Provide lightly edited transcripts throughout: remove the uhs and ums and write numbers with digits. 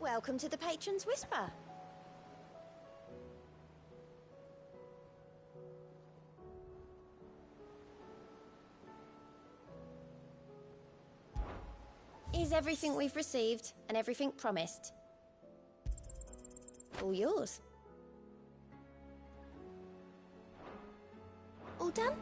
Welcome to the Patron's Whisper. Is everything we've received and everything promised? All yours. All done?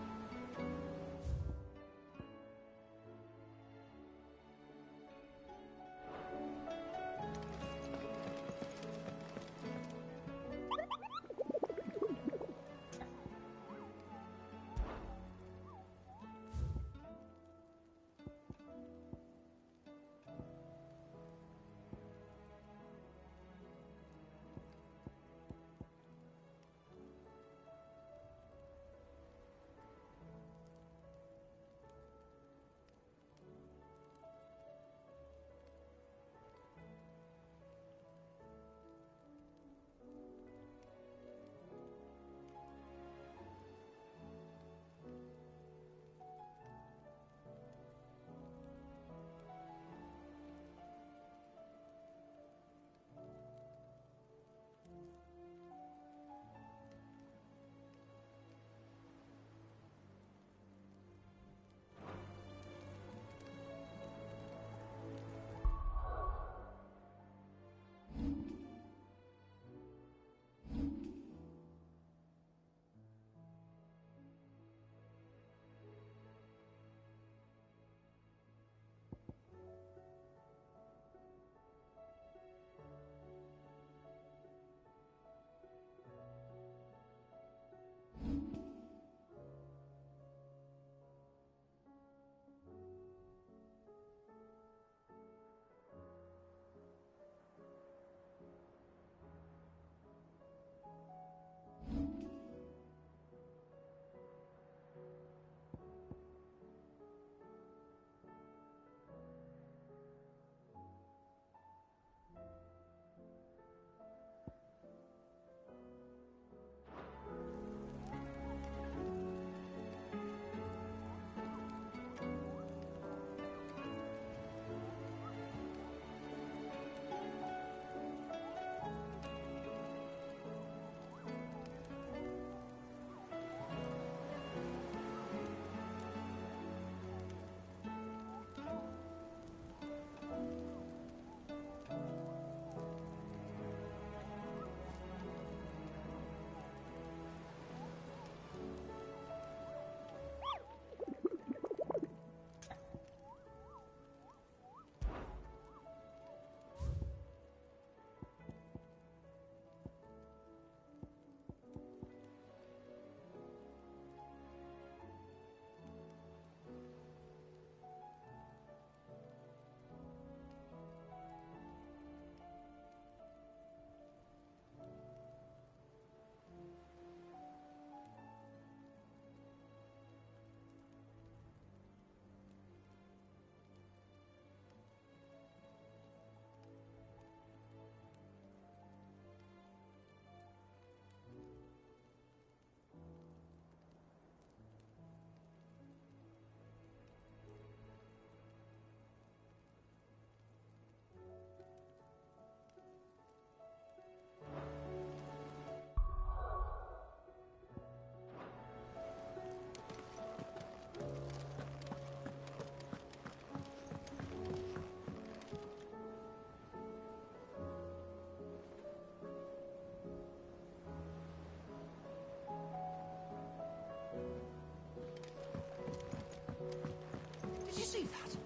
See that?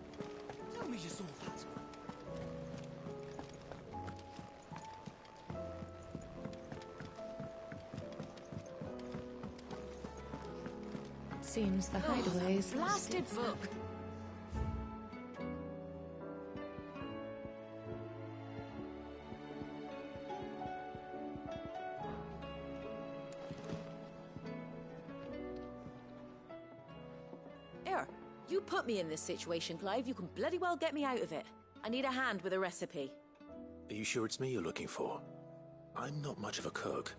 Tell me you saw that. It seems the hideaway is blasted book. You put me in this situation, Clive. You can bloody well get me out of it. I need a hand with a recipe. Are you sure it's me you're looking for? I'm not much of a cook.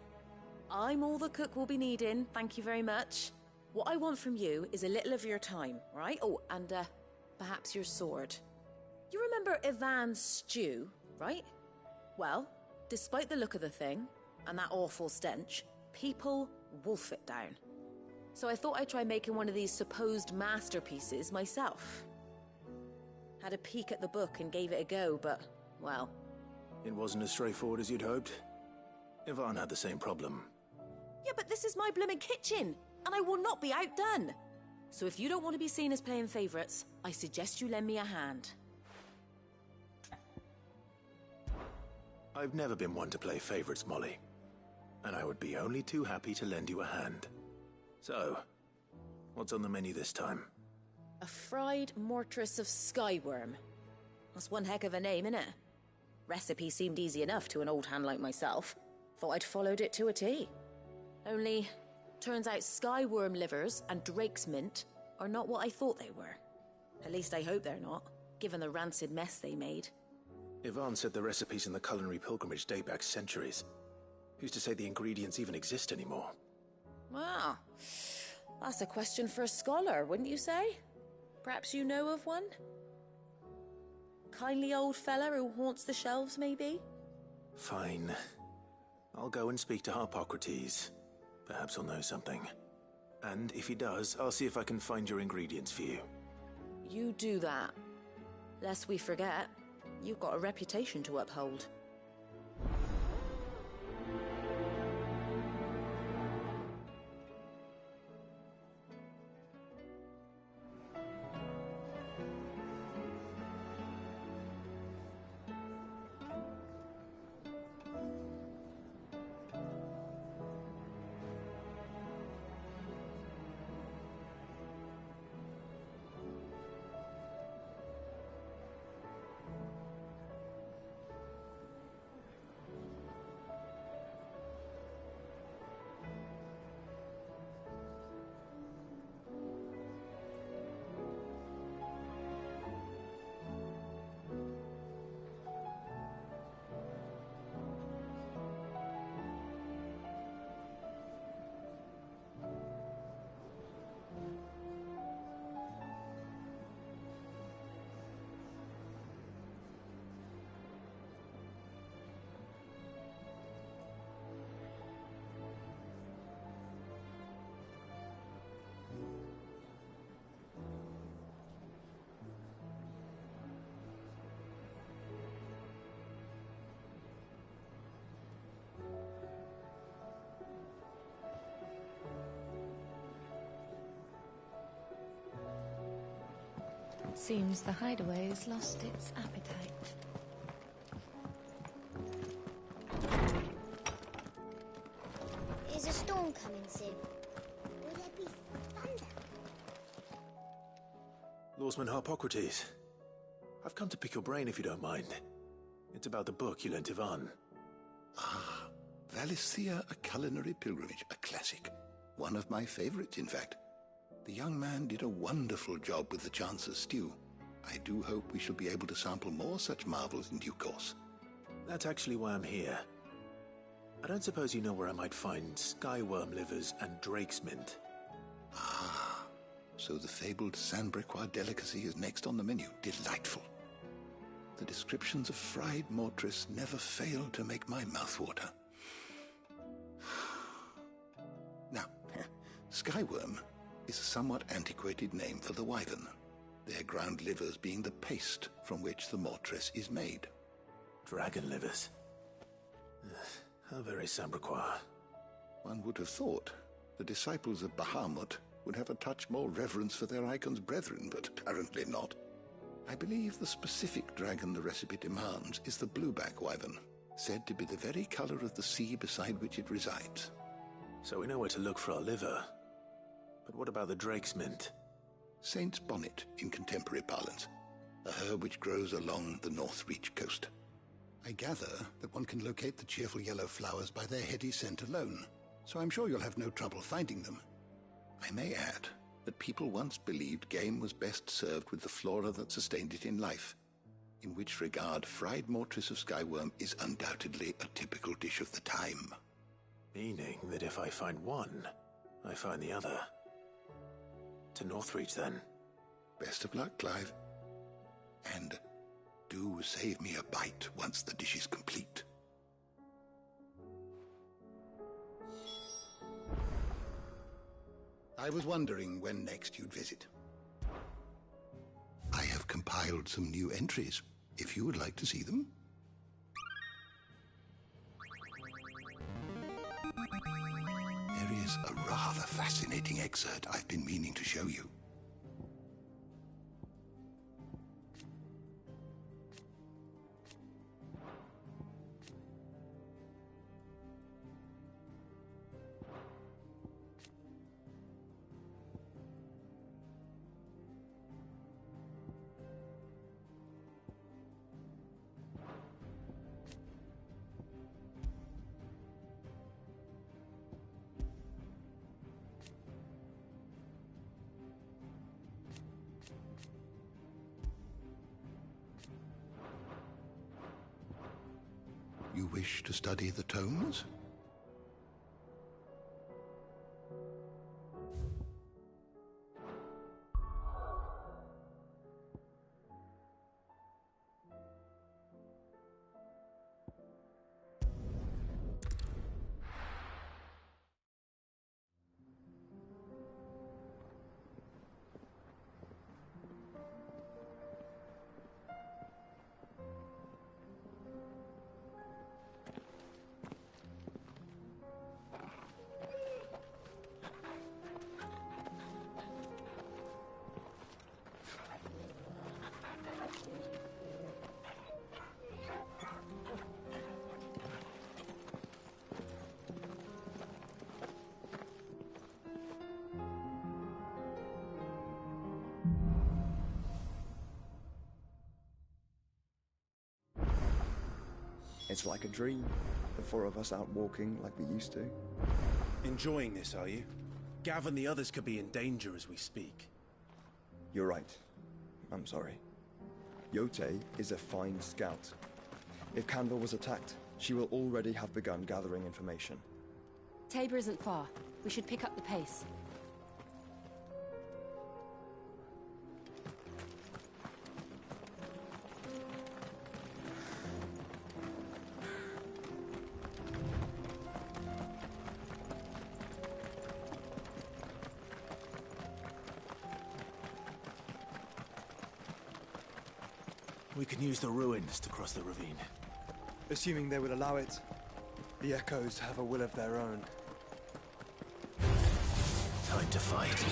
I'm all the cook will be needing, thank you very much. What I want from you is a little of your time, right? Oh, and perhaps your sword. You remember Ivan's stew, right? Well, despite the look of the thing, and that awful stench, people wolf it down. So I thought I'd try making one of these supposed masterpieces myself. Had a peek at the book and gave it a go, but, well... It wasn't as straightforward as you'd hoped. Yvonne had the same problem. Yeah, but this is my blimmin' kitchen, and I will not be outdone. So if you don't want to be seen as playing favourites, I suggest you lend me a hand. I've never been one to play favourites, Molly. And I would be only too happy to lend you a hand. So, what's on the menu this time? A fried mortress of skyworm. That's one heck of a name, innit? Recipe seemed easy enough to an old hand like myself. Thought I'd followed it to a T. Only, turns out skyworm livers and drake's mint are not what I thought they were. At least I hope they're not, given the rancid mess they made. Yvonne said the recipes in the culinary pilgrimage date back centuries. Who's to say the ingredients even exist anymore? Wow. That's a question for a scholar, wouldn't you say? Perhaps you know of one? Kindly old fella who haunts the shelves, maybe? Fine. I'll go and speak to Harpocrates. Perhaps he'll know something. And if he does, I'll see if I can find your ingredients for you. You do that. Lest we forget, you've got a reputation to uphold. It seems the hideaway has lost its appetite. Is a storm coming soon? Will there be thunder? Lawsman Harpocrates. I've come to pick your brain if you don't mind. It's about the book you lent Yvonne. Ah, Valisthea, A Culinary Pilgrimage, a classic. One of my favorites, in fact. The young man did a wonderful job with the Chance's stew. I do hope we shall be able to sample more such marvels in due course. That's actually why I'm here. I don't suppose you know where I might find skyworm livers and drake's mint. Ah, so the fabled Sandbrequois delicacy is next on the menu. Delightful. The descriptions of fried mortress never fail to make my mouth water. Now, skyworm is a somewhat antiquated name for the wyvern, their ground livers being the paste from which the mortress is made. Dragon livers. How very Sandbrequois. One would have thought the disciples of Bahamut would have a touch more reverence for their icon's brethren, but apparently not. I believe the specific dragon the recipe demands is the blueback wyvern, said to be the very color of the sea beside which it resides. So we know where to look for our liver. But what about the drake's mint? Saint's bonnet in contemporary parlance, a herb which grows along the North Reach coast. I gather that one can locate the cheerful yellow flowers by their heady scent alone, so I'm sure you'll have no trouble finding them. I may add that people once believed game was best served with the flora that sustained it in life, in which regard fried mortress of skyworm is undoubtedly a typical dish of the time. Meaning that if I find one, I find the other. To Northreach, then. Best of luck, Clive. And do save me a bite once the dish is complete. I was wondering when next you'd visit. I have compiled some new entries, if you would like to see them. There is a rather fascinating excerpt I've been meaning to show you. You wish to study the tomes? It's like a dream. The four of us out walking like we used to. Enjoying this, are you? Gav and the others could be in danger as we speak. You're right. I'm sorry. Yote is a fine scout. If Canville was attacked, she will already have begun gathering information. Tabor isn't far. We should pick up the pace. We can use the ruins to cross the ravine. Assuming they would allow it, the Echoes have a will of their own. Time to fight.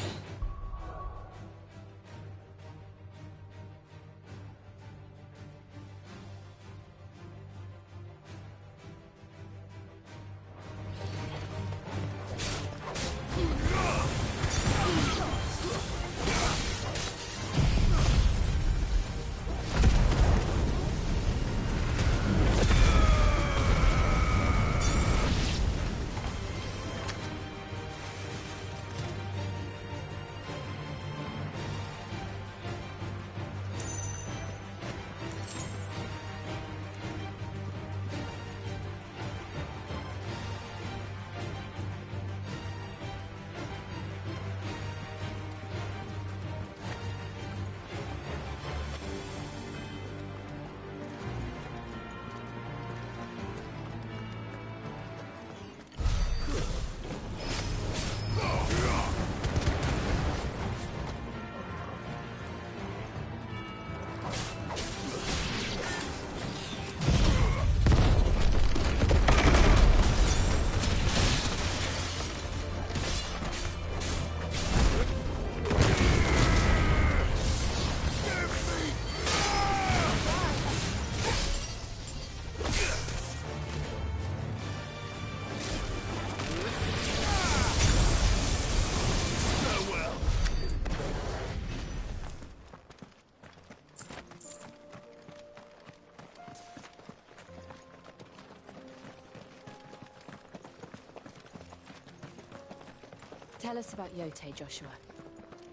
Tell us about Yote, Joshua.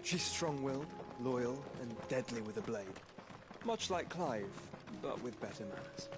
She's strong-willed, loyal, and deadly with a blade. Much like Clive, but with better manners.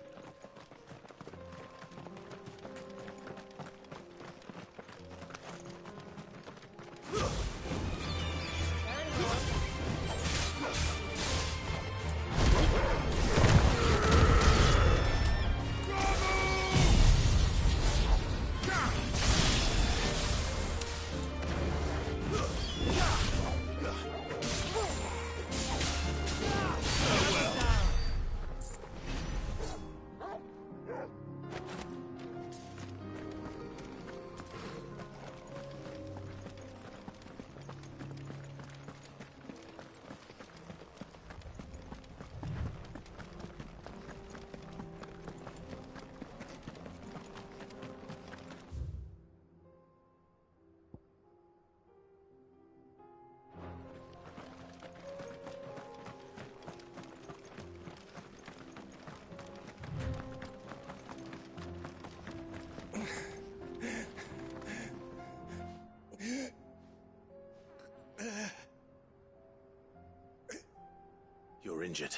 You're injured.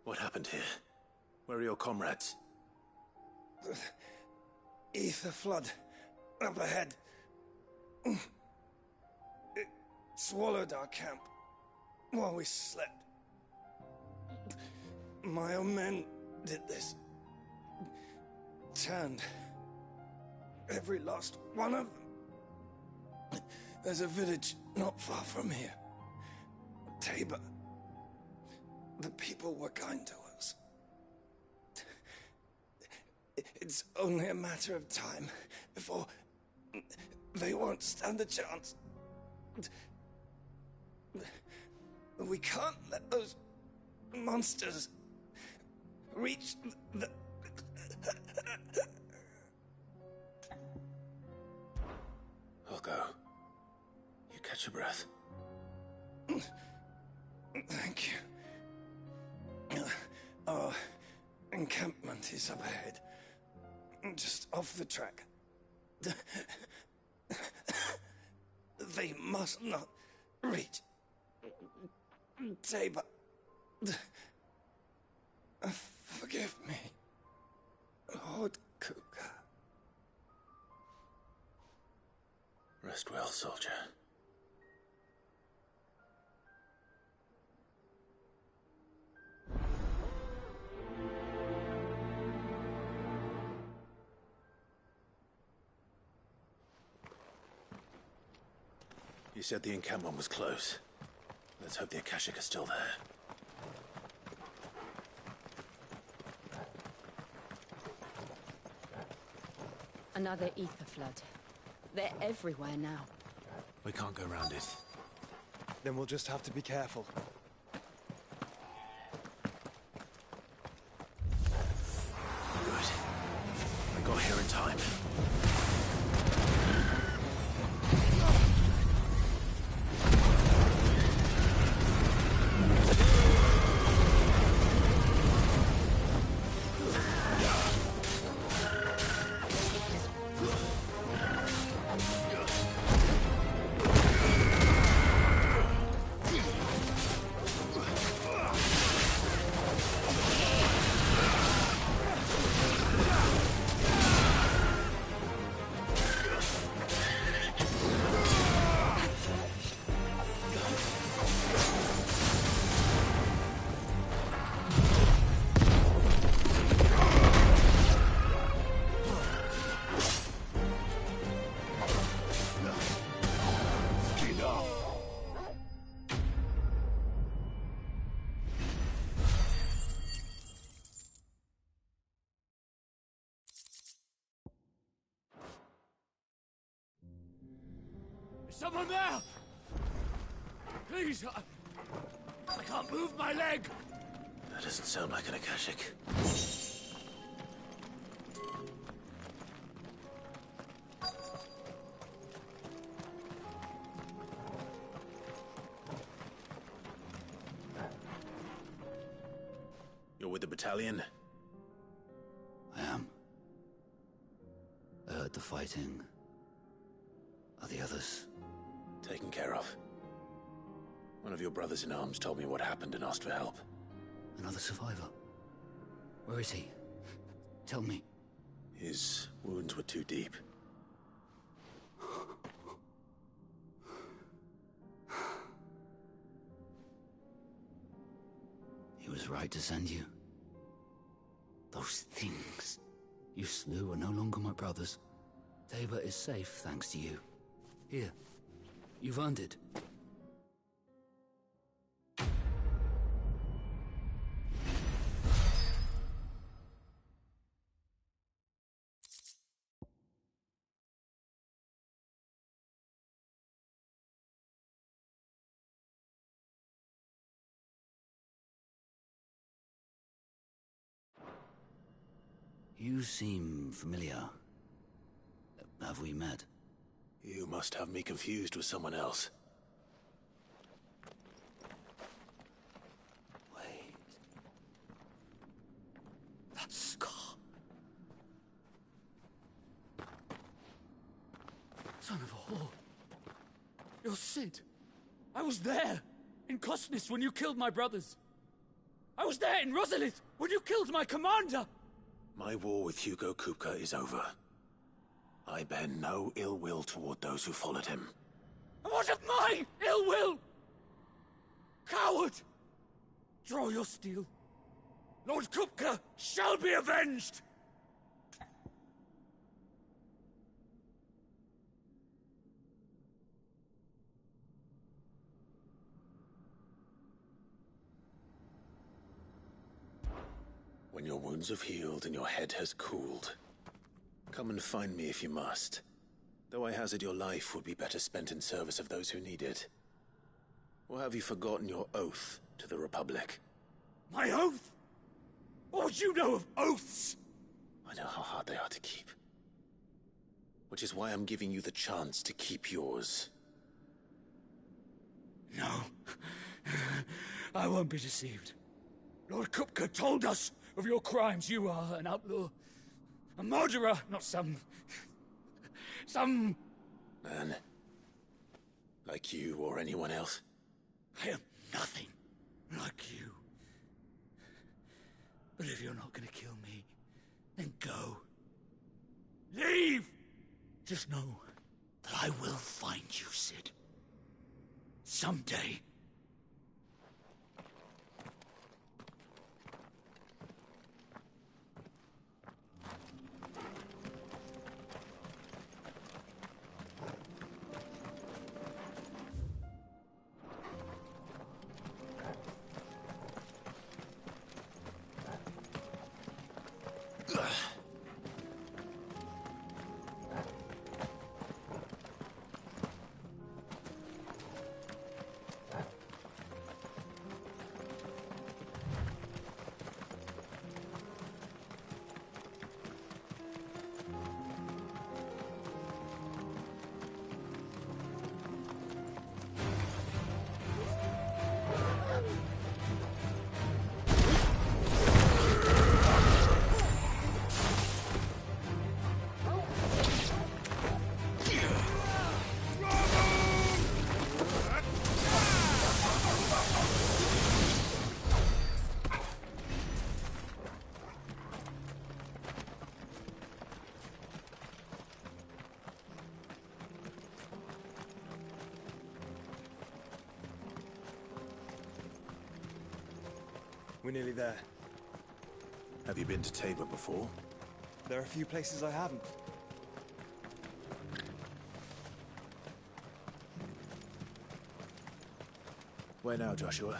What happened here? Where are your comrades? Ether flood. Up ahead. It swallowed our camp while we slept. My own men did this. Turned every last one of them. There's a village not far from here. Tabor. The people were kind to us. It's only a matter of time before they won't stand a chance. We can't let those monsters reach the... I'll go. You catch your breath. Thank you. Our encampment is up ahead. Just off the track. They must not reach Tabor. Forgive me, Lord Kuka. Rest well, soldier. You said the encampment was close. Let's hope the Akashic are still there. Another ether flood. They're everywhere now. We can't go around it. Then we'll just have to be careful. Good. I got here in time. Someone there! Please, I can't move my leg! That doesn't sound like an Akashic. You're with the battalion? I am. I heard the fighting. Are the others? Taken care of. One of your brothers in arms told me what happened and asked for help. Another survivor? Where is he? Tell me. His wounds were too deep. He was right to send you. Those things you slew are no longer my brothers. Tabor is safe thanks to you. Here, you've earned it. You seem familiar. Have we met? You must have me confused with someone else. Wait. That scar. Son of a whore. You're Sid. I was there. in Cosnis when you killed my brothers. I was there in Rosalith when you killed my commander. My war with Hugo Kupka is over. I bear no ill will toward those who followed him. And what of my ill will? Coward! Draw your steel. Lord Kupka shall be avenged! When your wounds have healed and your head has cooled, come and find me if you must. Though I hazard your life would be better spent in service of those who need it. Or have you forgotten your oath to the Republic? My oath? What would you know of oaths? I know how hard they are to keep. Which is why I'm giving you the chance to keep yours. No. I won't be deceived. Lord Kupka told us of your crimes. You are an outlaw. A murderer, not some... Man. Like you or anyone else. I am nothing like you. But if you're not gonna kill me, then go. Leave! Just know that I will find you, Cid. Someday. We're nearly there. Have you been to Tabor before? There are a few places I haven't. Where now, Joshua?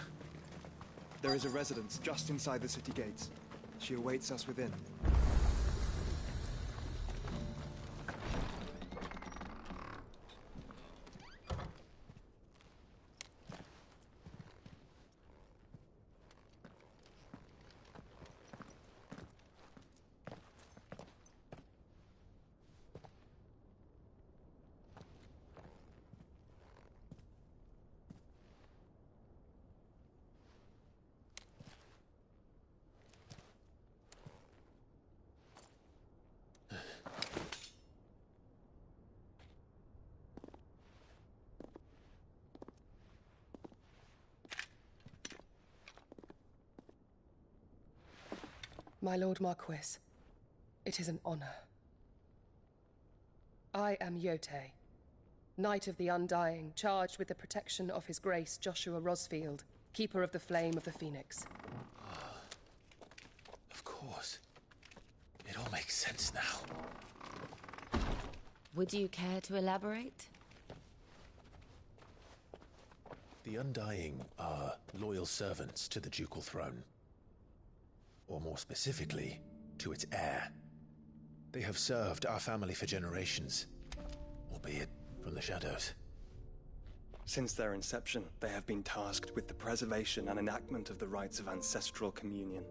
There is a residence just inside the city gates. She awaits us within. My Lord Marquis, it is an honor. I am Yotei, Knight of the Undying, charged with the protection of His Grace Joshua Rosfield, Keeper of the Flame of the Phoenix. Of course. It all makes sense now. Would you care to elaborate? The Undying are loyal servants to the ducal throne. Or more specifically, to its heir. They have served our family for generations, albeit from the shadows. Since their inception, they have been tasked with the preservation and enactment of the rites of ancestral communion.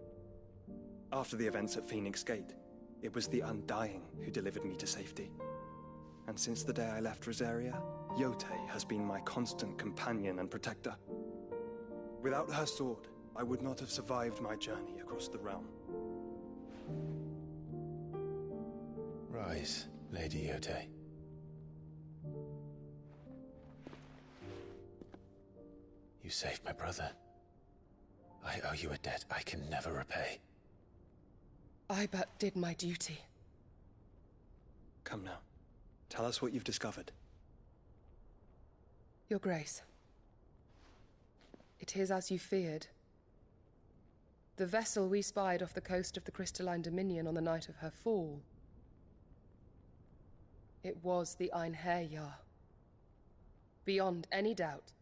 After the events at Phoenix Gate, it was the Undying who delivered me to safety. And since the day I left Rosaria, Yotei has been my constant companion and protector. Without her sword, I would not have survived my journey across the realm. Rise, Lady Yotei. You saved my brother. I owe you a debt I can never repay. I but did my duty. Come now. Tell us what you've discovered. Your Grace. It is as you feared. The vessel we spied off the coast of the Crystalline Dominion on the night of her fall. It was the Einherjar. Beyond any doubt.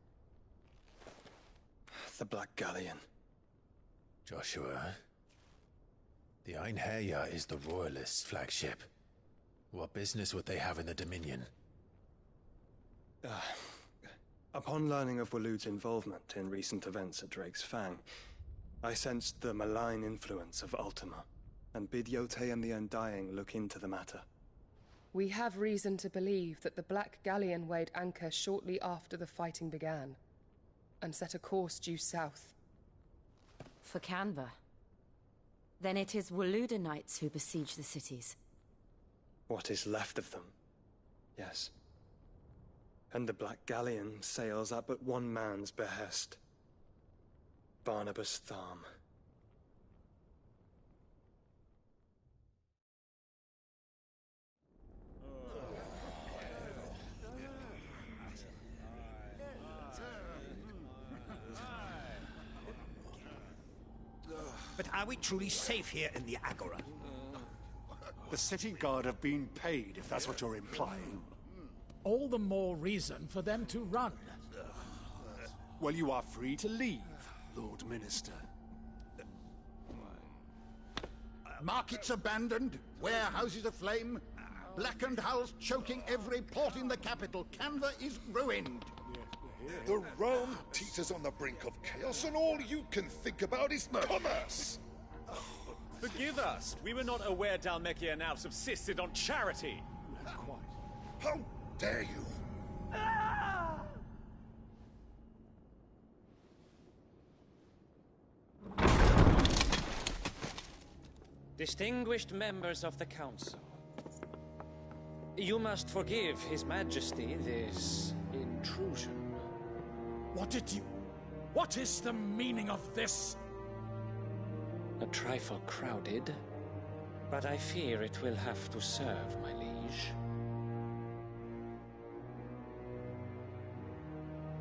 The Black Galleon. Joshua, the Einherjar is the Royalists' flagship. What business would they have in the Dominion? Upon learning of Waloed's involvement in recent events at Drake's Fang, I sensed the malign influence of Ultima, and bid Yote and the Undying look into the matter. We have reason to believe that the Black Galleon weighed anchor shortly after the fighting began, and set a course due south. For Canva. Then it is Waloed knights who besiege the cities. What is left of them, yes. And the Black Galleon sails at but one man's behest. Barnabas Tharm. But are we truly safe here in the Agora? The city guard have been paid, if that's what you're implying. All the more reason for them to run. Well, you are free to leave, Lord Minister. Markets abandoned, warehouses aflame, blackened hulls choking every port in the capital. Canva is ruined. The realm teeters on the brink of chaos, and all you can think about is commerce! Forgive us! We were not aware Dhalmekia now subsisted on charity! How dare you! Distinguished members of the Council, you must forgive His Majesty this intrusion. What is the meaning of this? A trifle crowded, but I fear it will have to serve, my liege.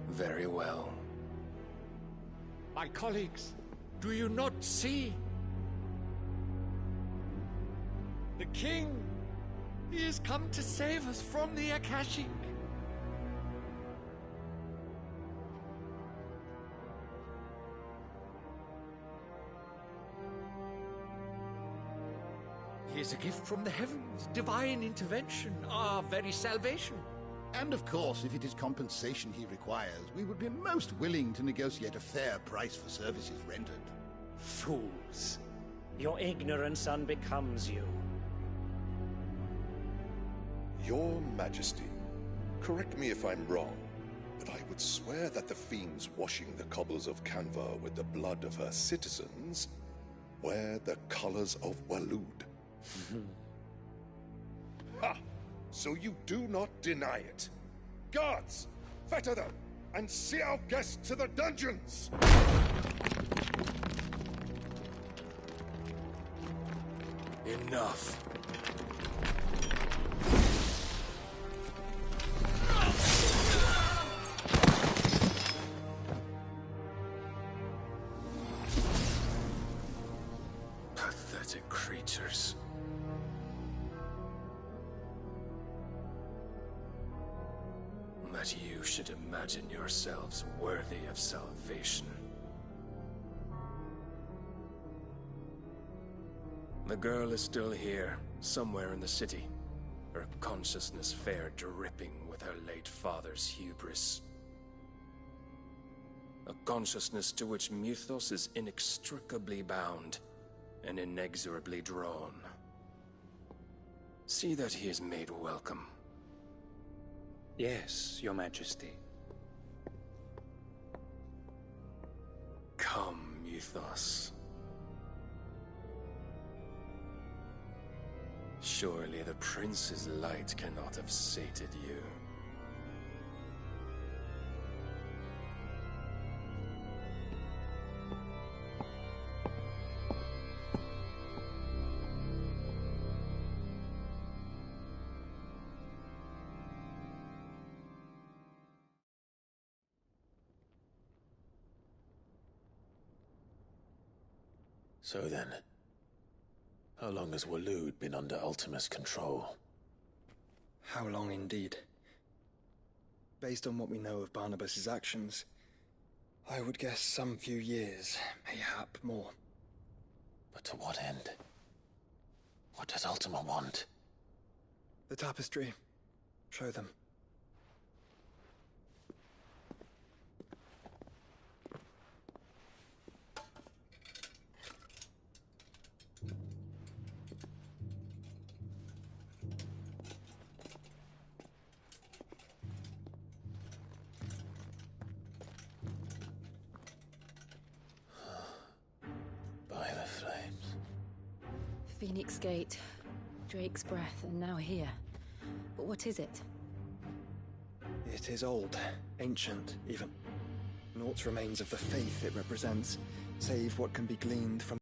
Very well. My colleagues, do you not see? The king! He has come to save us from the Akashic! He is a gift from the heavens, divine intervention, our very salvation. And of course, if it is compensation he requires, we would be most willing to negotiate a fair price for services rendered. Fools. Your ignorance unbecomes you. Your Majesty, correct me if I'm wrong, but I would swear that the fiends washing the cobbles of Canva with the blood of her citizens wear the colors of Waloed. Ha! So you do not deny it. Guards, fetter them, and see our guests to the dungeons! Enough. Pathetic creatures. That you should imagine yourselves worthy of salvation. The girl is still here, somewhere in the city. Her consciousness fair dripping with her late father's hubris. A consciousness to which Mythos is inextricably bound and inexorably drawn. See that he is made welcome. Yes, Your Majesty. Come, Mythos. Surely the prince's light cannot have sated you. So then, how long has Waloed been under Ultima's control? How long indeed? Based on what we know of Barnabas's actions, I would guess some few years, mayhap more. But to what end? What does Ultima want? The tapestry. Show them. By the flames. Phoenix Gate, Drake's Breath, and now here. But what is it? It is old, ancient, even. Naught remains of the faith it represents, save what can be gleaned from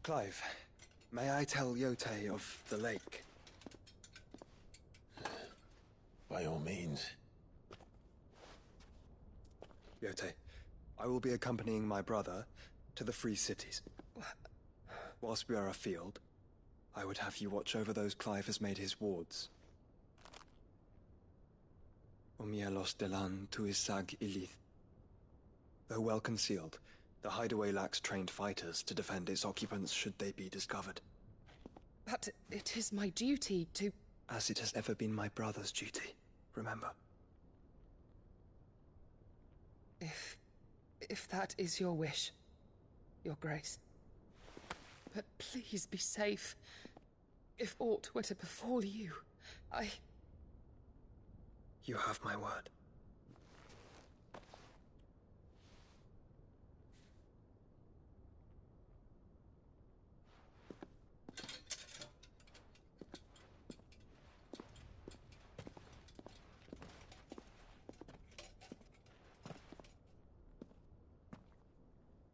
Clive, may I tell Yote of the lake? By all means. Yote, I will be accompanying my brother to the Free Cities. Whilst we are afield, I would have you watch over those Clive has made his wards. Omielos delan tuisag ilith. Though well concealed, the hideaway lacks trained fighters to defend its occupants should they be discovered. But it is my duty to... As it has ever been my brother's duty, remember. If that is your wish, Your Grace. But please be safe. If aught were to befall you, You have my word.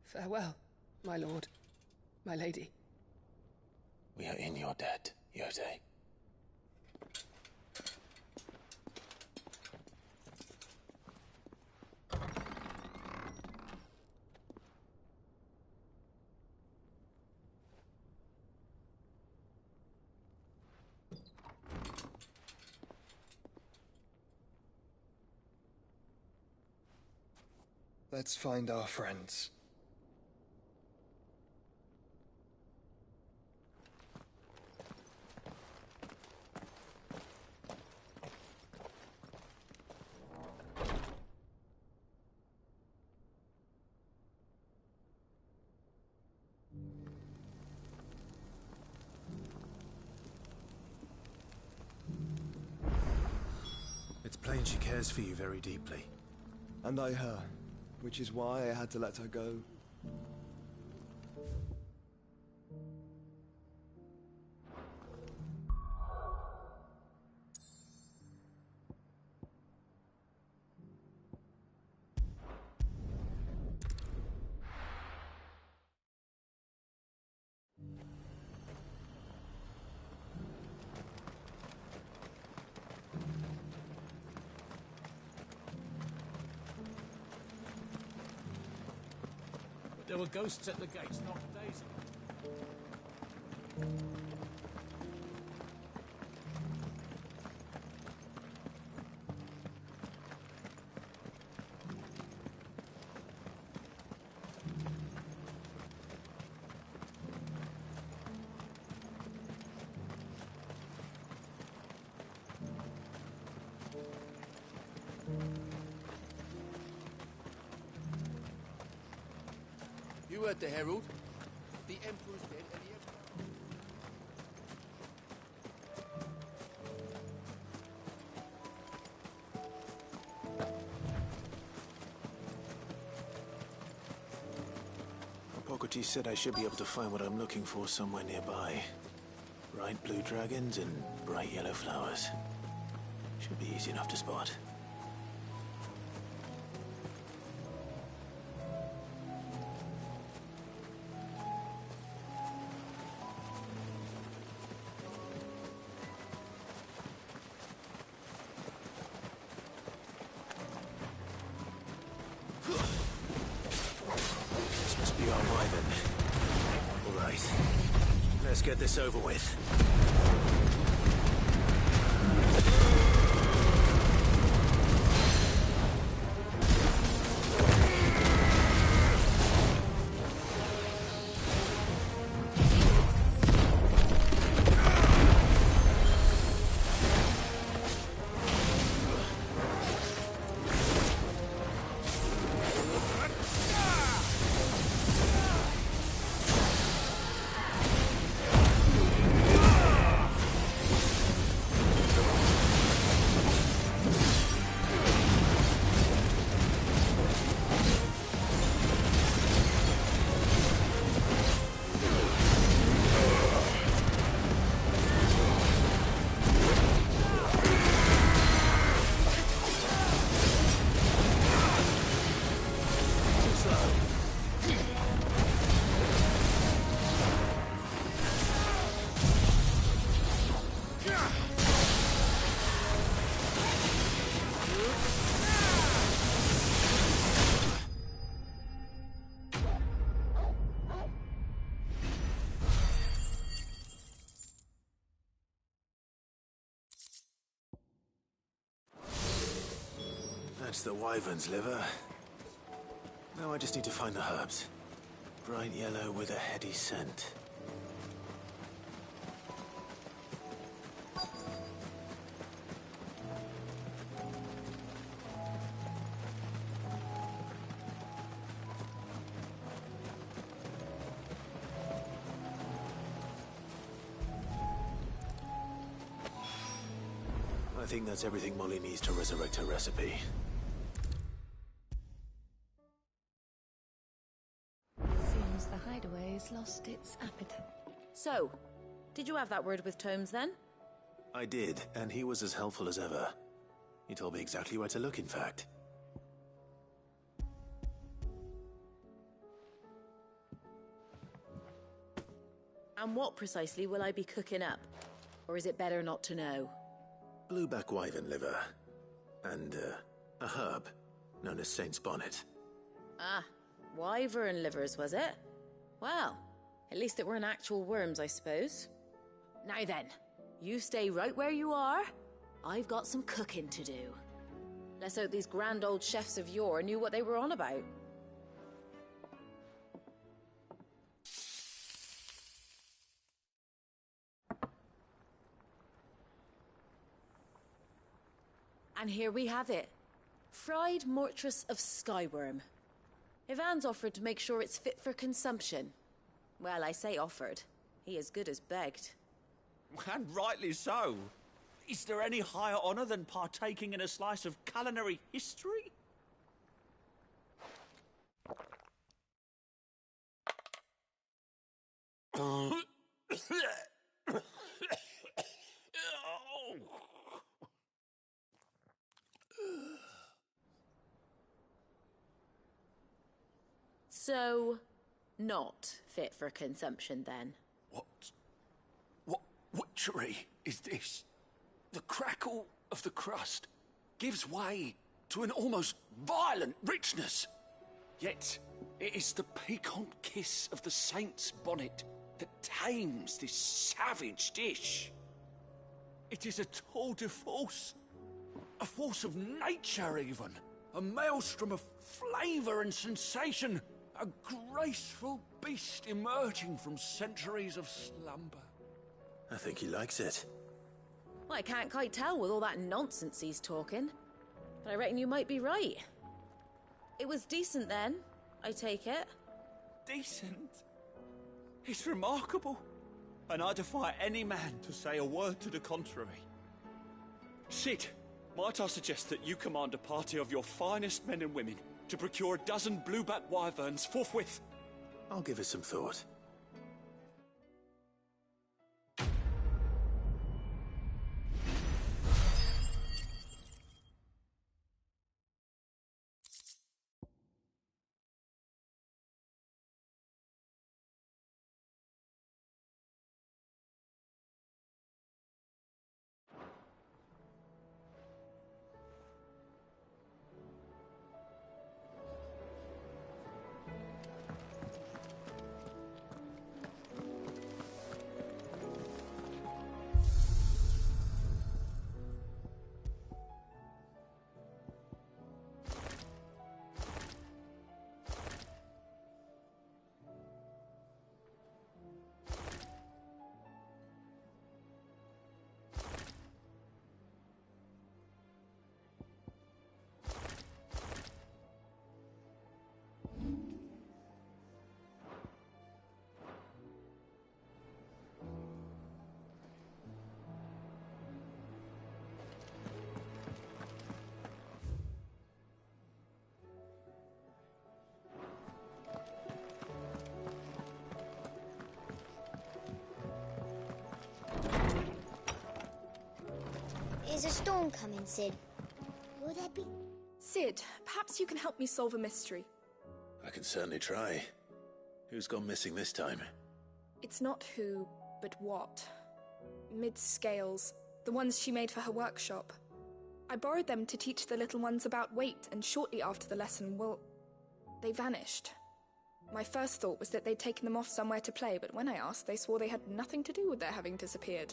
Farewell, my lord, my lady. We are in your debt, Yote. Let's find our friends. It's plain she cares for you very deeply. And I her, which is why I had to let her go. There were ghosts at the gates not days ago. You heard the herald. The Emperor's dead and the Emperor... Hippocrates said I should be able to find what I'm looking for somewhere nearby. Bright blue dragons and bright yellow flowers. Should be easy enough to spot. This must be our wyvern. All right. Let's get this over with. That's the wyvern's liver. Now I just need to find the herbs. Bright yellow with a heady scent. I think that's everything Molly needs to resurrect her recipe. Seems the hideaway's lost its appetite. So, did you have that word with Tomes then? I did, and he was as helpful as ever. He told me exactly where to look, in fact. And what precisely will I be cooking up? Or is it better not to know? Blueback wyvern liver. And, a herb known as Saint's Bonnet. Ah, wyvern livers, was it? Well, at least it weren't actual worms, I suppose. Now then, you stay right where you are. I've got some cooking to do. Let's hope these grand old chefs of yore knew what they were on about. And here we have it. Fried mortress of skyworm. Ivan's offered to make sure it's fit for consumption. Well, I say offered. He as good as begged. And rightly so. Is there any higher honor than partaking in a slice of culinary history? So, not fit for consumption then? What witchery is this? The crackle of the crust gives way to an almost violent richness. Yet, it is the piquant kiss of the saint's bonnet that tames this savage dish. It is a tour de force. A force of nature, even. A maelstrom of flavour and sensation. A graceful beast emerging from centuries of slumber. I think he likes it. Well, I can't quite tell with all that nonsense he's talking. But I reckon you might be right. It was decent then, I take it. decent. It's remarkable, and I defy any man to say a word to the contrary. Sid, might I suggest that you command a party of your finest men and women to procure a dozen blueback wyverns forthwith? I'll give it some thought. Is a storm coming, Sid? Will there be... Sid, perhaps you can help me solve a mystery. I can certainly try. Who's gone missing this time? It's not who, but what. Mid's scales, the ones she made for her workshop. I borrowed them to teach the little ones about weight, and shortly after the lesson, well, they vanished. My first thought was that they'd taken them off somewhere to play, but when I asked, they swore they had nothing to do with their having disappeared.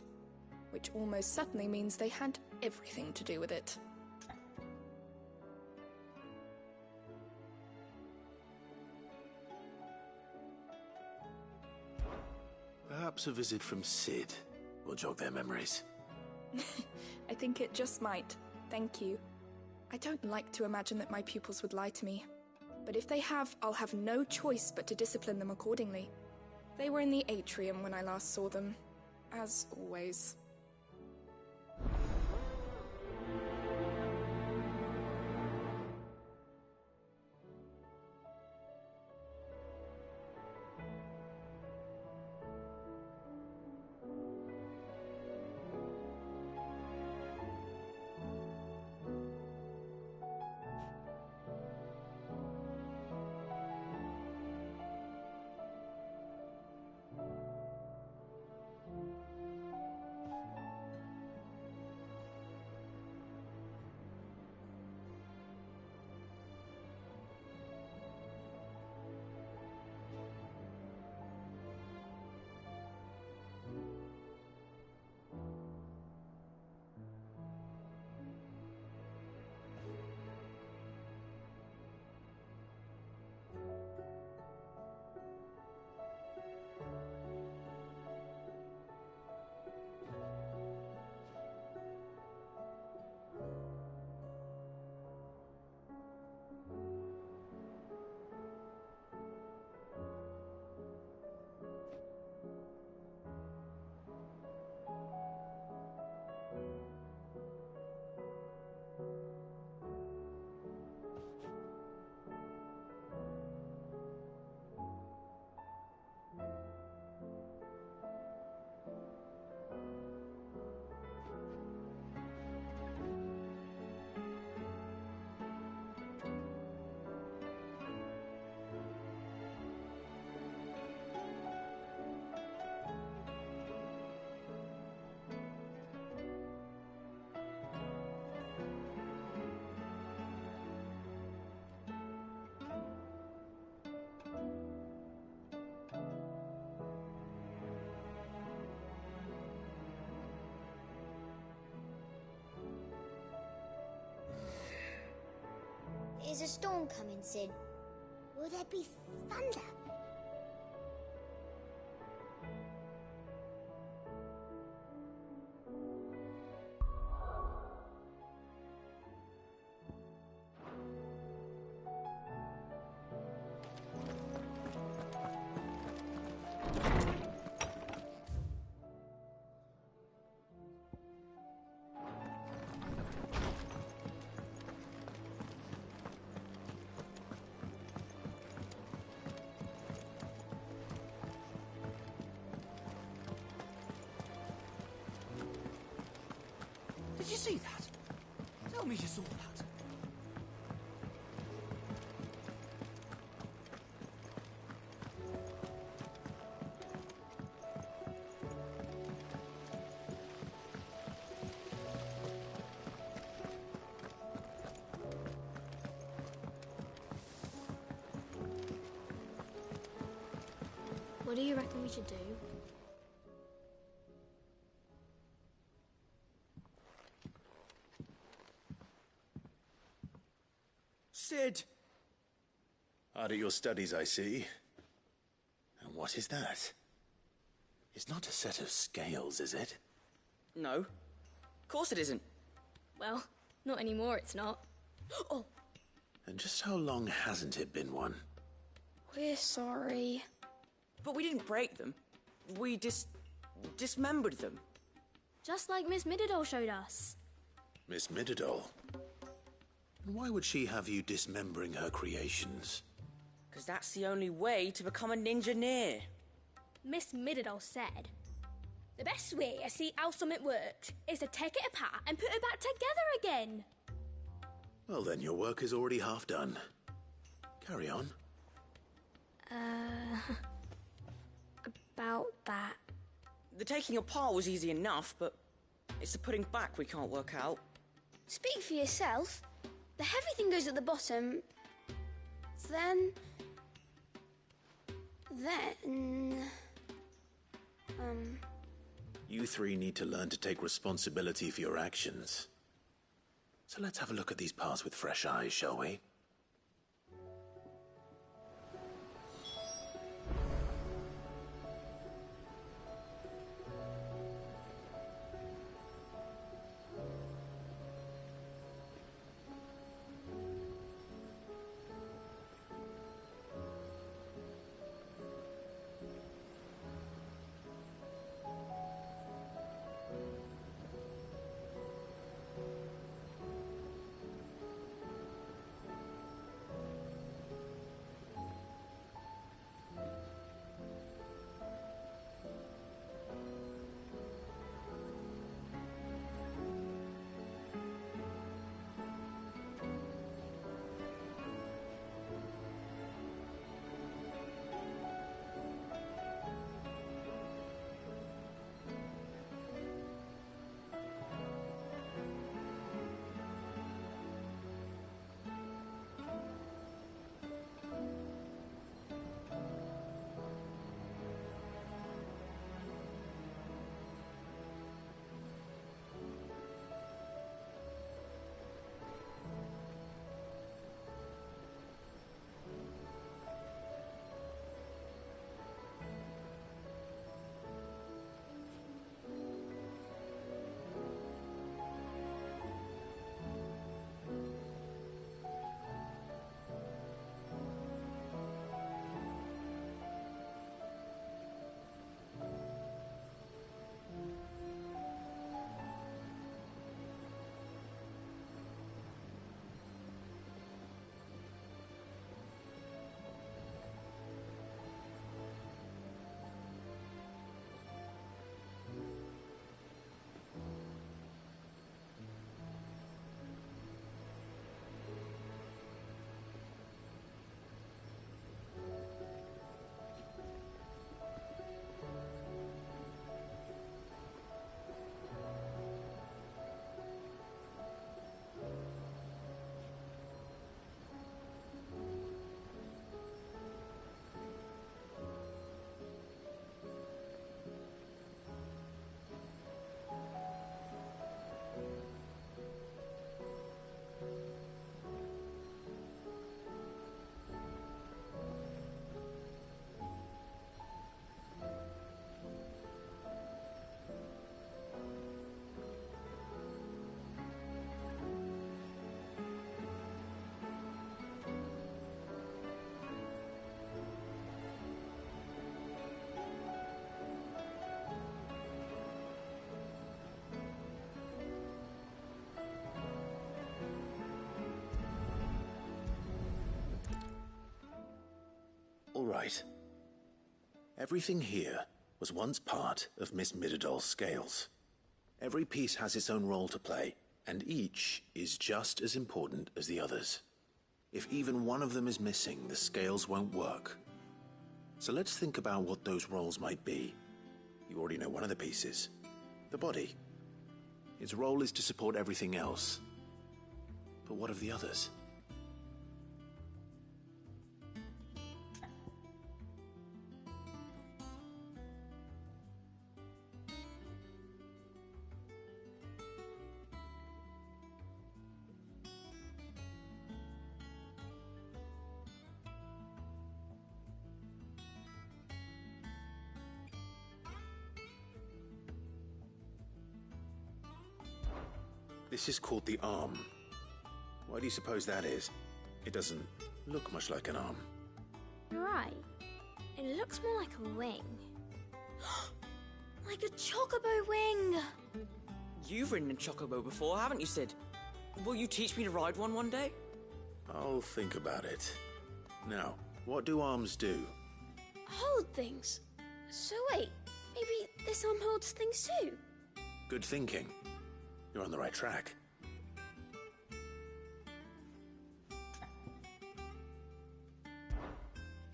Which almost certainly means they had everything to do with it. Perhaps a visit from Sid will jog their memories. I think it just might. Thank you. I don't like to imagine that my pupils would lie to me. But if they have, I'll have no choice but to discipline them accordingly. They were in the atrium when I last saw them. As always. Is a storm coming, Sid? Will there be thunder? Tell me you saw that. What do you reckon we should do? Sid! Hard at your studies, I see. And what is that? It's not a set of scales, is it? No. Of course it isn't. Well, not anymore, it's not. Oh, And just how long hasn't it been one? we're sorry. But we didn't break them. We dismembered them. Just like Miss Mididol showed us. Miss Mididol? And why would she have you dismembering her creations? Because that's the only way to become a ninja-neer. Miss Mididol said, the best way to see how something worked is to take it apart and put it back together again. Well then, your work is already half done. Carry on. About that. The taking apart was easy enough, but it's the putting back we can't work out. Speak for yourself. The heavy thing goes at the bottom. Then... You three need to learn to take responsibility for your actions. So let's have a look at these parts with fresh eyes, shall we? All right. Everything here was once part of Miss Mididol's scales. Every piece has its own role to play, and each is just as important as the others. If even one of them is missing, the scales won't work. So let's think about what those roles might be. You already know one of the pieces, the body. Its role is to support everything else. But what of the others? This is called the arm. Why do you suppose that is? It doesn't look much like an arm. You're right. It looks more like a wing. Like a chocobo wing! You've ridden a chocobo before, haven't you, Sid? Will you teach me to ride one day? I'll think about it. Now, what do arms do? Hold things. So wait, maybe this arm holds things too? Good thinking. You're on the right track.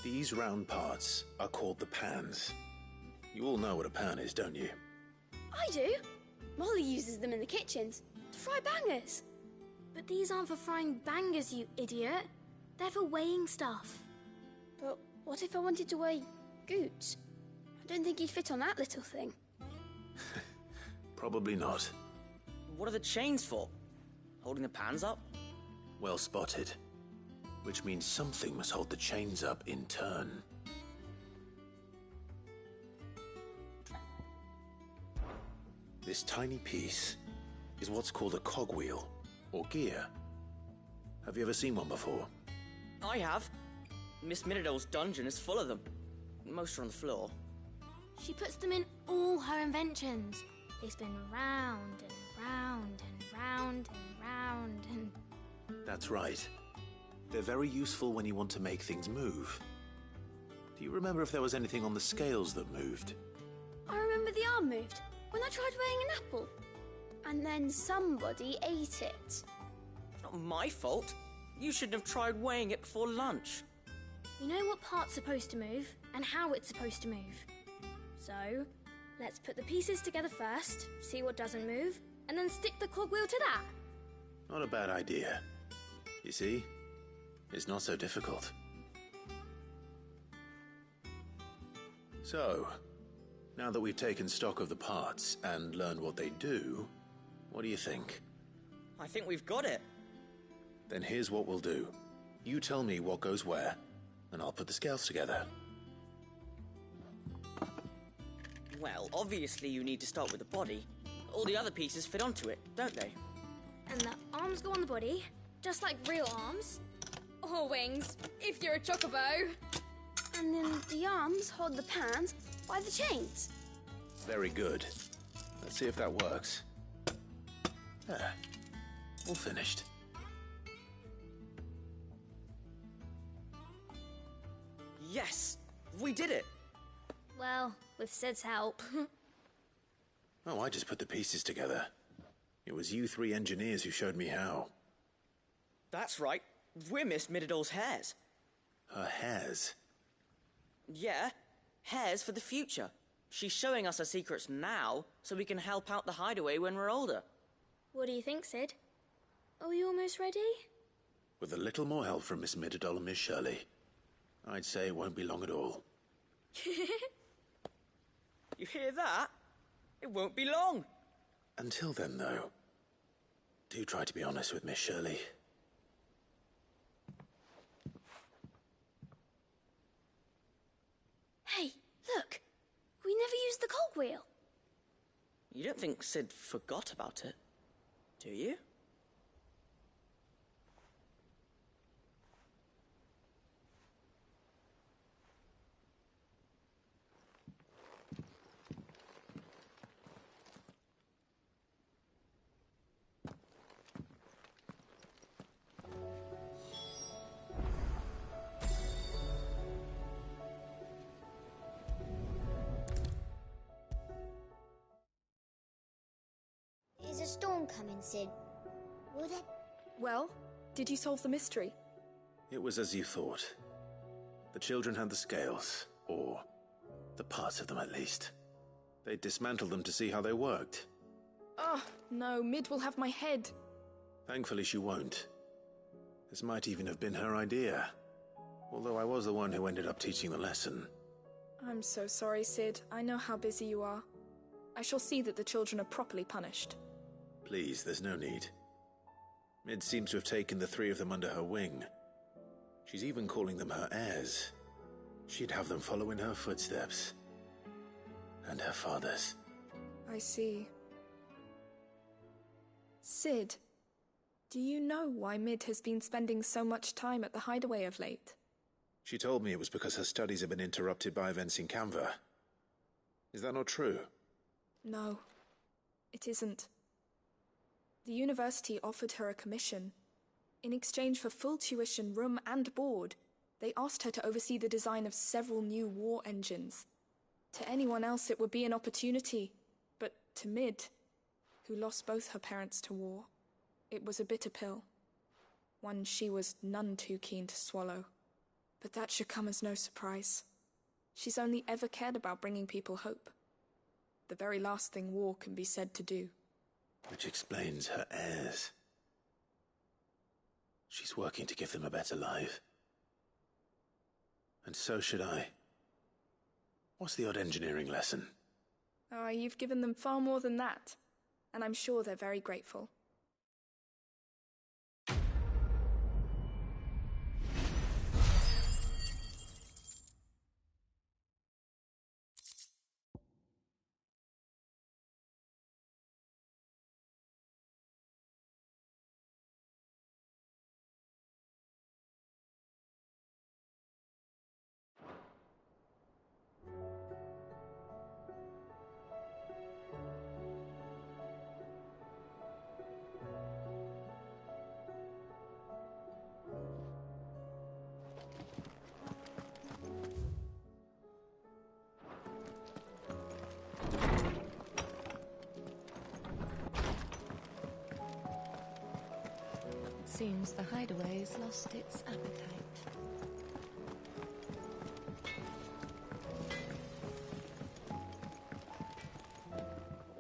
These round parts are called the pans. You all know what a pan is, don't you? I do. Molly uses them in the kitchens to fry bangers. But these aren't for frying bangers, you idiot. They're for weighing stuff. But what if I wanted to weigh Goots? I don't think he'd fit on that little thing. Probably not. What are the chains for? Holding the pans up? Well spotted. Which means something must hold the chains up in turn. This tiny piece is what's called a cogwheel, or gear. Have you ever seen one before? I have. Miss Minadol's dungeon is full of them. Most are on the floor. She puts them in all her inventions. They spin round and round and round and round and... That's right. They're very useful when you want to make things move. Do you remember if there was anything on the scales that moved? I remember the arm moved when I tried weighing an apple. And then somebody ate it. Not my fault. You shouldn't have tried weighing it before lunch. You know what part's supposed to move and how it's supposed to move. So, let's put the pieces together first, see what doesn't move, and then stick the cogwheel to that. Not a bad idea. You see? It's not so difficult. So, now that we've taken stock of the parts and learned what they do, what do you think? I think we've got it. Then here's what we'll do. You tell me what goes where, and I'll put the scales together. Well, obviously you need to start with the body. All the other pieces fit onto it, don't they? And the arms go on the body, just like real arms. Or wings, if you're a chocobo. And then the arms hold the pans by the chains. Very good. Let's see if that works. There. All finished. Yes! We did it! Well, with Sid's help. Oh, I just put the pieces together. It was you three engineers who showed me how. That's right. We're Miss Minadol's hairs. Her hairs? Yeah, hairs for the future. She's showing us her secrets now, so we can help out the hideaway when we're older. What do you think, Sid? Are we almost ready? With a little more help from Miss Minadol and Miss Shirley, I'd say it won't be long at all. You hear that? It won't be long. Until then, though, do try to be honest with Miss Shirley. Hey, look! We never used the cogwheel. You don't think Sid forgot about it, do you? Is a storm coming, Sid? Would it? Well, did you solve the mystery? It was as you thought. The children had the scales, or the parts of them at least. They dismantled them to see how they worked. Oh, no, Mid will have my head. Thankfully she won't. This might even have been her idea. Although I was the one who ended up teaching the lesson. I'm so sorry, Sid. I know how busy you are. I shall see that the children are properly punished. Please, there's no need. Mid seems to have taken the three of them under her wing. She's even calling them her heirs. She'd have them follow in her footsteps. And her father's. I see. Sid, do you know why Mid has been spending so much time at the hideaway of late? She told me it was because her studies have been interrupted by events in Canva. Is that not true? No, it isn't. The university offered her a commission. In exchange for full tuition, room and board, they asked her to oversee the design of several new war engines. To anyone else it would be an opportunity, but to Mid, who lost both her parents to war, it was a bitter pill. One she was none too keen to swallow. But that should come as no surprise. She's only ever cared about bringing people hope. The very last thing war can be said to do. Which explains her heirs. She's working to give them a better life. And so should I. What's the odd engineering lesson? Ah, you've given them far more than that. And I'm sure they're very grateful. Seems the hideaway's lost its appetite.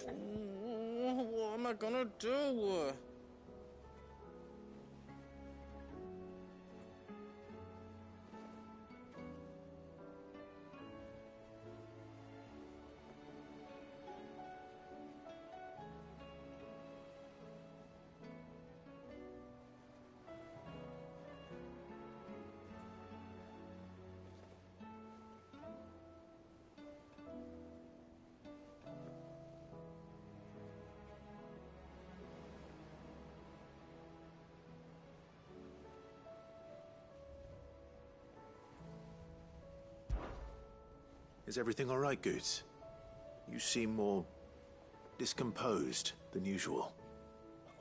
What am I gonna do? Is everything all right, Goots? You seem more discomposed than usual.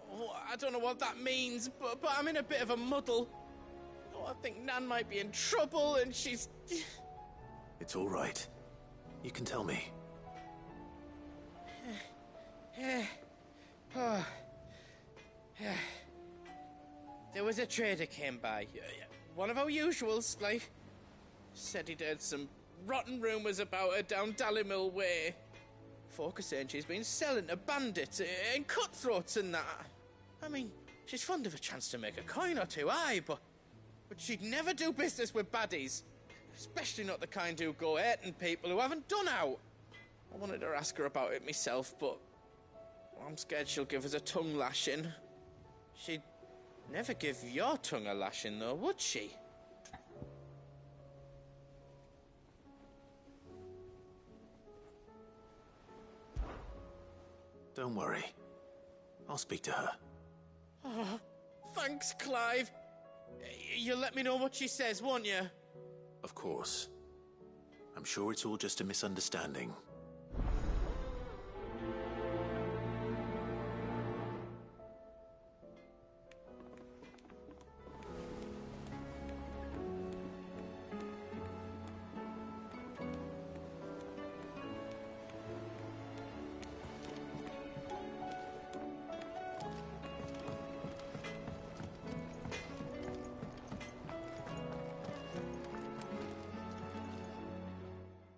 Oh, I don't know what that means, but I'm in a bit of a muddle. Oh, I think Nan might be in trouble, and she's... It's all right. You can tell me. There was a trader came by. One of our usuals, like. Said he'd heard some rotten rumours about her down Dallymill Way. Folk are saying she's been selling to bandits and cutthroats and that. I mean, she's fond of a chance to make a coin or two, aye, but she'd never do business with baddies. Especially not the kind who go hurting people who haven't done out. I wanted to ask her about it myself, but I'm scared she'll give us a tongue lashing. She'd never give your tongue a lashing, though, would she? Don't worry. I'll speak to her. Oh, thanks, Clive. You'll let me know what she says, won't you? Of course. I'm sure it's all just a misunderstanding.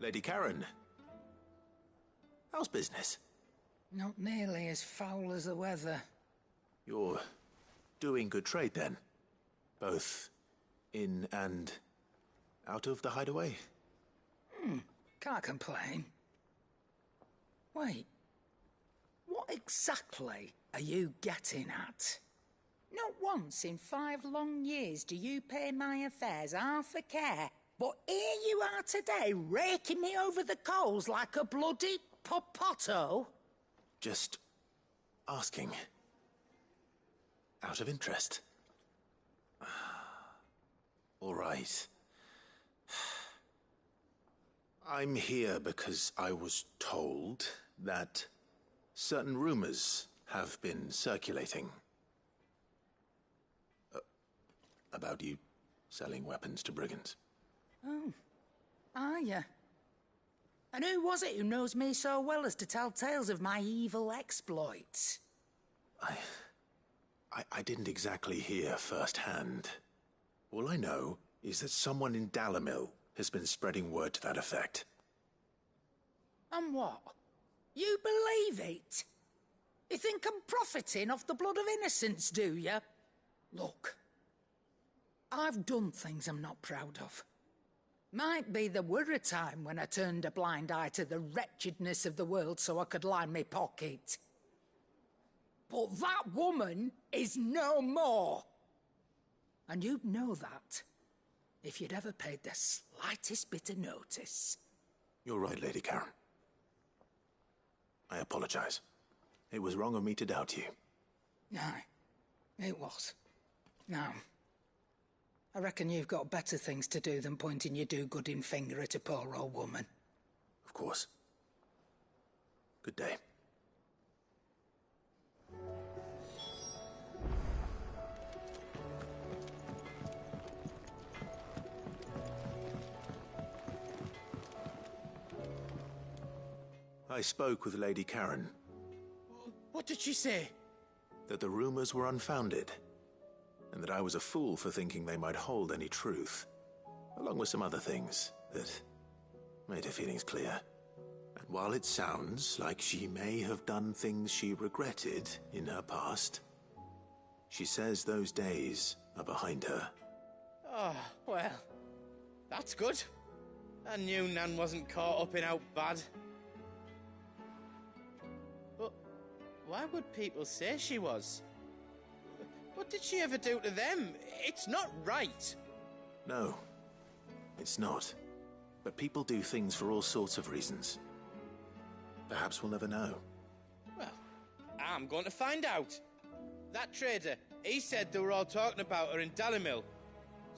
Lady Karen. How's business? Not nearly as foul as the weather. You're doing good trade, then? Both in and out of the hideaway? Can't complain. Wait. What exactly are you getting at? Not once in 5 long years do you pay my affairs half a care, but here you are today, raking me over the coals like a bloody popoto? Just asking. Out of interest. All right. I'm here because I was told that certain rumors have been circulating about you selling weapons to brigands. Oh, are you? And who was it who knows me so well as to tell tales of my evil exploits? I didn't exactly hear firsthand. All I know is that someone in Dalimil has been spreading word to that effect. And what? You believe it? You think I'm profiting off the blood of innocents, do you? Look, I've done things I'm not proud of. Might be there were a time when I turned a blind eye to the wretchedness of the world so I could line my pocket. But that woman is no more. And you'd know that if you'd ever paid the slightest bit of notice. You're right, Lady Karen. I apologize. It was wrong of me to doubt you. Aye, it was. Now, I reckon you've got better things to do than pointing your do-gooding finger at a poor old woman. Of course. Good day. I spoke with Lady Karen. What did she say? That the rumors were unfounded, and that I was a fool for thinking they might hold any truth, along with some other things that made her feelings clear. And while it sounds like she may have done things she regretted in her past, she says those days are behind her. Oh, well, that's good. I knew Nan wasn't caught up in out bad. But why would people say she was? What did she ever do to them? It's not right. No, it's not. But people do things for all sorts of reasons. Perhaps we'll never know. Well, I'm going to find out. That trader, he said they were all talking about her in Dalimil.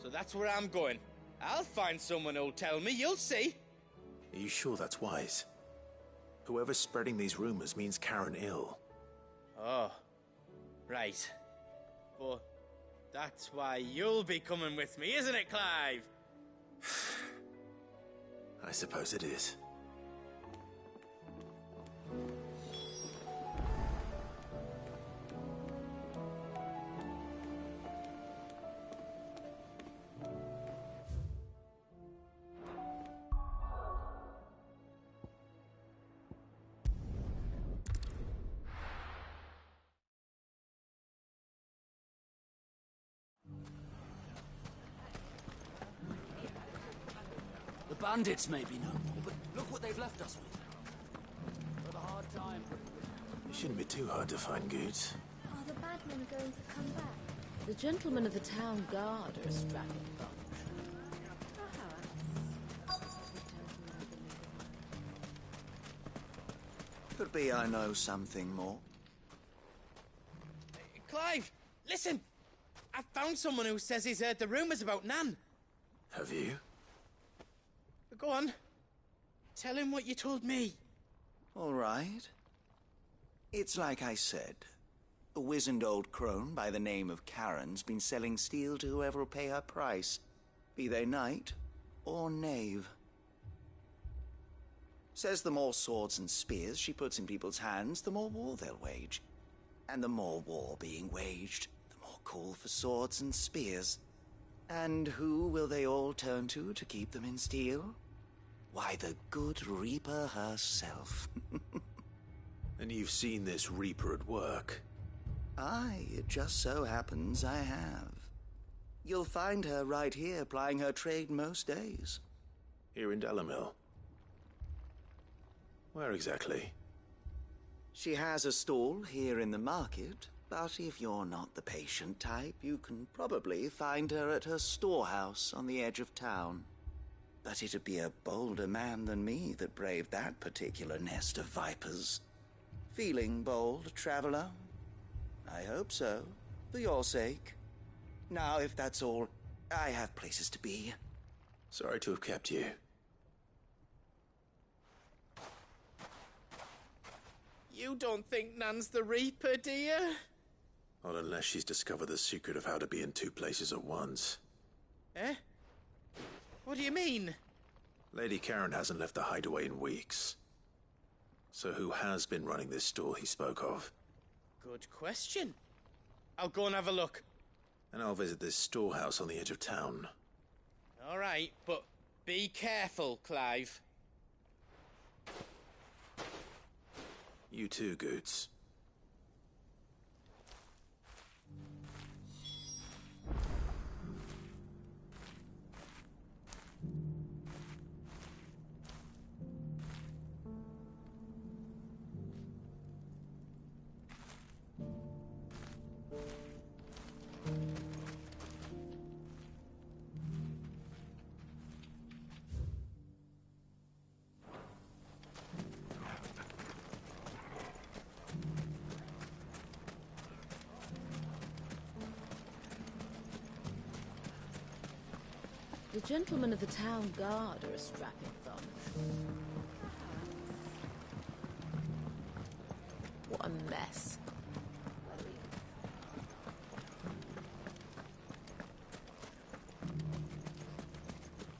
So that's where I'm going. I'll find someone who'll tell me, you'll see. Are you sure that's wise? Whoever's spreading these rumors means Karen ill. Oh, right. But that's why you'll be coming with me, isn't it, Clive? I suppose it is. The bandits may be no more, but look what they've left us with. What a hard time. It shouldn't be too hard to find goods. Are the bad men going to come back? The gentlemen of the town guard are a strapping bunch. Could be I know something more. Clive, listen! I found someone who says he's heard the rumors about Nan. Have you? Go on. Tell him what you told me. All right. It's like I said. A wizened old crone by the name of Karen's been selling steel to whoever will pay her price, be they knight or knave. Says the more swords and spears she puts in people's hands, the more war they'll wage. And the more war being waged, the more call for swords and spears. And who will they all turn to keep them in steel? Why, the good Reaper herself. And you've seen this Reaper at work? Aye, it just so happens I have. You'll find her right here plying her trade most days. Here in Dalimil? Where exactly? She has a stall here in the market, but if you're not the patient type, you can probably find her at her storehouse on the edge of town. But it'd be a bolder man than me that braved that particular nest of vipers. Feeling bold, traveler? I hope so, for your sake. Now, if that's all, I have places to be. Sorry to have kept you. You don't think Nan's the Reaper, do you? Not unless she's discovered the secret of how to be in two places at once. Eh? What do you mean? Lady Karen hasn't left the hideaway in weeks. So who has been running this store he spoke of? Good question. I'll go and have a look. And I'll visit this storehouse on the edge of town. All right, but be careful, Clive. You too, Goots. The gentlemen of the town guard are a strapping bunch. What a mess.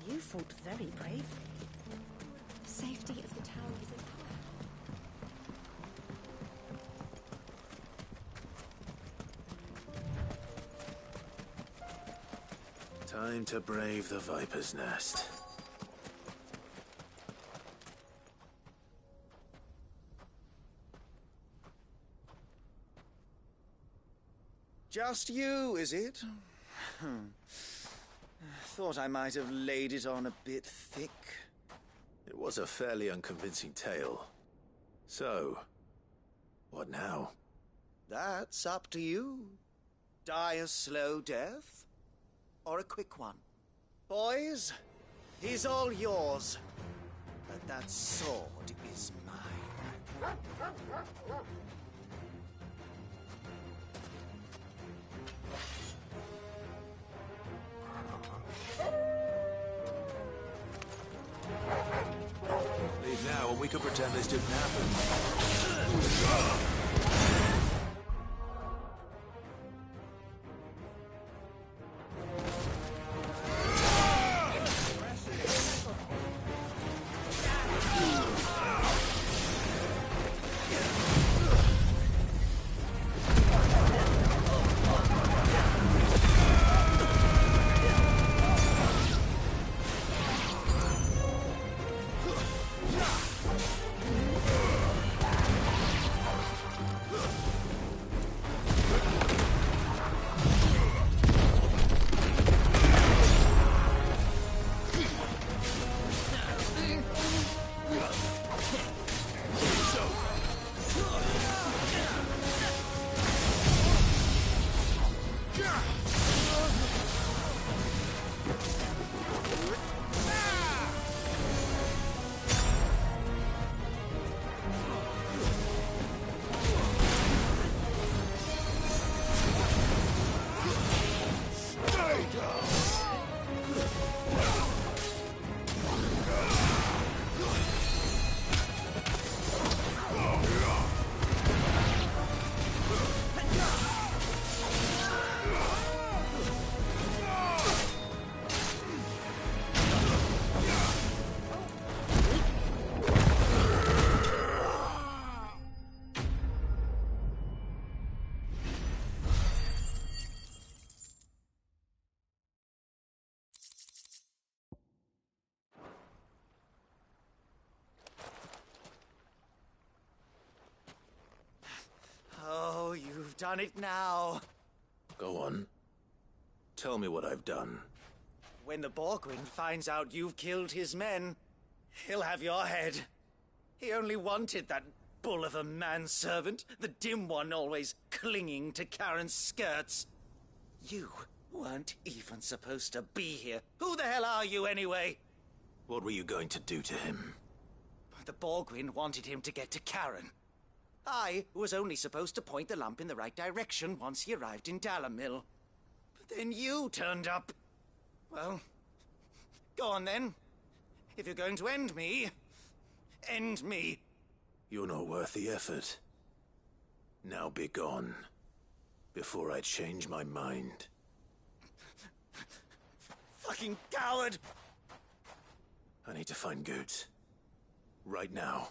You fought very bravely. The safety of the town is important. Time to brave the Viper's Nest. Just you, is it? Thought I might have laid it on a bit thick. It was a fairly unconvincing tale. So, what now? That's up to you. Die a slow death, or a quick one. Boys, he's all yours. But that sword is mine. Leave now, and we could pretend this didn't happen. done it now. Go on. Tell me what I've done. When the Borgwyn finds out you've killed his men, he'll have your head. He only wanted that bull of a manservant, the dim one always clinging to Karen's skirts. You weren't even supposed to be here. Who the hell are you, anyway? What were you going to do to him? The Borgwyn wanted him to get to Karen. I was only supposed to point the lamp in the right direction once he arrived in Dalamil. But then you turned up. Well, go on then. If you're going to end me, end me. You're not worth the effort. Now be gone, before I change my mind. Fucking coward! I need to find Goots. Right now.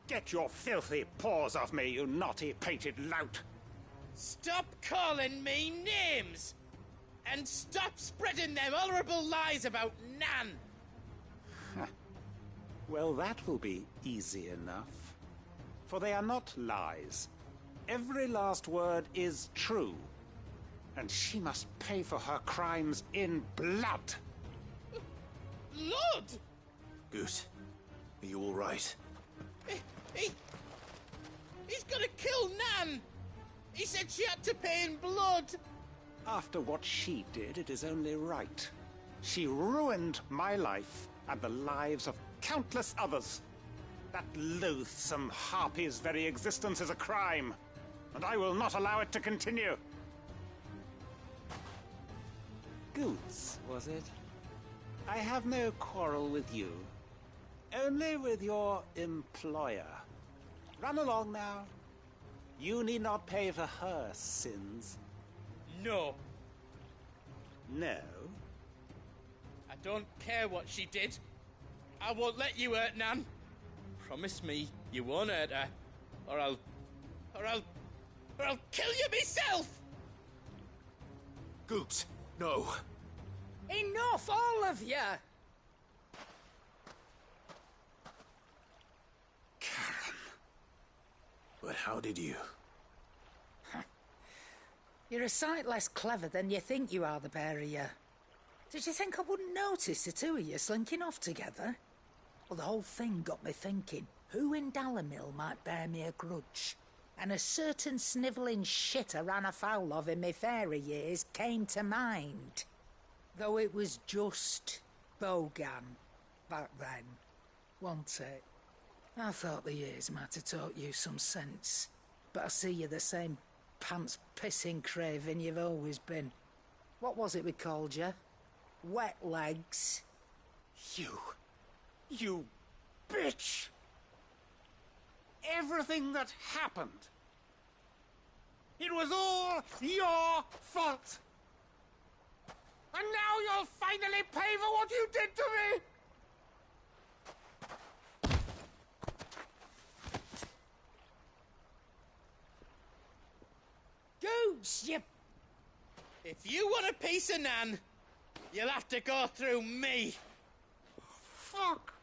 Get your filthy paws off me, you naughty-pated lout! Stop calling me names! And stop spreading them horrible lies about Nan! Well, that will be easy enough. For they are not lies. Every last word is true. And she must pay for her crimes in blood. Blood? Goot, are you all right? He's gonna kill Nan! He said she had to pay in blood! After what she did, it is only right. She ruined my life and the lives of countless others. That loathsome harpy's very existence is a crime, and I will not allow it to continue. Goots, was it? I have no quarrel with you. Only with your employer. Run along now. You need not pay for her sins. No. No? I don't care what she did. I won't let you hurt Nan. Promise me you won't hurt her, or I'll kill you myself! Goots, no. Enough, all of you! Karen. But how did you? You're a sight less clever than you think you are, the pair of you. Did you think I wouldn't notice the two of you slinking off together? Well, the whole thing got me thinking, who in Dalamil might bear me a grudge? And a certain snivelling shit I ran afoul of in my fairy years came to mind. Though it was just Bogan back then, wasn't it? I thought the years might have taught you some sense, but I see you're the same pants-pissing craven you've always been. What was it we called you? Wet legs? You bitch! Everything that happened, it was all your fault! And now you'll finally pay for what you did to me! Goots, you... If you want a piece of Nan, you'll have to go through me. Fuck!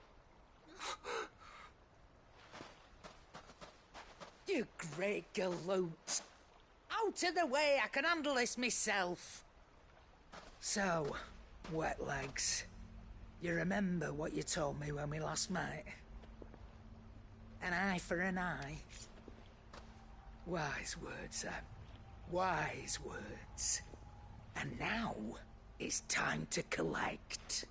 You great galoot. Out of the way, I can handle this myself. So, wet legs, you remember what you told me when we last met? An eye for an eye. Wise words, Sam. Wise words. And now, it's time to collect.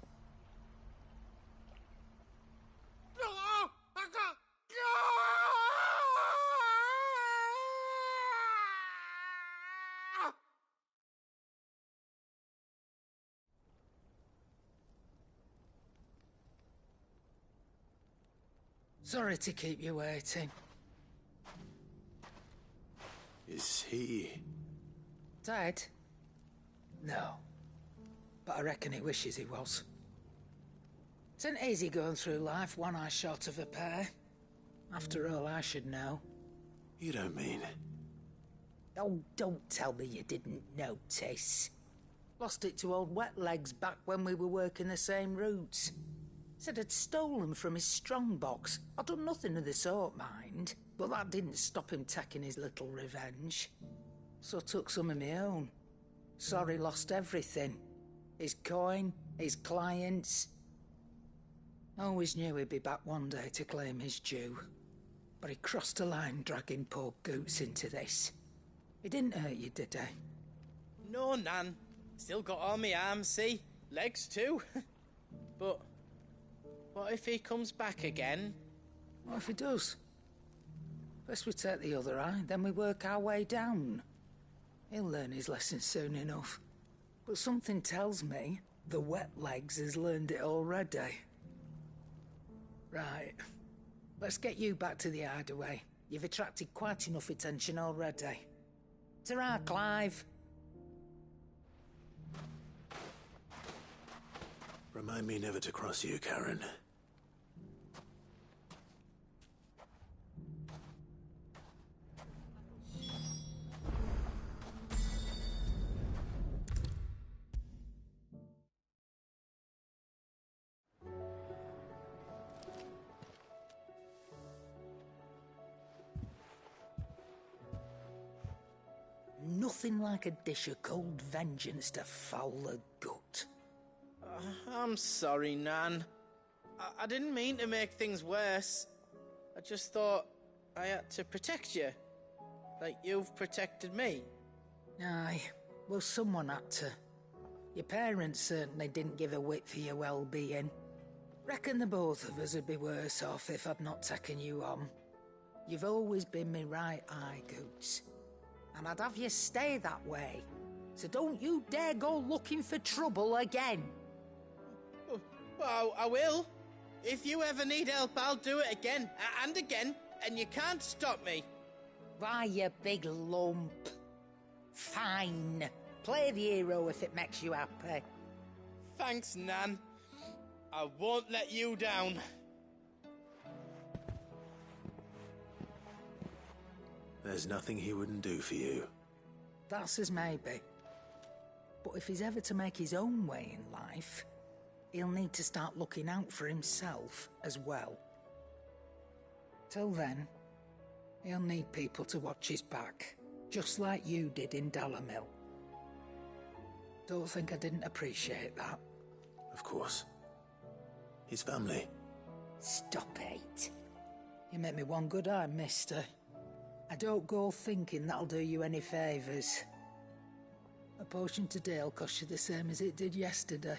Sorry to keep you waiting. Is he... Dead? No. But I reckon he wishes he was. It isn't easy going through life one eye short of a pair. After all, I should know. You don't mean... Oh, don't tell me you didn't notice. Lost it to old Wet Legs back when we were working the same routes. Said I'd stolen from his strongbox. I'd done nothing of the sort, mind, but that didn't stop him taking his little revenge. So I took some of my own. Sorry, lost everything. His coin, his clients. Always knew he'd be back one day to claim his due. But he crossed a line dragging poor Goots into this. He didn't hurt you, did he? No, Nan. Still got all my arms, see? Legs too. But what if he comes back again? What if he does? First we take the other eye, then we work our way down. He'll learn his lesson soon enough. But something tells me the Wet Legs has learned it already. Right. Let's get you back to the hideaway. You've attracted quite enough attention already. Ta-ra, Clive. Remind me never to cross you, Karen. Nothing like a dish of cold vengeance to foul the gut. I'm sorry, Nan. I didn't mean to make things worse. I just thought I had to protect you. Like you've protected me. Aye, well, someone had to. Your parents certainly didn't give a whit for your well-being. Reckon the both of us would be worse off if I'd not taken you on. You've always been me right eye, Goots. And I'd have you stay that way. So don't you dare go looking for trouble again. Well, I will. If you ever need help, I'll do it again and again, and you can't stop me. Why, you big lump. Fine. Play the hero if it makes you happy. Thanks, Nan. I won't let you down. There's nothing he wouldn't do for you. That's as maybe. But if he's ever to make his own way in life, he'll need to start looking out for himself as well. Till then, he'll need people to watch his back, just like you did in Dalamil. Don't think I didn't appreciate that. Of course. His family. Stop it. You make me one good eye, mister. I don't go thinking that'll do you any favours. A potion today'll cost you the same as it did yesterday.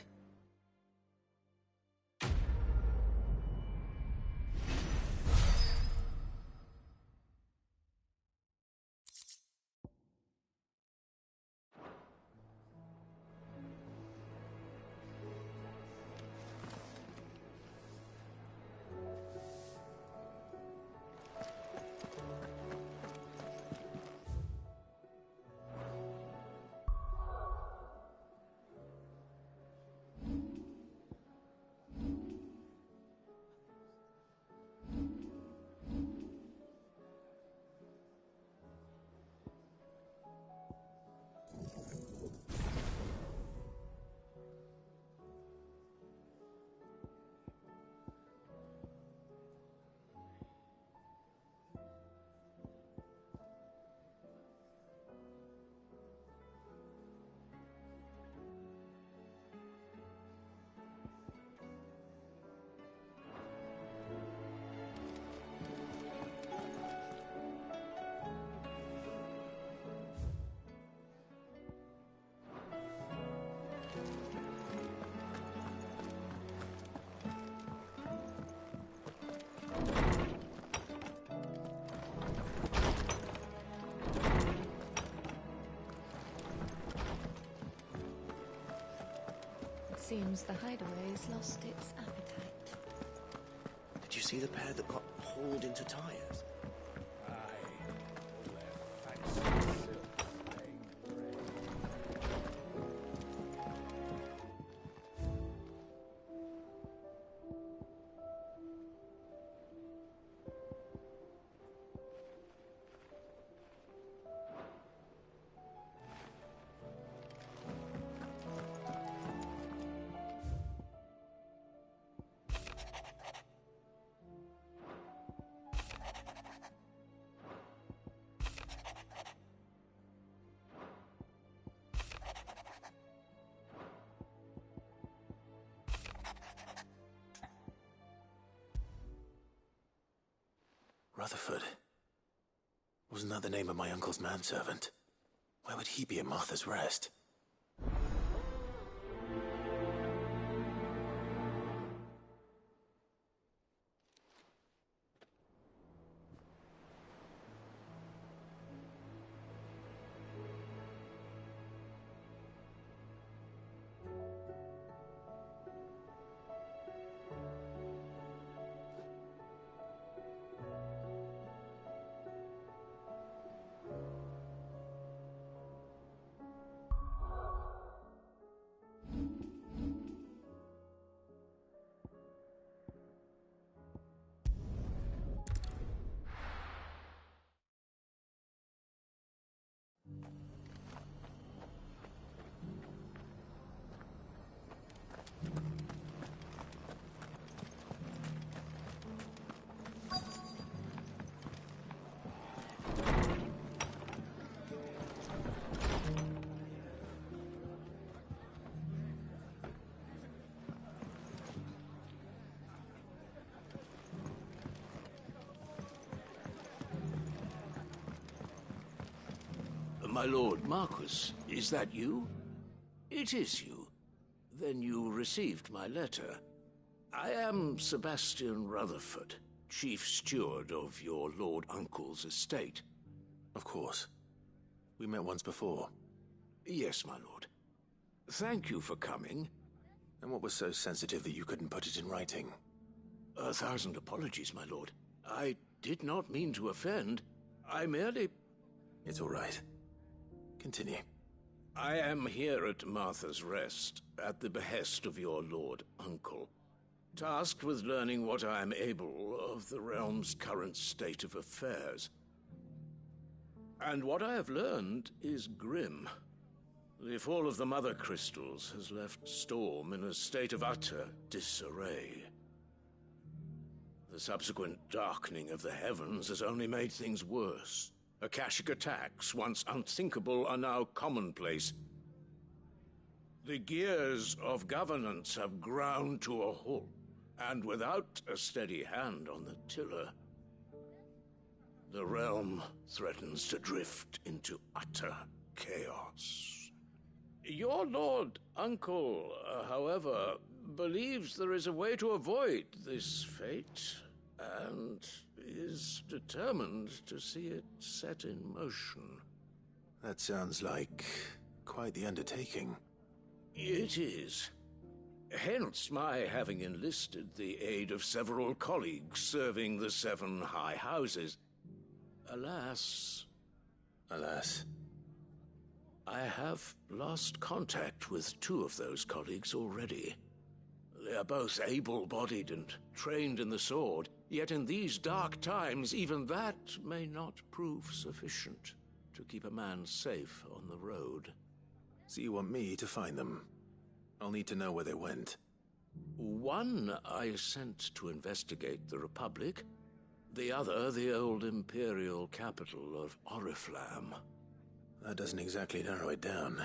Seems the hideaway's lost its appetite. Did you see the pair that got hauled into tires? Rutherford. Wasn't that the name of my uncle's manservant? Why would he be at Martha's Rest? My lord Marquis, is that you? It is you. Then you received my letter. I am Sebastian Rutherford, chief steward of your lord uncle's estate. Of course. We met once before. Yes, my lord. Thank you for coming. And what was so sensitive that you couldn't put it in writing? 1,000 apologies, my lord. I did not mean to offend. I merely... It's all right. Continue. I am here at Martha's Rest, at the behest of your lord uncle, tasked with learning what I am able of the realm's current state of affairs. And what I have learned is grim. The fall of the Mother Crystals has left Storm in a state of utter disarray. The subsequent darkening of the heavens has only made things worse. Akashic attacks, once unthinkable, are now commonplace. The gears of governance have ground to a halt, and without a steady hand on the tiller, the realm threatens to drift into utter chaos. Your lord uncle, however, believes there is a way to avoid this fate, and is determined to see it set in motion. That sounds like quite the undertaking. It is. Hence my having enlisted the aid of several colleagues serving the 7 high houses. Alas... Alas? I have lost contact with 2 of those colleagues already. They are both able-bodied and trained in the sword, yet in these dark times, even that may not prove sufficient to keep a man safe on the road. So you want me to find them? I'll need to know where they went. One I sent to investigate the Republic, the other the old Imperial capital of Oriflamme. That doesn't exactly narrow it down.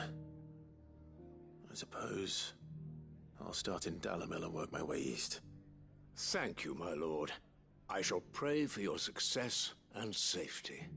I suppose I'll start in Dalimil and work my way east. Thank you, my lord. I shall pray for your success and safety.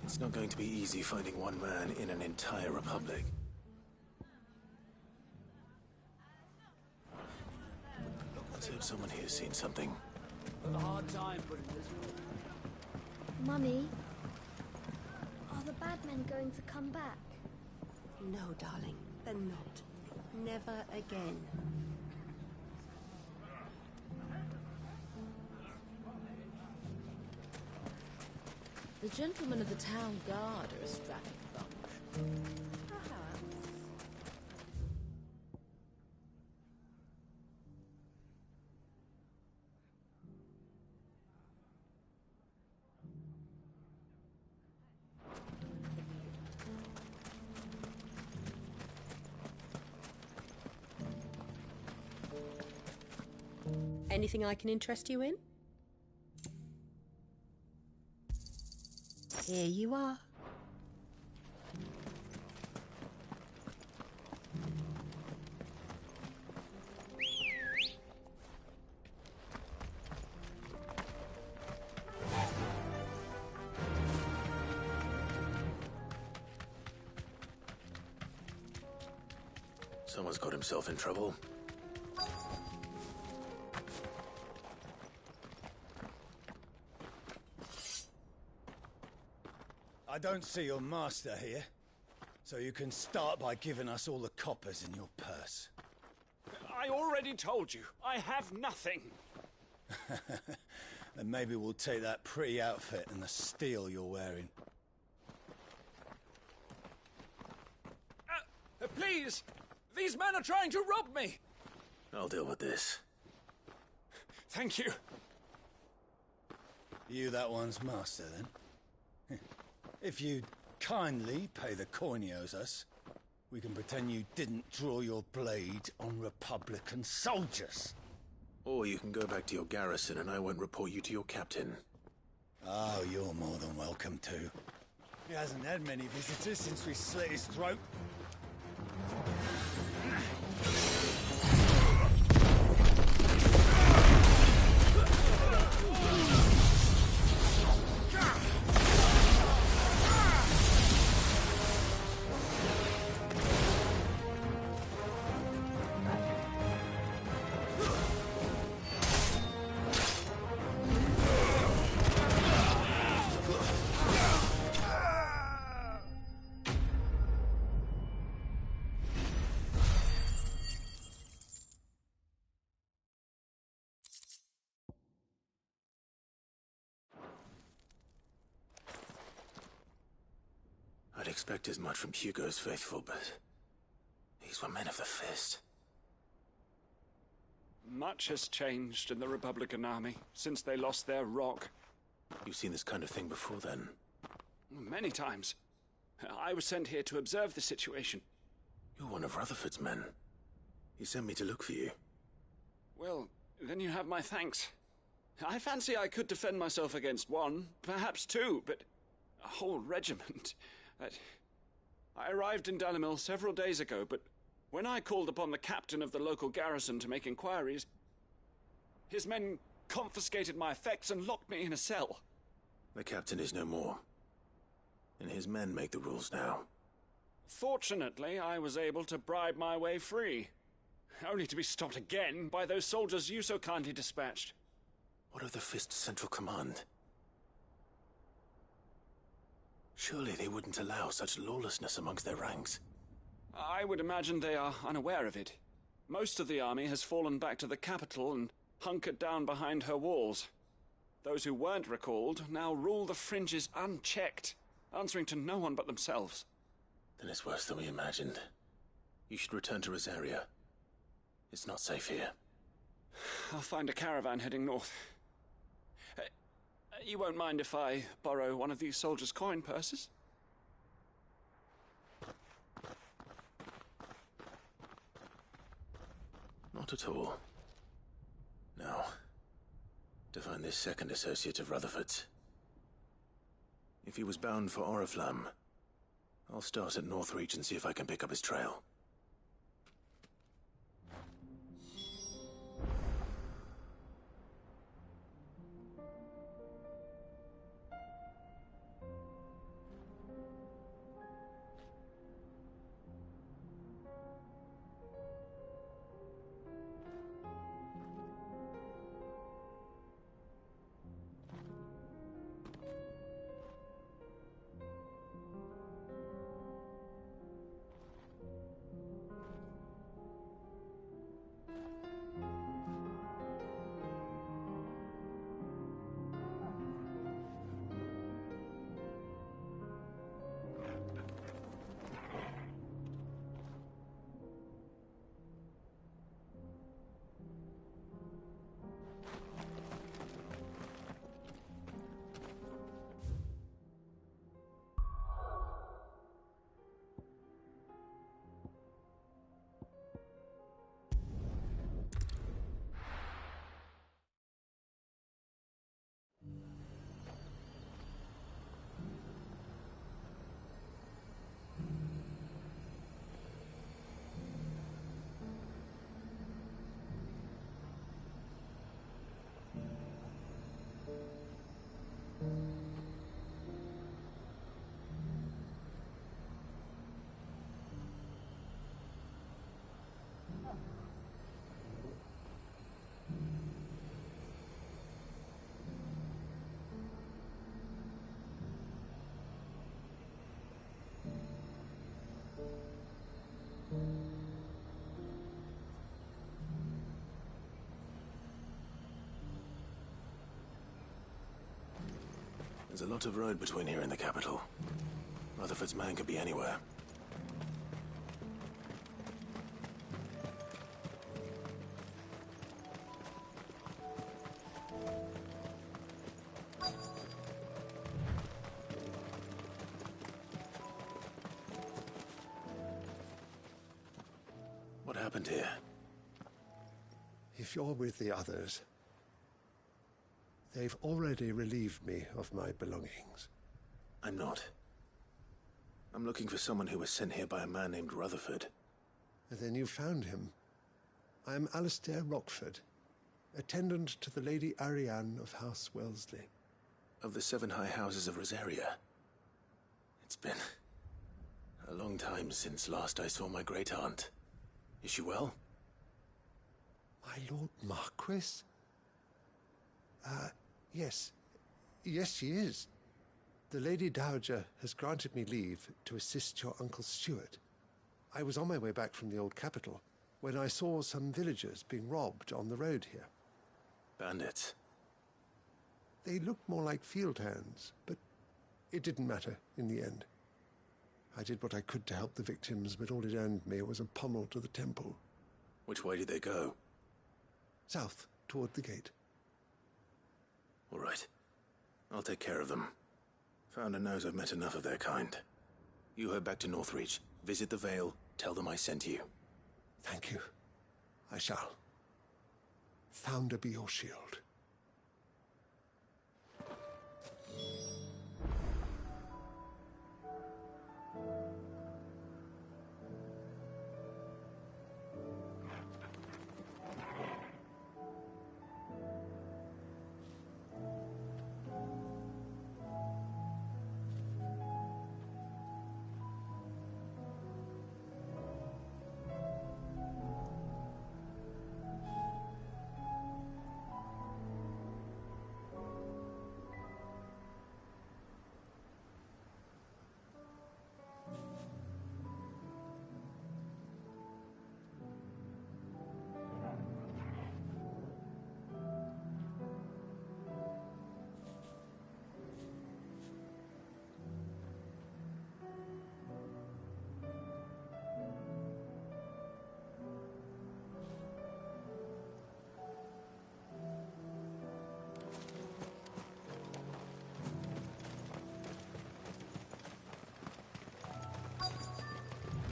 It's not going to be easy finding one man in an entire republic. Let's hope someone here's seen something. A hard time putting this. Mummy, are the bad men going to come back? No, darling, they're not. Never again. The gentlemen of the town guard are a strapping bunch. Anything I can interest you in? Here you are. Someone's got himself in trouble. I don't see your master here, so you can start by giving us all the coppers in your purse. I already told you, I have nothing. Then maybe we'll take that pretty outfit and the steel you're wearing. Please! These men are trying to rob me! I'll deal with this. Thank you. You that one's master, then? If you'd kindly pay the coin he owes us, we can pretend you didn't draw your blade on Republican soldiers. Or you can go back to your garrison and I won't report you to your captain. Oh, you're more than welcome to. He hasn't had many visitors since we slit his throat. I'd expect as much from Hugo's faithful, but these were men of the fist. Much has changed in the Republican army since they lost their rock. You've seen this kind of thing before, then? Many times. I was sent here to observe the situation. You're one of Rutherford's men. He sent me to look for you. Well, then you have my thanks. I fancy I could defend myself against one, perhaps two, but a whole regiment... I arrived in Dalimil several days ago, but when I called upon the captain of the local garrison to make inquiries, his men confiscated my effects and locked me in a cell. The captain is no more, and his men make the rules now. Fortunately, I was able to bribe my way free, only to be stopped again by those soldiers you so kindly dispatched. What of the Fist's Central Command? Surely they wouldn't allow such lawlessness amongst their ranks. I would imagine they are unaware of it. Most of the army has fallen back to the capital and hunkered down behind her walls. Those who weren't recalled now rule the fringes unchecked, answering to no one but themselves. Then it's worse than we imagined. You should return to Rosaria. It's not safe here. I'll find a caravan heading north. You won't mind if I borrow one of these soldiers' coin purses? Not at all. Now, to find this second associate of Rutherford's. If he was bound for Oriflamme, I'll start at Northreach and see if I can pick up his trail. There's a lot of road between here and the capital. Rutherford's man could be anywhere. What happened here? If you're with the others, they've already relieved me of my belongings. I'm not. I'm looking for someone who was sent here by a man named Rutherford. And then you found him. I am Alistair Rockford, attendant to the Lady Ariane of House Wellesley. Of the 7 high houses of Rosaria. It's been a long time since last I saw my great-aunt. Is she well? My Lord Marquis? Yes. Yes, she is. The Lady Dowager has granted me leave to assist your Uncle Stuart. I was on my way back from the old capital when I saw some villagers being robbed on the road here. Bandits? They looked more like field hands, but it didn't matter in the end. I did what I could to help the victims, but all it earned me was a pommel to the temple. Which way did they go? South, toward the gate. All right. I'll take care of them. Founder knows I've met enough of their kind. You head back to Northreach, visit the Vale, tell them I sent you. Thank you. I shall. Founder be your shield.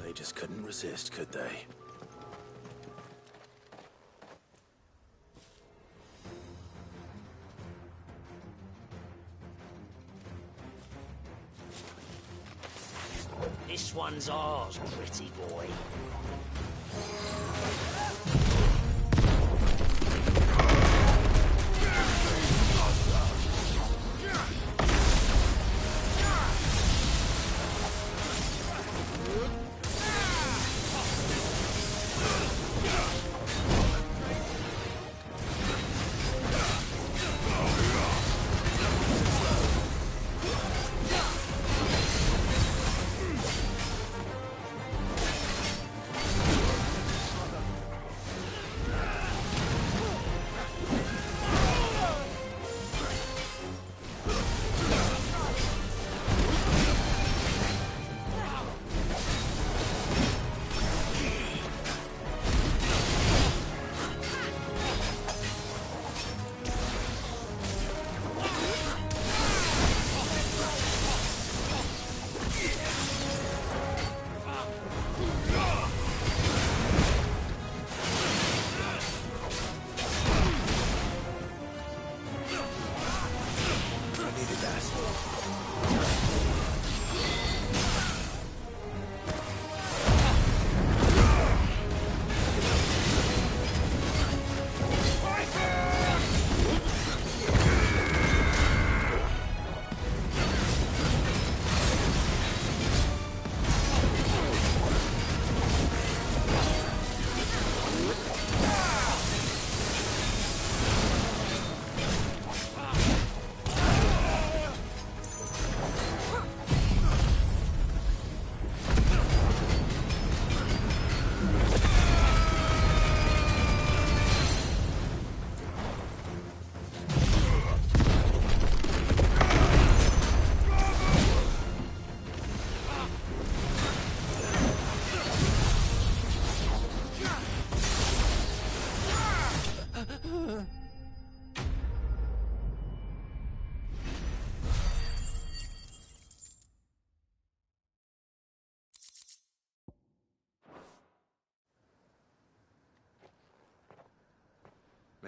They just couldn't resist, could they? This one's ours, pretty boy.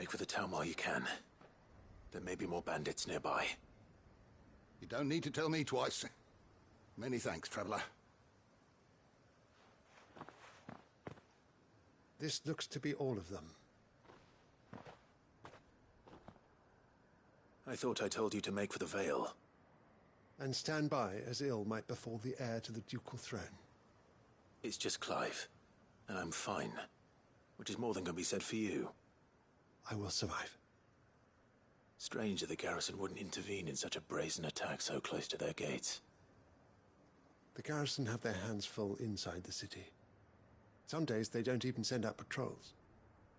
Break for the town while you can. There may be more bandits nearby. You don't need to tell me twice. Many thanks, traveler. This looks to be all of them. I thought I told you to make for the Vale. And stand by as ill might befall the heir to the ducal throne. It's just Clive, and I'm fine. Which is more than can be said for you. I will survive. Strange that the garrison wouldn't intervene in such a brazen attack so close to their gates. The garrison have their hands full inside the city. Some days they don't even send out patrols.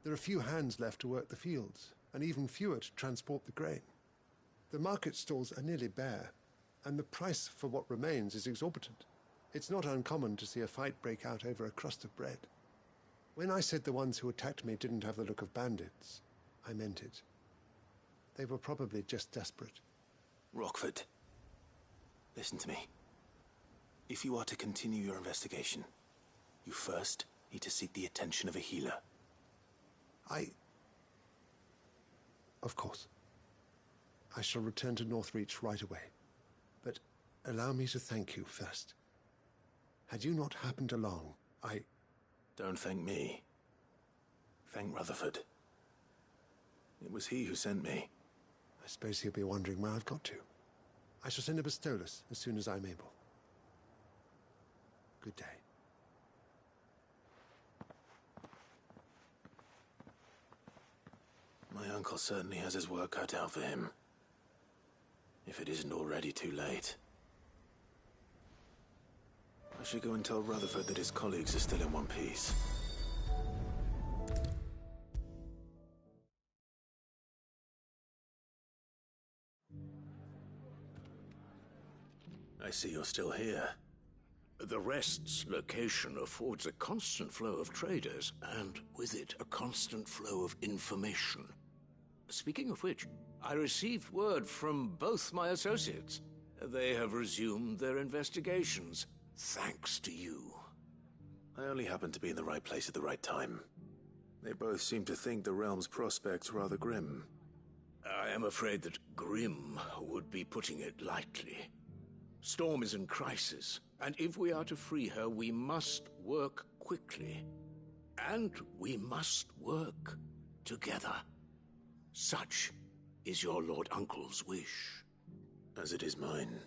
There are few hands left to work the fields, and even fewer to transport the grain. The market stalls are nearly bare, and the price for what remains is exorbitant. It's not uncommon to see a fight break out over a crust of bread. When I said the ones who attacked me didn't have the look of bandits, I meant it. They were probably just desperate. Rockford, listen to me. If you are to continue your investigation, you first need to seek the attention of a healer. Of course. I shall return to Northreach right away. But allow me to thank you first. Had you not happened along, Don't thank me. Thank Rutherford. It was he who sent me. I suppose he'll be wondering where I've got to. I shall send a Bastolus as soon as I'm able. Good day. My uncle certainly has his work cut out for him. If it isn't already too late. I should go and tell Rutherford that his colleagues are still in one piece. I see you're still here. The Rest's location affords a constant flow of traders, and with it, a constant flow of information. Speaking of which, I received word from both my associates. They have resumed their investigations, thanks to you. I only happened to be in the right place at the right time. They both seem to think the realm's prospects rather grim. I am afraid that grim would be putting it lightly. Storm is in crisis, and if we are to free her, we must work quickly. And we must work together. Such is your Lord Uncle's wish. As it is mine.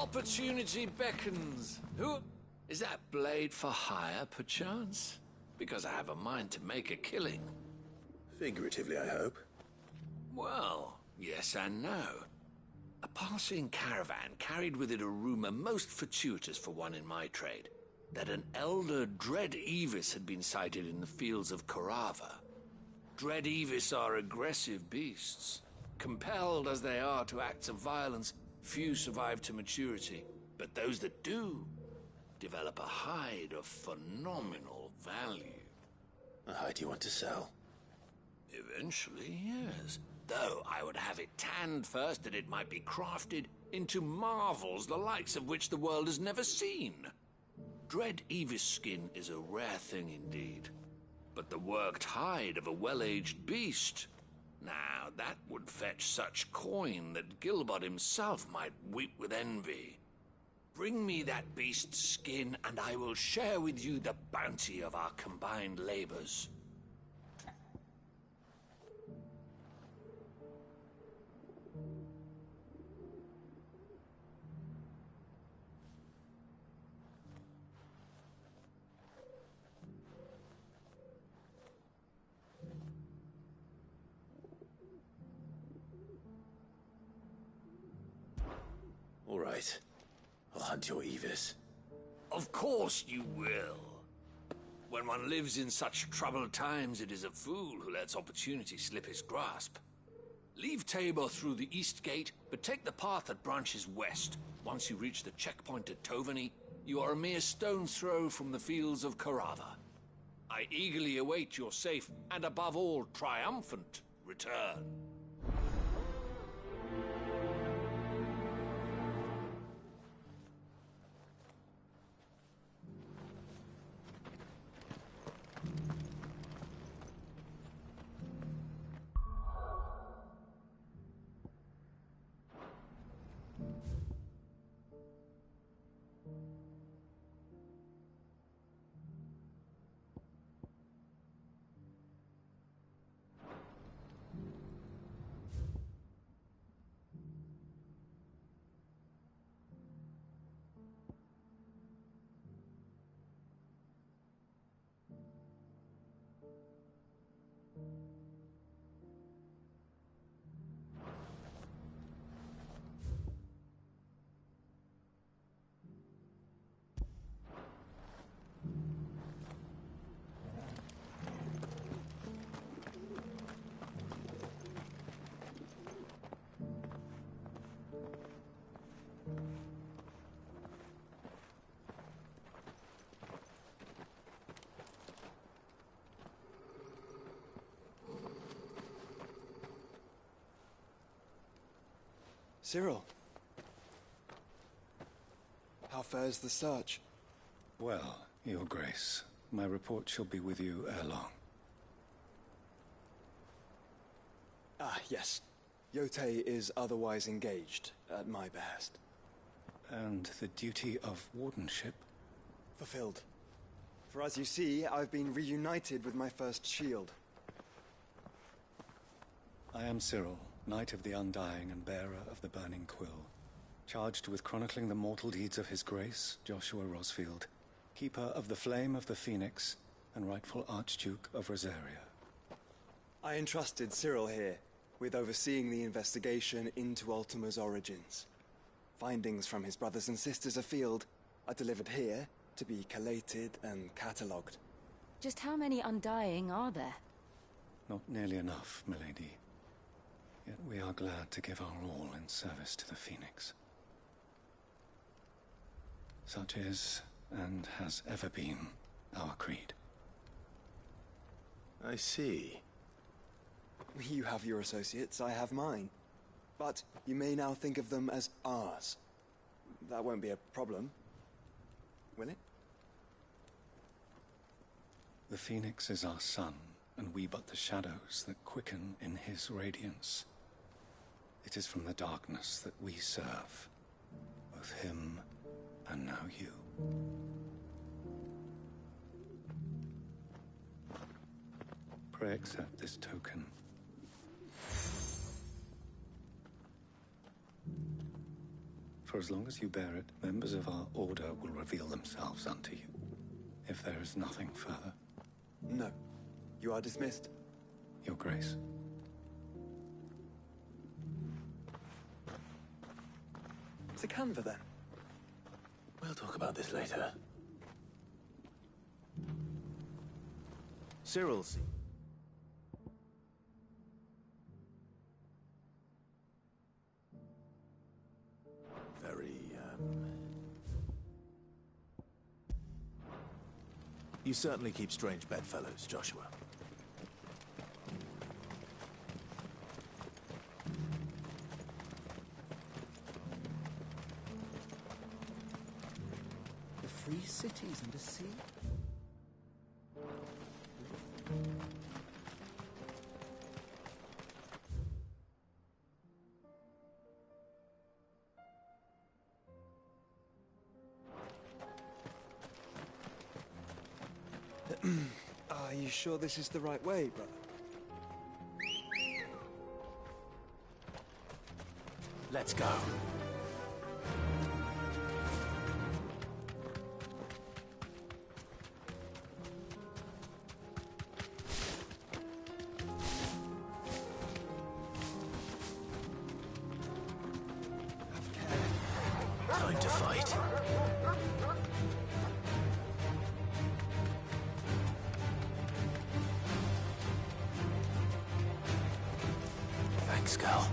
Opportunity beckons. Who? Is that blade for hire, perchance? Because I have a mind to make a killing. Figuratively, I hope. Well, yes and no. A passing caravan carried with it a rumor most fortuitous for one in my trade, that an elder Dread Evis had been sighted in the fields of Korava. Dread Evis are aggressive beasts. Compelled as they are to acts of violence, few survive to maturity, but those that do develop a hide of phenomenal value. A hide you want to sell? Eventually, yes. Though I would have it tanned first that it might be crafted into marvels the likes of which the world has never seen. Dread Evis skin is a rare thing indeed. But the worked hide of a well-aged beast, now that would fetch such coin that Gilbert himself might weep with envy. Bring me that beast's skin, and I will share with you the bounty of our combined labors. All right. I'll hunt your Evis. Of course you will. When one lives in such troubled times, it is a fool who lets opportunity slip his grasp. Leave Tabor through the east gate, but take the path that branches west. Once you reach the checkpoint at Tovany, you are a mere stone's throw from the fields of Korava. I eagerly await your safe, and above all, triumphant return. Cyril. How fares the search? Well, Your Grace, my report shall be with you ere long. Ah, yes. Yotei is otherwise engaged, at my behest. And the duty of wardenship? Fulfilled. For as you see, I've been reunited with my first shield. I am Cyril, Knight of the Undying and bearer of the Burning Quill, charged with chronicling the mortal deeds of His Grace, Joshua Rosfield, Keeper of the Flame of the Phoenix, and rightful Archduke of Rosaria. I entrusted Cyril here with overseeing the investigation into Ultima's origins. Findings from his brothers and sisters afield are delivered here to be collated and catalogued. Just how many Undying are there? Not nearly enough, milady. Yet we are glad to give our all in service to the Phoenix. Such is, and has ever been, our creed. I see. You have your associates, I have mine. But you may now think of them as ours. That won't be a problem, will it? The Phoenix is our sun, and we but the shadows that quicken in his radiance. It is from the darkness that we serve, both him and now you. Pray accept this token. For as long as you bear it, members of our order will reveal themselves unto you. If there is nothing further. No. You are dismissed. Your Grace. To Canva, then. We'll talk about this later. Cyril's. You certainly keep strange bedfellows, Joshua. The free cities under sea? Are you sure this is the right way, brother? Let's go. Time to fight. Thanks, Cal.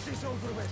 This over with.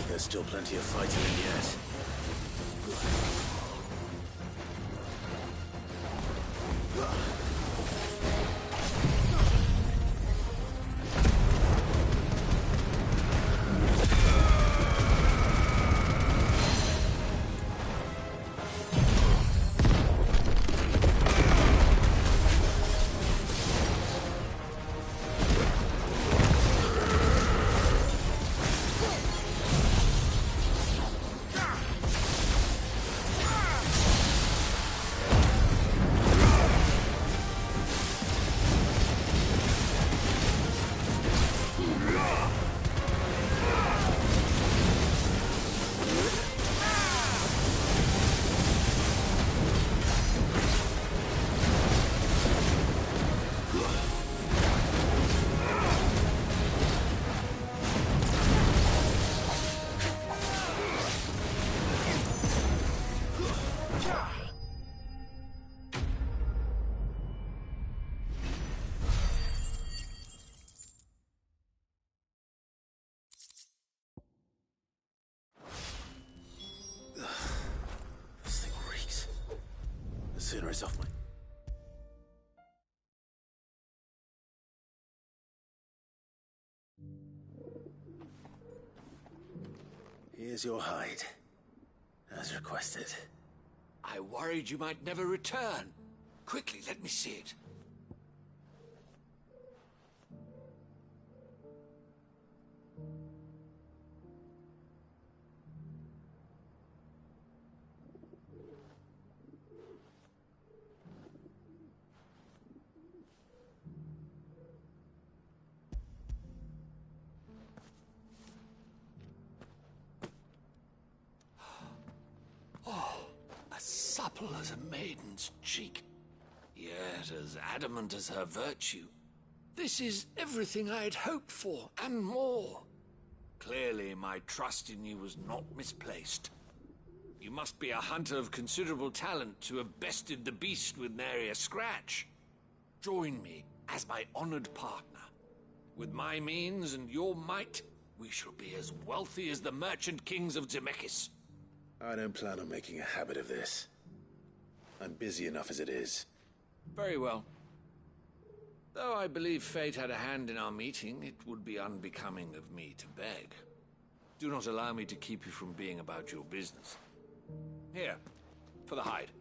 There's still plenty of fighting in yet. Ah! sooner it's off my... Here's your hide, as requested. I worried you might never return. Quickly, let me see it. Supple as a maiden's cheek, yet as adamant as her virtue. This is everything I had hoped for, and more. Clearly, my trust in you was not misplaced. You must be a hunter of considerable talent to have bested the beast with nary a scratch. Join me as my honored partner. With my means and your might, we shall be as wealthy as the merchant kings of Zemeckis. I don't plan on making a habit of this. I'm busy enough as it is. Very well. Though I believe fate had a hand in our meeting, it would be unbecoming of me to beg. Do not allow me to keep you from being about your business. Here, for the hide.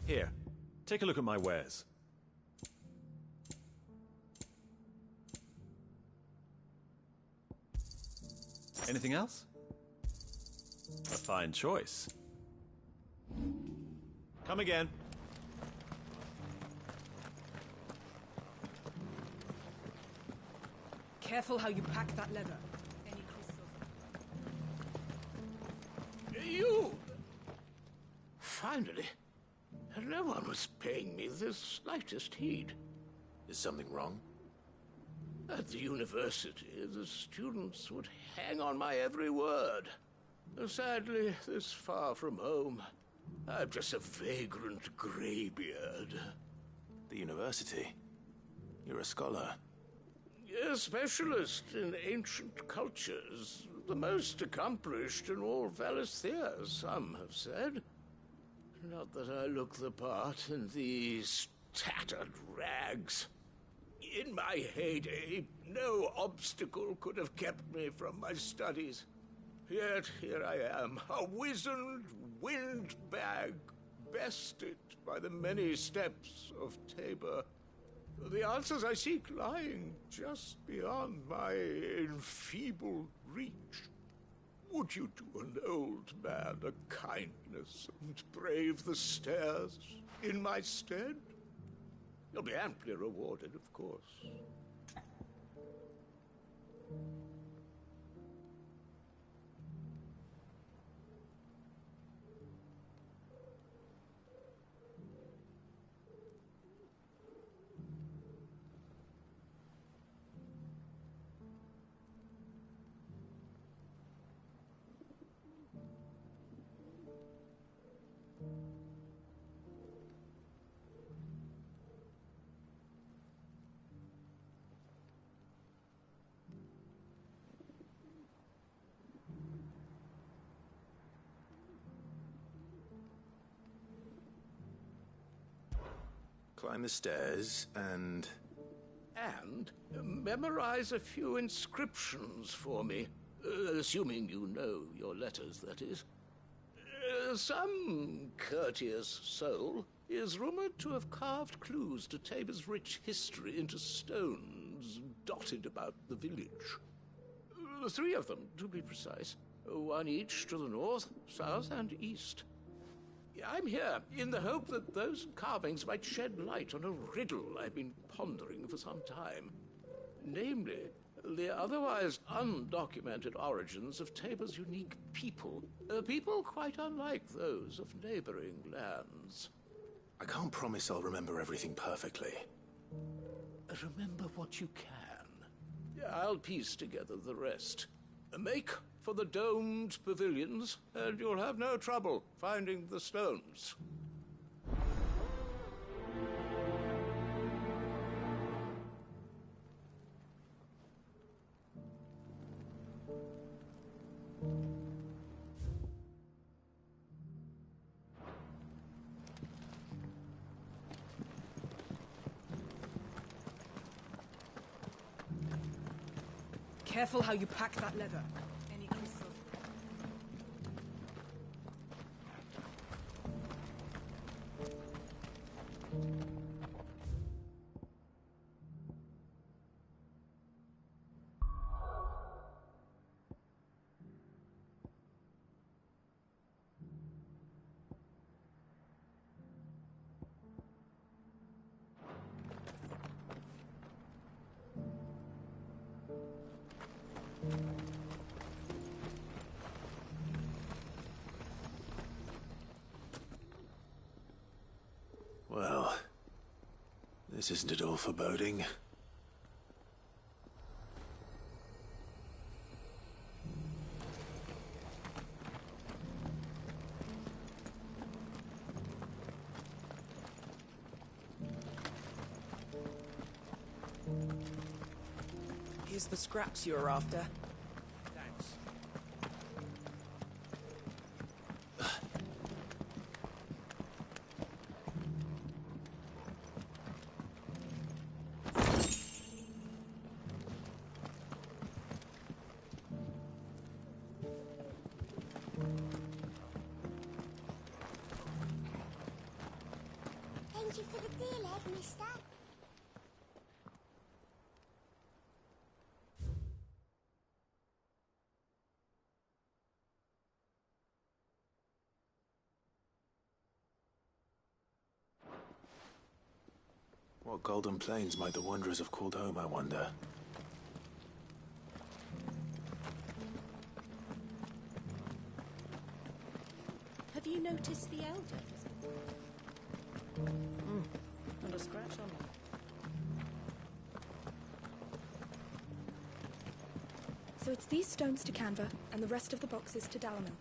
Here, take a look at my wares. Anything else? A fine choice. Come again. Careful how you pack that leather. Any crystals... You! Finally. No one was paying me the slightest heed. Is something wrong? At the university, the students would hang on my every word. Sadly, this far from home, I'm just a vagrant greybeard. The university? You're a scholar. A specialist in ancient cultures. The most accomplished in all Valisthea, some have said. Not that I look the part in these tattered rags. In my heyday, no obstacle could have kept me from my studies. Yet here I am, a wizened windbag, bested by the many steps of Tabor. The answers I seek lying just beyond my enfeebled reach. Would you do an old man a kindness and brave the stairs in my stead? You'll be amply rewarded, of course. Climb the stairs and... And memorize a few inscriptions for me. Assuming you know your letters, that is. Some courteous soul is rumored to have carved clues to Tabor's rich history into stones dotted about the village. 3 of them, to be precise. 1 each to the north, south, and east. I'm here in the hope that those carvings might shed light on a riddle I've been pondering for some time. Namely, the otherwise undocumented origins of Tabor's unique people. People quite unlike those of neighboring lands. I can't promise I'll remember everything perfectly. Remember what you can. I'll piece together the rest. Make for the domed pavilions, and you'll have no trouble finding the stones. Careful how you pack that leather. Any crystals? Well, this isn't at all foreboding. Here's the scraps you were after. Thanks. Thank you for the deal, Ed, mister. What golden plains might the wanderers have called home, I wonder? Have you noticed the elders? Not a scratch on them. So it's these stones to Canva, and the rest of the boxes to Dalamil.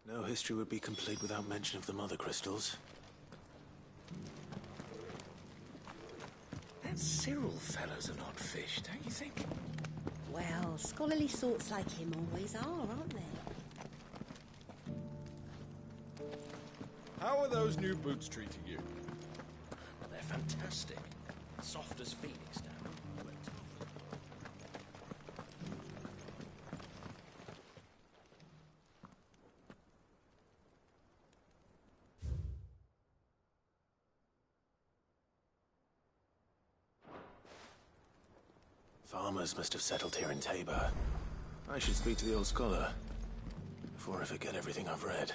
No history would be complete without mention of the mother crystals. That Cyril fellow's an odd fish, don't you think? Well, scholarly sorts like him always are, aren't they? How are those new boots treating you? They're fantastic. Soft as Phoenix down. Farmers must have settled here in Tabor. I should speak to the old scholar before I forget everything I've read.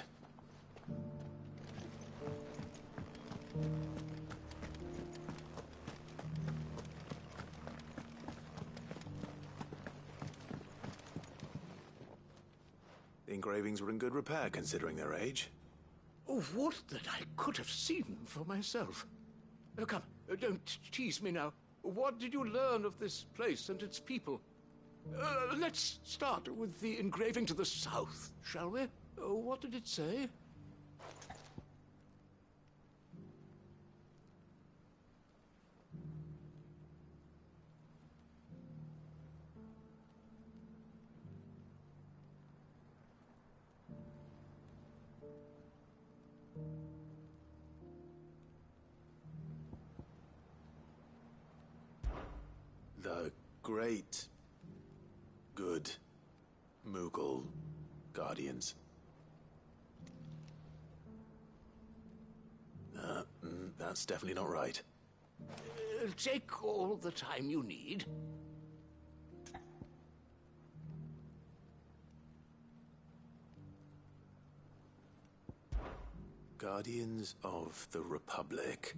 The engravings were in good repair considering their age. Oh, what that I could have seen for myself. Oh, come, don't tease me now. What did you learn of this place and its people? Let's start with the engraving to the south, shall we? What did it say? The great, good Mughal guardians. That's definitely not right. Take all the time you need. Guardians of the Republic.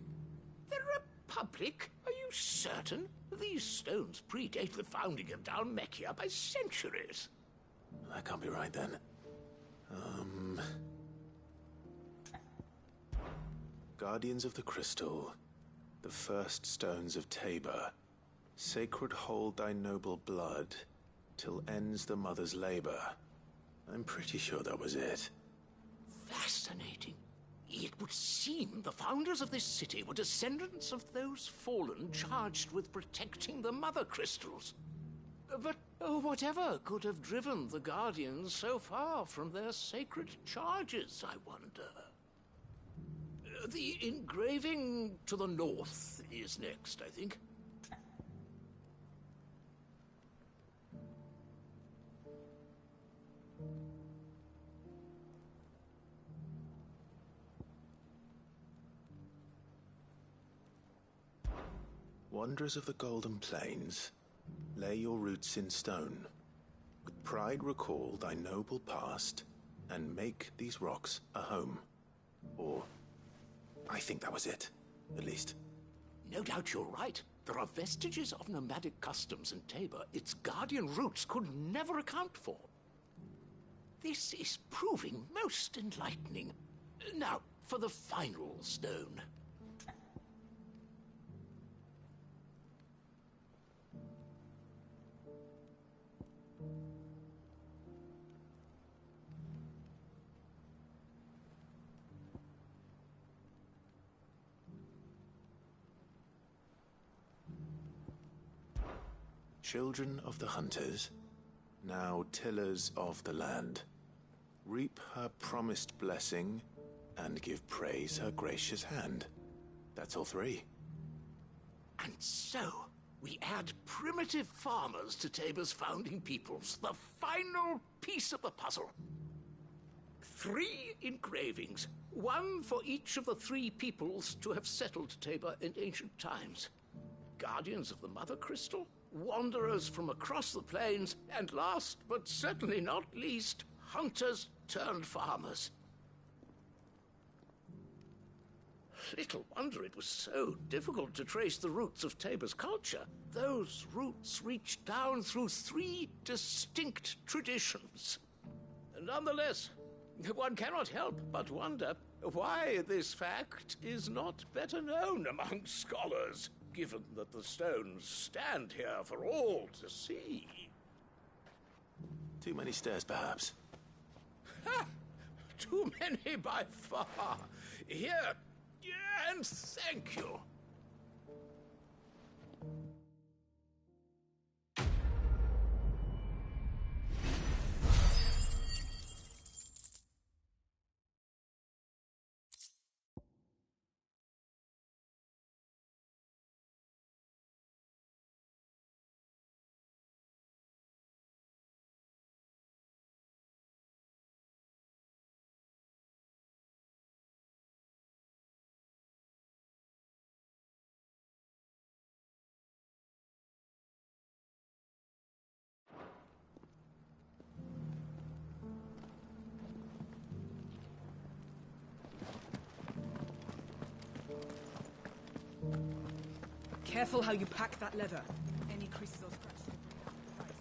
The Republic? Are you certain? These stones predate the founding of Dhalmekia by centuries. That can't be right, then. Guardians of the Crystal. The first stones of Tabor. Sacred hold thy noble blood, till ends the mother's labor. I'm pretty sure that was it. Fascinating. It would seem the founders of this city were descendants of those fallen charged with protecting the mother crystals. But whatever could have driven the Guardians so far from their sacred charges, I wonder? The engraving to the north is next, I think. Wanderers of the Golden Plains, lay your roots in stone. With pride recall thy noble past, and make these rocks a home. Or, I think that was it, at least. No doubt you're right. There are vestiges of nomadic customs in Tabor its guardian roots could never account for. This is proving most enlightening. Now, for the final stone. Children of the hunters, now tillers of the land, reap her promised blessing and give praise her gracious hand. That's all three. And so, we add primitive farmers to Tabor's founding peoples, the final piece of the puzzle. 3 engravings, one for each of the 3 peoples to have settled Tabor in ancient times. Guardians of the Mother Crystal, wanderers from across the plains, and last but certainly not least, hunters turned farmers. Little wonder it was so difficult to trace the roots of Tabor's culture. Those roots reach down through 3 distinct traditions. Nonetheless, one cannot help but wonder why this fact is not better known among scholars, given that the stones stand here for all to see. Too many stairs, perhaps. Ha! Too many by far. Here, and thank you. Careful how you pack that leather. Any creases or scratches will bring down the price.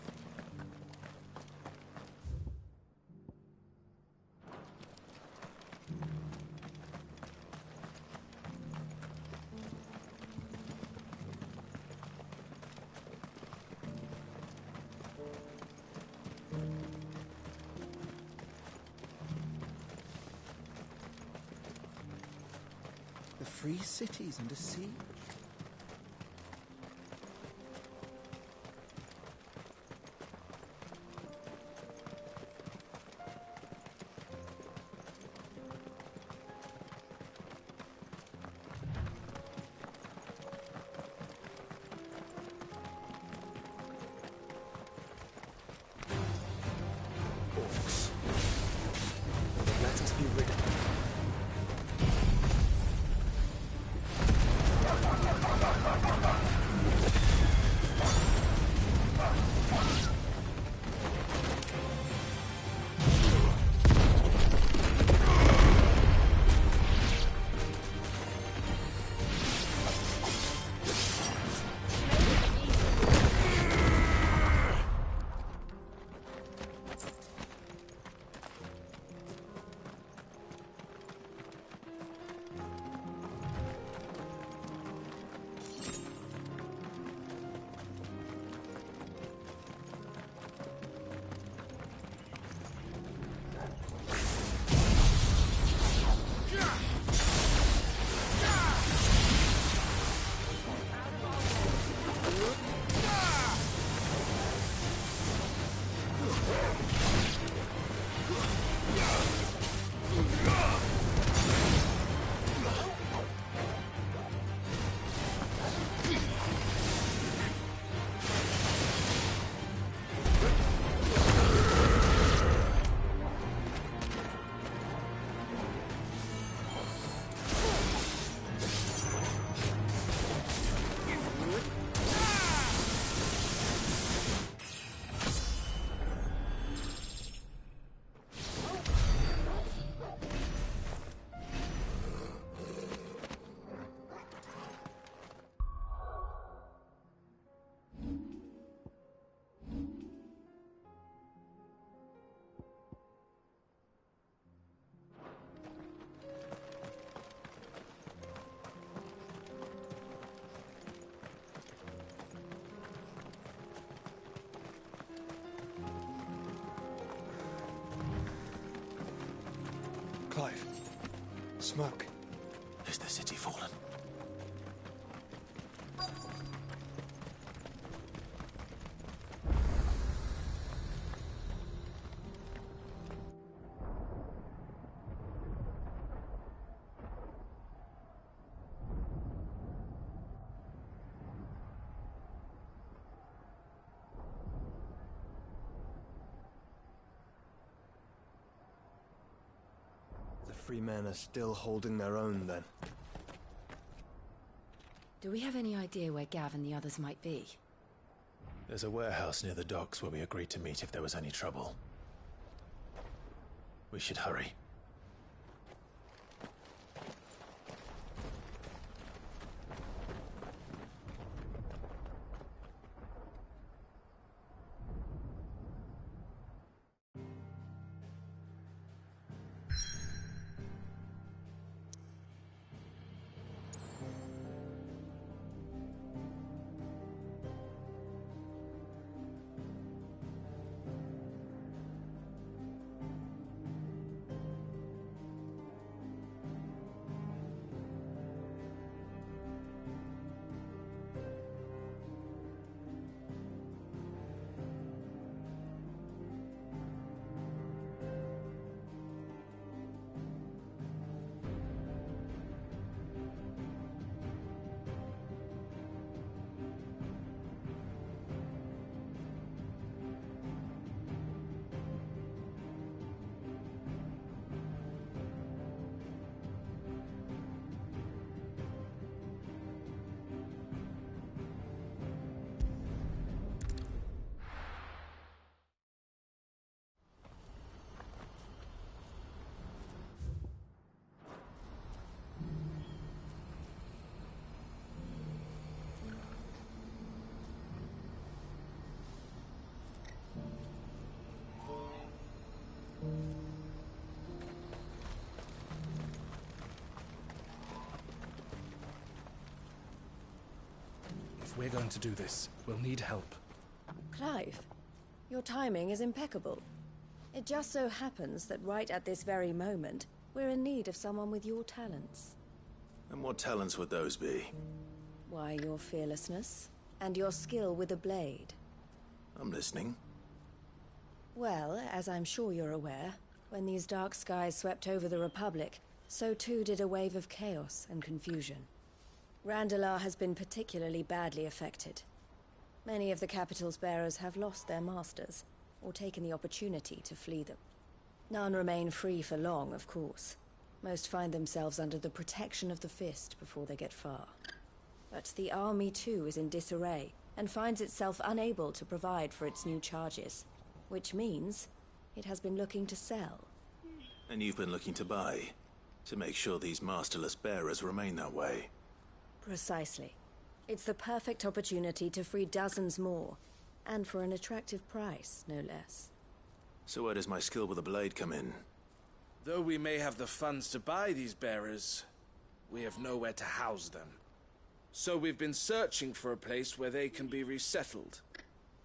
The free cities under siege. Let us be rid of them. Smoke. Is the city fallen? The free men are still holding their own, then. Do we have any idea where Gav and the others might be? There's a warehouse near the docks where we agreed to meet if there was any trouble. We should hurry. If we're going to do this, we'll need help. Clive, your timing is impeccable. It just so happens that right at this very moment, we're in need of someone with your talents. And what talents would those be? Why, your fearlessness, and your skill with a blade. I'm listening. Well, as I'm sure you're aware, when these dark skies swept over the Republic, so too did a wave of chaos and confusion. Randalar has been particularly badly affected. Many of the capital's bearers have lost their masters, or taken the opportunity to flee them. None remain free for long, of course. Most find themselves under the protection of the Fist before they get far. But the army too is in disarray, and finds itself unable to provide for its new charges. Which means it has been looking to sell. And you've been looking to buy, to make sure these masterless bearers remain that way. Precisely. It's the perfect opportunity to free dozens more, and for an attractive price, no less. So where does my skill with a blade come in? Though we may have the funds to buy these bearers, we have nowhere to house them. So we've been searching for a place where they can be resettled.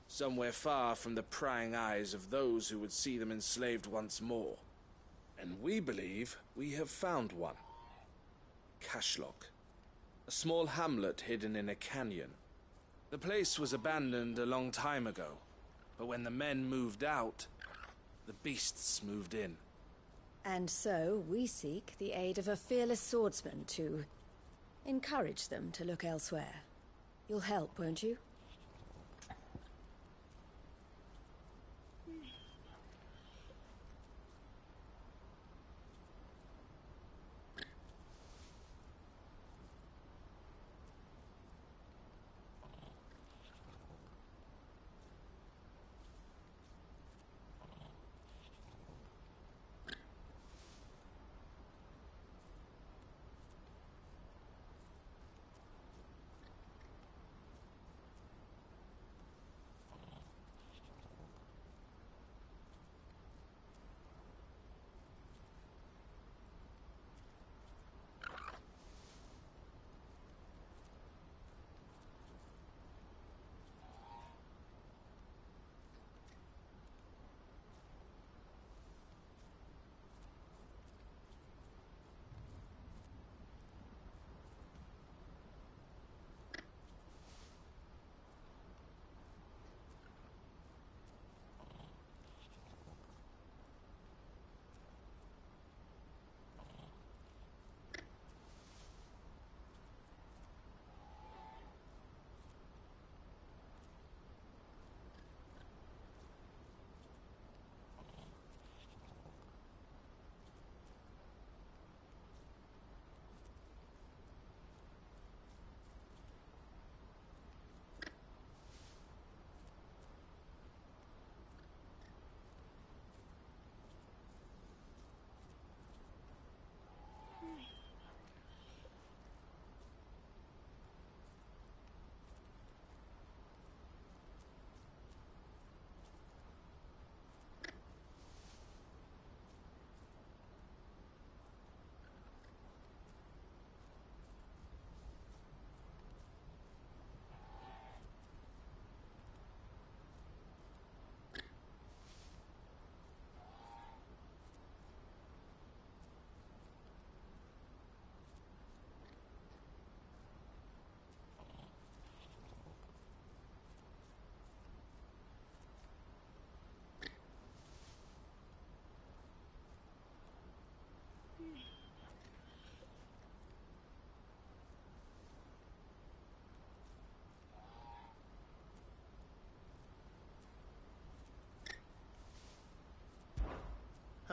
Somewhere far from the prying eyes of those who would see them enslaved once more. And we believe we have found one. Cashlock. A small hamlet hidden in a canyon. The place was abandoned a long time ago, but when the men moved out, the beasts moved in. And so we seek the aid of a fearless swordsman to encourage them to look elsewhere. You'll help, won't you?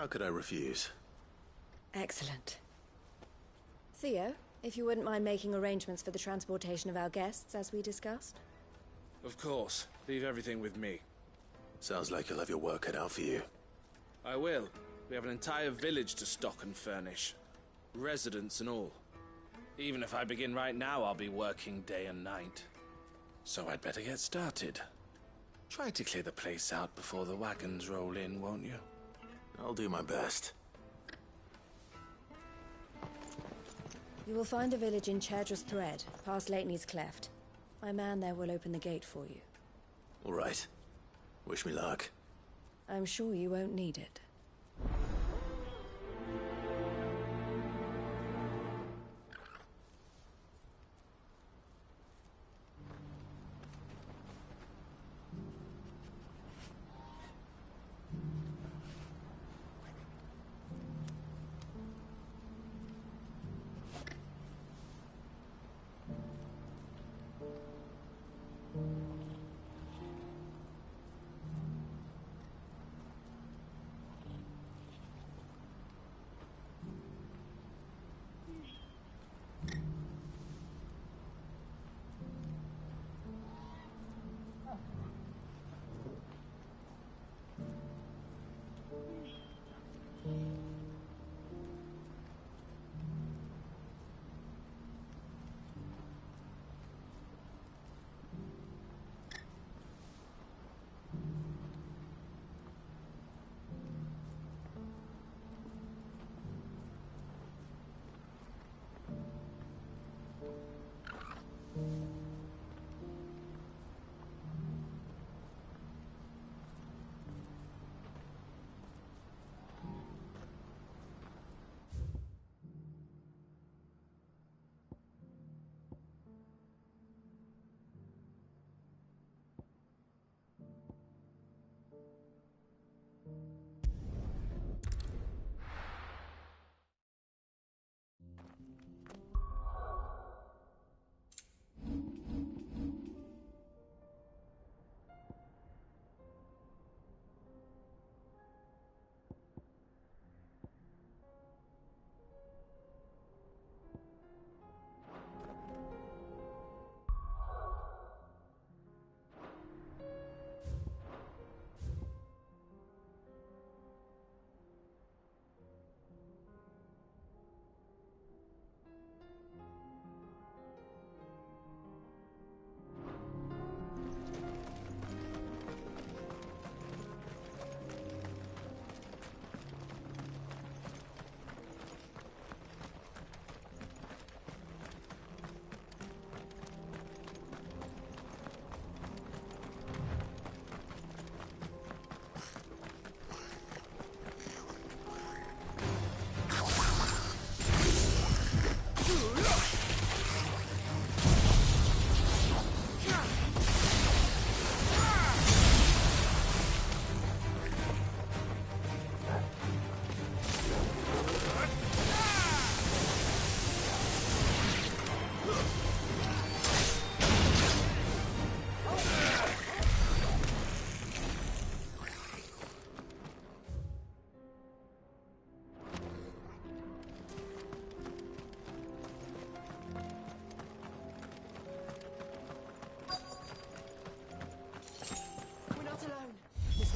How could I refuse? Excellent. Theo, if you wouldn't mind making arrangements for the transportation of our guests, as we discussed. Of course. Leave everything with me. Sounds like you'll have your work cut out for you. I will. We have an entire village to stock and furnish. Residents and all. Even if I begin right now, I'll be working day and night. So I'd better get started. Try to clear the place out before the wagons roll in, won't you? I'll do my best. You will find a village in Chadra's Thread, past Lateney's Cleft. My man there will open the gate for you. All right. Wish me luck. I'm sure you won't need it.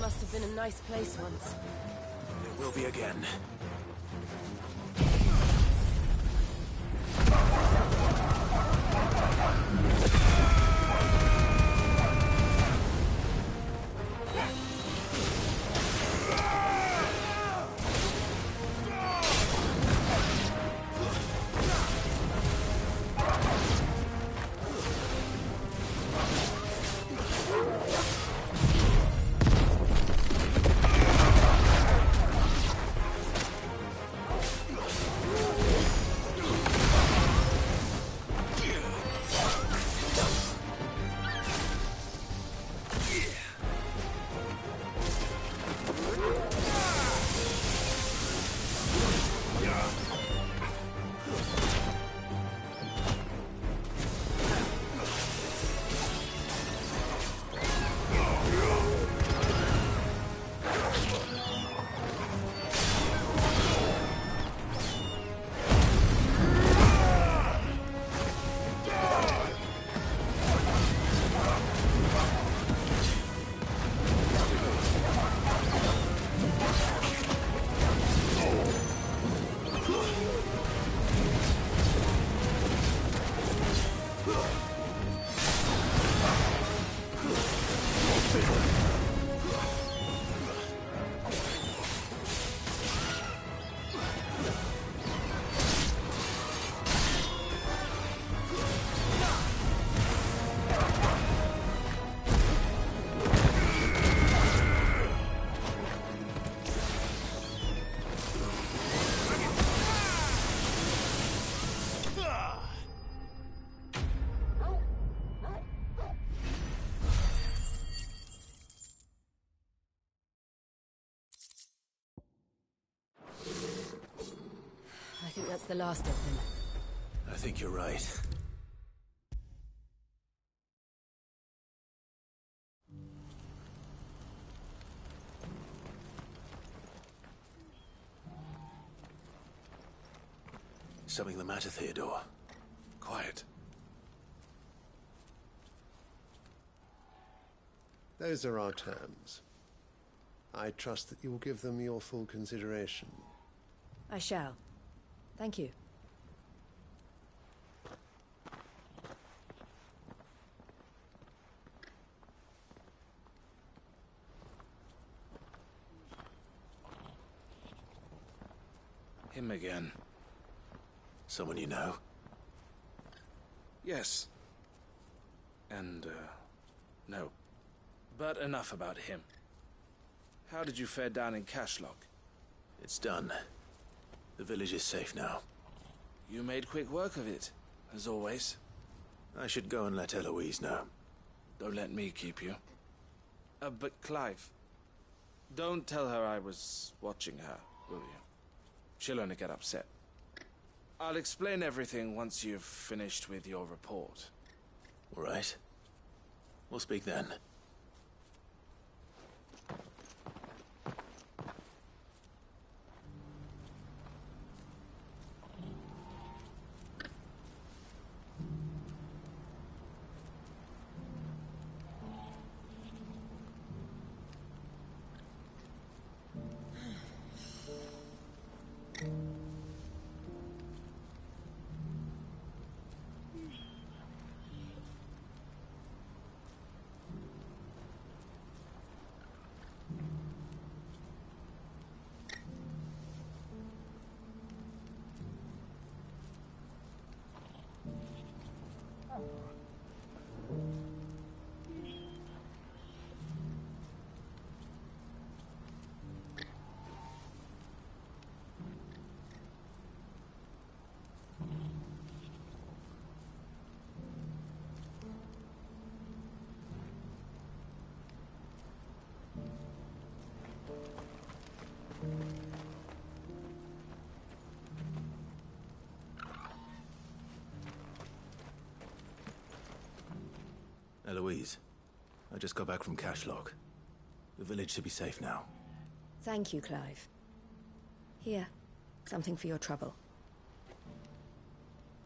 Must have been a nice place once. It will be again. that's the last of them. I think you're right. Something the matter, Theodore? Quiet. Those are our terms. I trust that you will give them your full consideration. I shall. Thank you. Him again. Someone you know? Yes. And, no. But enough about him. How did you fare down in Cashlock? It's done. The village is safe now. You made quick work of it, as always. I should go and let Eloise know. Don't let me keep you. But Clive, don't tell her I was watching her, will you? She'll only get upset. I'll explain everything once you've finished with your report. All right. We'll speak then. Eloise, I just got back from Cashlock. The village should be safe now. Thank you, Clive. Here, something for your trouble.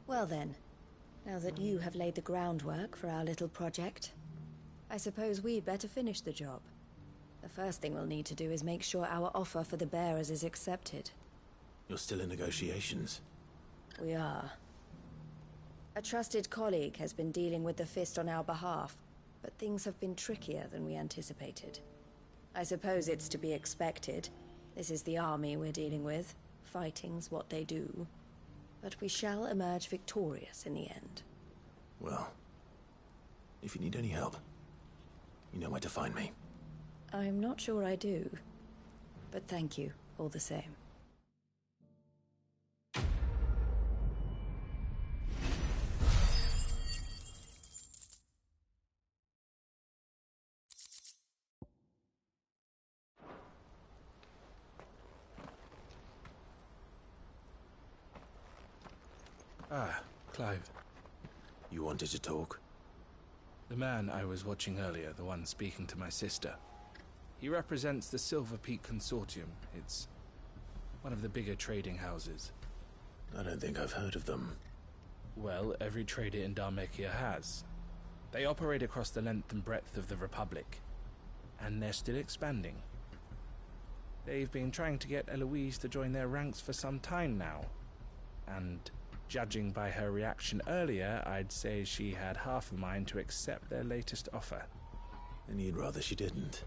Well then, now that you have laid the groundwork for our little project, I suppose we'd better finish the job. The first thing we'll need to do is make sure our offer for the bearers is accepted. You're still in negotiations? We are. A trusted colleague has been dealing with the Fist on our behalf, but things have been trickier than we anticipated. I suppose it's to be expected. This is the army we're dealing with. Fighting's what they do. But we shall emerge victorious in the end. Well, if you need any help, you know where to find me. I'm not sure I do, but thank you all the same. Ah, Clive. You wanted to talk? The man I was watching earlier, the one speaking to my sister. He represents the Silver Peak Consortium. It's one of the bigger trading houses. I don't think I've heard of them. Well, every trader in Dharmekia has. They operate across the length and breadth of the Republic. And they're still expanding. They've been trying to get Eloise to join their ranks for some time now. And judging by her reaction earlier, I'd say she had half a mind to accept their latest offer. And you'd rather she didn't?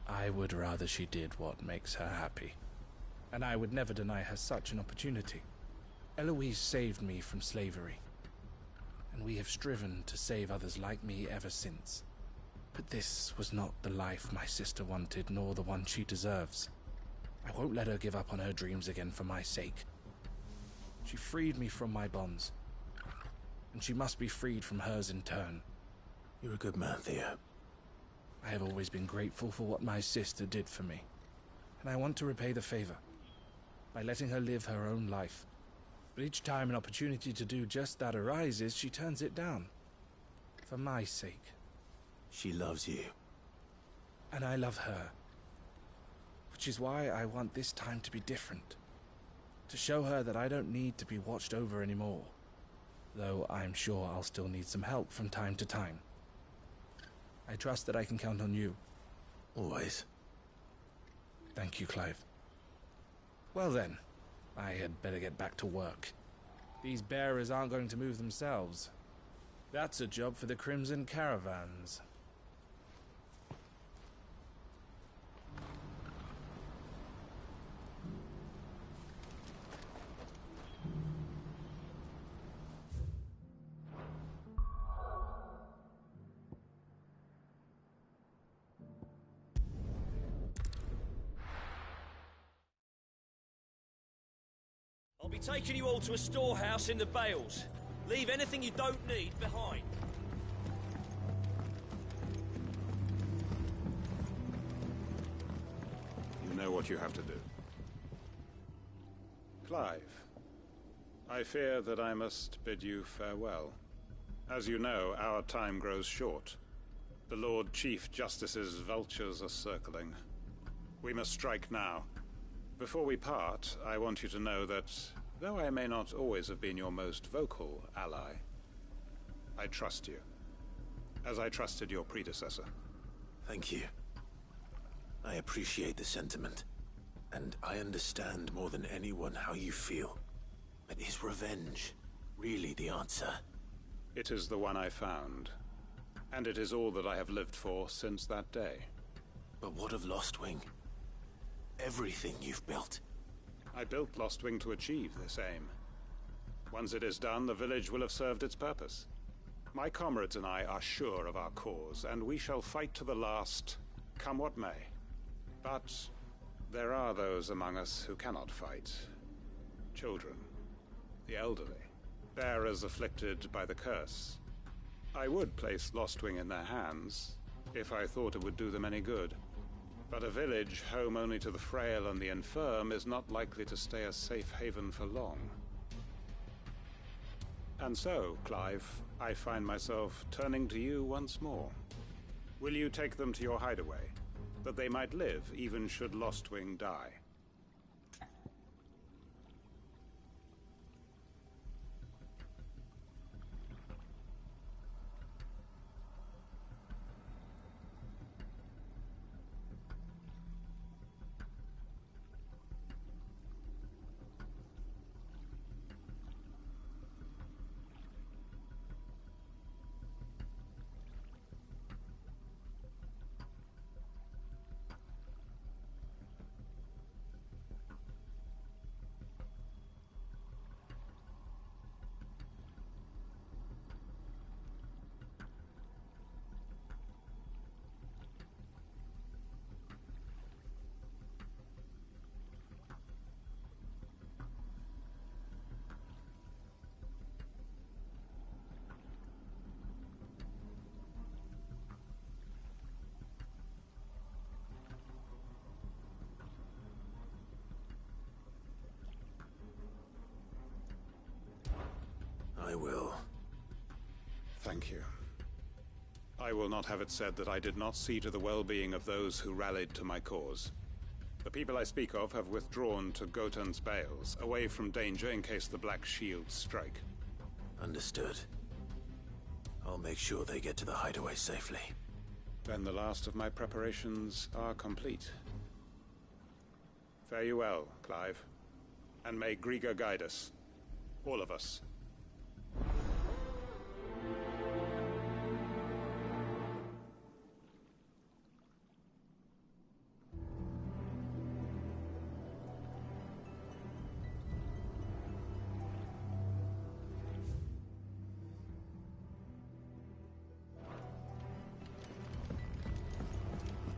I would rather she did what makes her happy. And I would never deny her such an opportunity. Eloise saved me from slavery. And we have striven to save others like me ever since. But this was not the life my sister wanted, nor the one she deserves. I won't let her give up on her dreams again for my sake. She freed me from my bonds, and she must be freed from hers in turn. You're a good man, Theo. I have always been grateful for what my sister did for me, and I want to repay the favor by letting her live her own life. But each time an opportunity to do just that arises, she turns it down. For my sake. She loves you. And I love her. Which is why I want this time to be different. To show her that I don't need to be watched over anymore. Though I'm sure I'll still need some help from time to time. I trust that I can count on you. Always. Thank you, Clive. Well then, I had better get back to work. These bearers aren't going to move themselves. That's a job for the Crimson Caravans. I'll be taking you all to a storehouse in the Bales. Leave anything you don't need behind. You know what you have to do. Clive, I fear that I must bid you farewell. As you know, our time grows short. The Lord Chief Justice's vultures are circling. We must strike now. Before we part, I want you to know that, though I may not always have been your most vocal ally, I trust you, as I trusted your predecessor. Thank you. I appreciate the sentiment, and I understand more than anyone how you feel. But is revenge really the answer? It is the one I found, and it is all that I have lived for since that day. But what of Lostwing? Everything you've built. I built Lostwing to achieve this aim. Once it is done, the village will have served its purpose. My comrades and I are sure of our cause, and we shall fight to the last, come what may. But there are those among us who cannot fight. Children, the elderly, bearers afflicted by the curse. I would place Lostwing in their hands, if I thought it would do them any good. But a village home only to the frail and the infirm is not likely to stay a safe haven for long. And so, Clive, I find myself turning to you once more. Will you take them to your hideaway, that they might live even should Lostwing die? I will. Thank you. I will not have it said that I did not see to the well-being of those who rallied to my cause. The people I speak of have withdrawn to Gotan's Bales, away from danger in case the Black Shields strike. Understood. I'll make sure they get to the hideaway safely. Then the last of my preparations are complete. Fare you well, Clive. And may Griga guide us. All of us.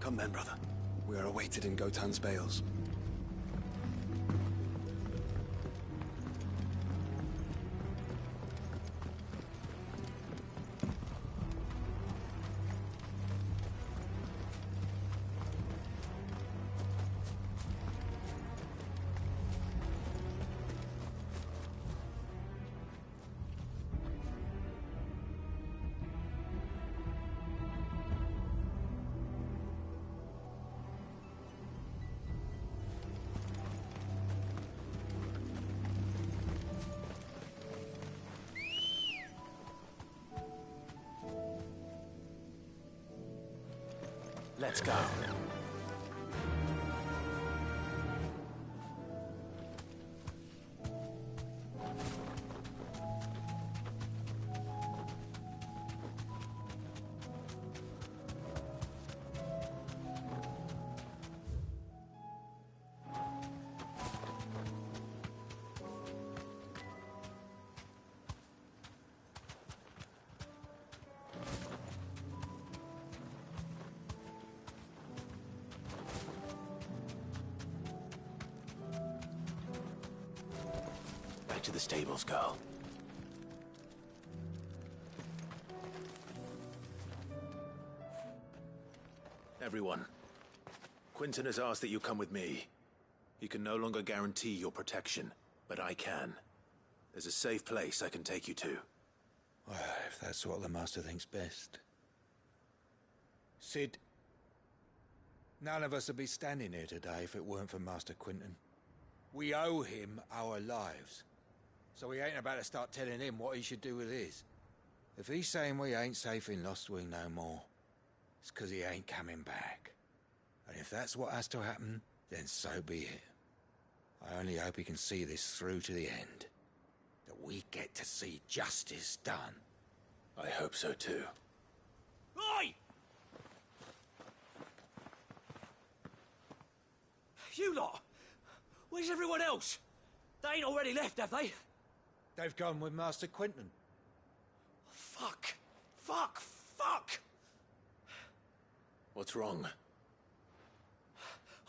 Come then, brother. We are awaited in Gotan's Bales. Let's go. Back to the stables, girl. Everyone, Quinton has asked that you come with me. He can no longer guarantee your protection, but I can. There's a safe place I can take you to. Well, if that's what the Master thinks best. Sid, none of us would be standing here today if it weren't for Master Quinton. We owe him our lives. So we ain't about to start telling him what he should do with his. If he's saying we ain't safe in Lost Wing no more, it's 'cause he ain't coming back. And if that's what has to happen, then so be it. I only hope he can see this through to the end. That we get to see justice done. I hope so too. Oi! You lot! Where's everyone else? They ain't already left, have they? They've gone with Master Quinton. Fuck! Fuck! Fuck! What's wrong?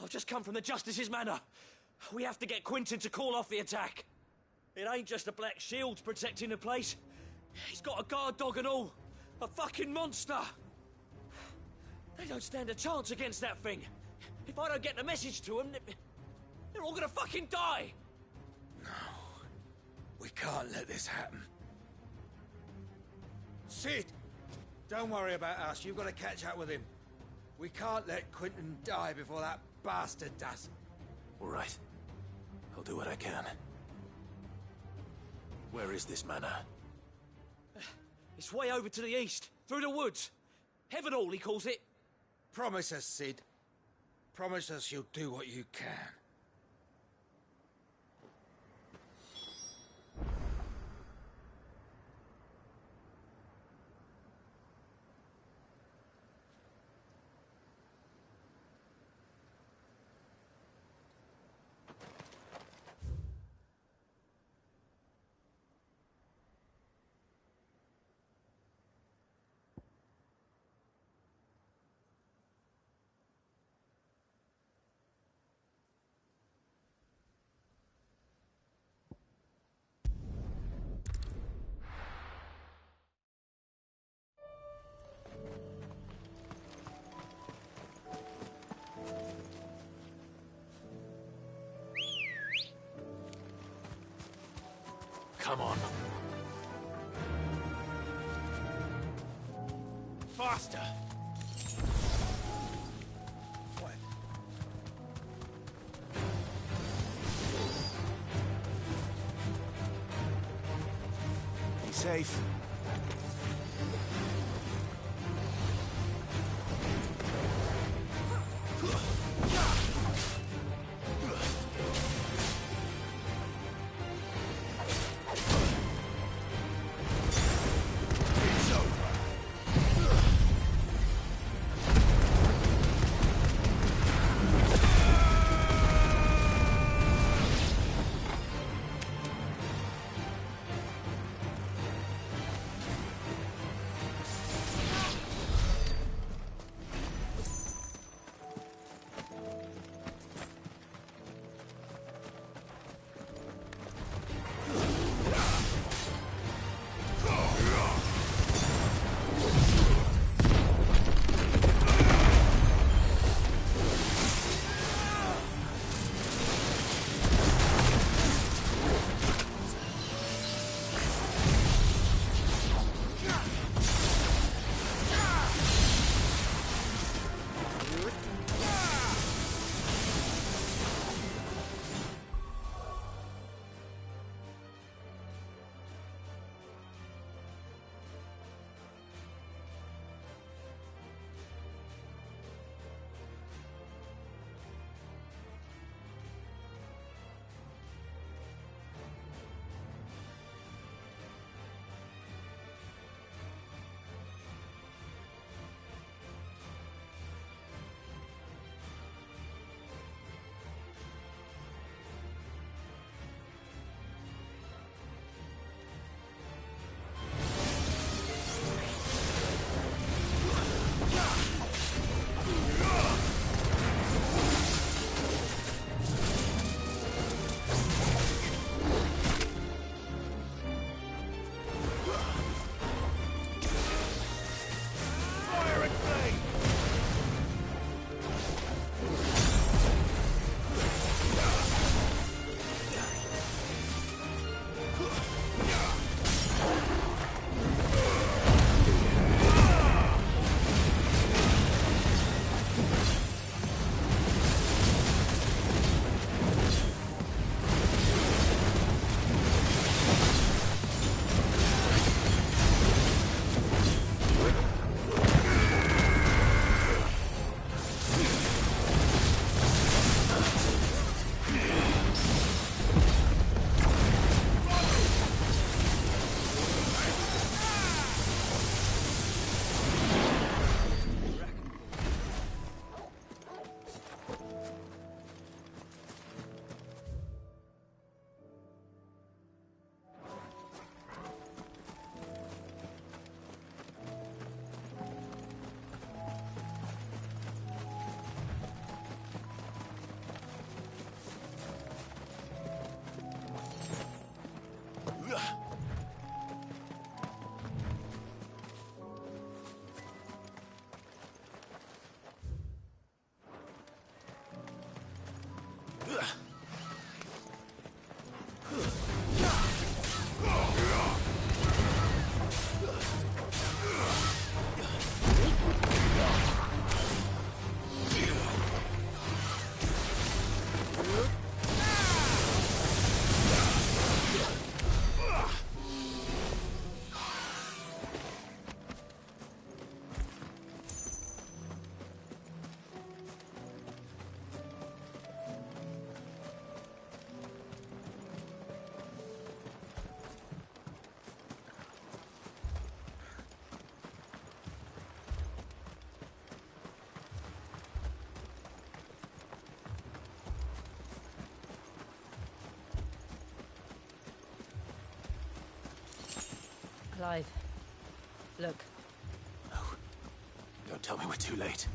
I've just come from the Justice's manor. We have to get Quinton to call off the attack. It ain't just the Black Shields protecting the place. He's got a guard dog and all. A fucking monster. They don't stand a chance against that thing. If I don't get the message to them, they're all gonna fucking die. We can't let this happen. Sid! Don't worry about us. You've got to catch up with him. We can't let Quinton die before that bastard does. All right. I'll do what I can. Where is this manor? It's way over to the east, through the woods. Heaven Hall, he calls it. Promise us, Sid. Promise us you'll do what you can. Come on. Faster! Be safe. Clive. Look. No. Don't tell me we're too late.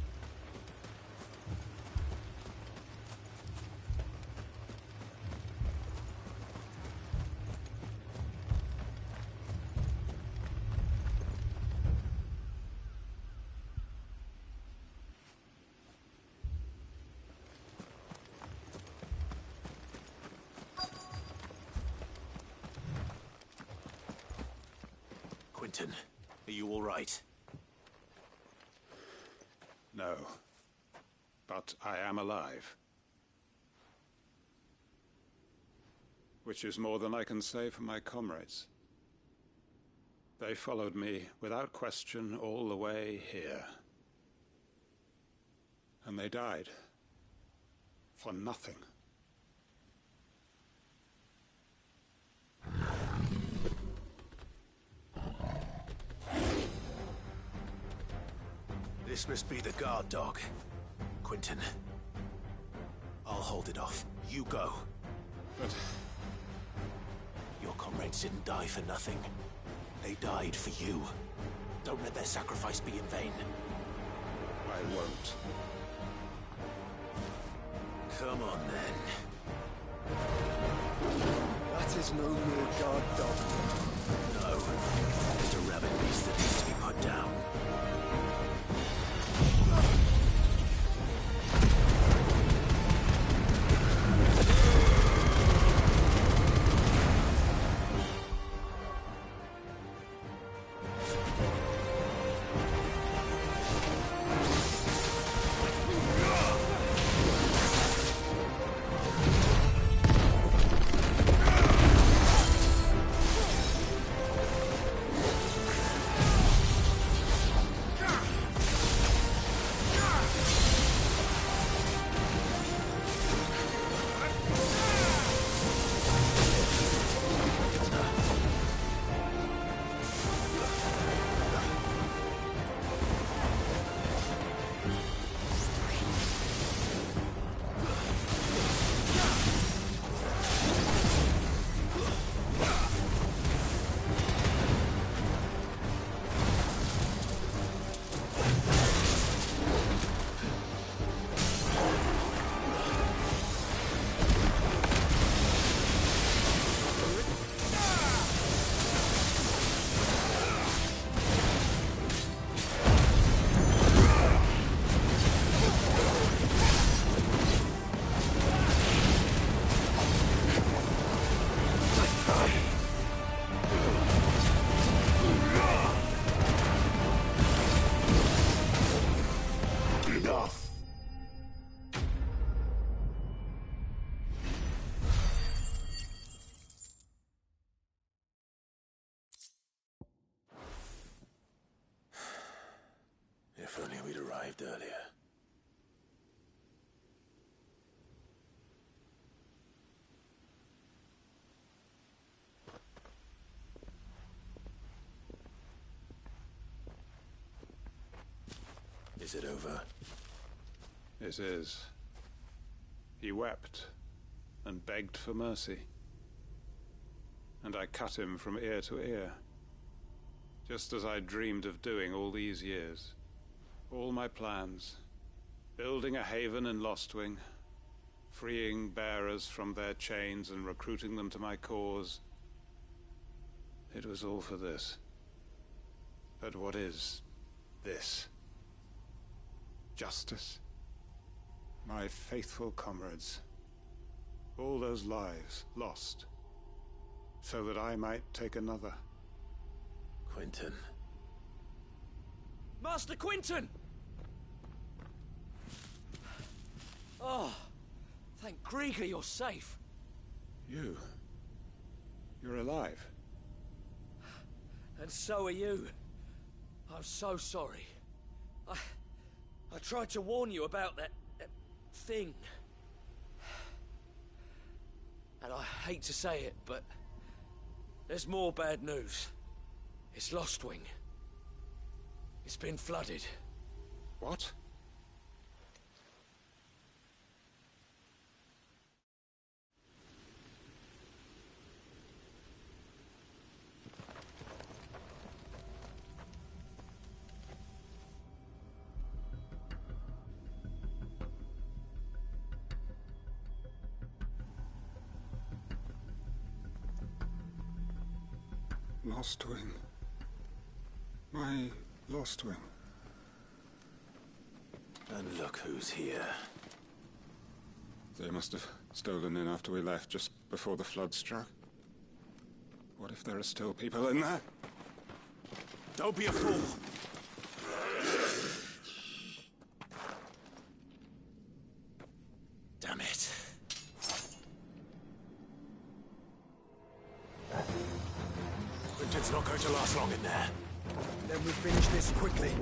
Quentin, are you all right? No. But I am alive. Which is more than I can say for my comrades. They followed me without question all the way here. And they died. For nothing. This must be the guard dog. Quentin. I'll hold it off. You go. But... Your comrades didn't die for nothing. They died for you. Don't let their sacrifice be in vain. I won't. Come on, then. That is no mere guard dog. No. Just a rabid beast that needs to be put down. If only we'd arrived earlier. Is it over? It is. He wept and begged for mercy. And I cut him from ear to ear. Just as I dreamed of doing all these years. All my plans. Building a haven in Lostwing. Freeing bearers from their chains and recruiting them to my cause. It was all for this. But what is this? Justice? My faithful comrades. All those lives lost. So that I might take another. Quentin. Master Quentin! Oh, thank Grieger you're safe. You're alive. And so are you. I'm so sorry. I tried to warn you about that thing. And I hate to say it, but there's more bad news. It's Lostwing. It's been flooded. What? Lost Wing. My Lost Wing. And look who's here. They must have stolen in after we left, just before the flood struck. What if there are still people in there? Don't be a fool! Damn it. Quinton's not going to last long in there. Then we finish this quickly.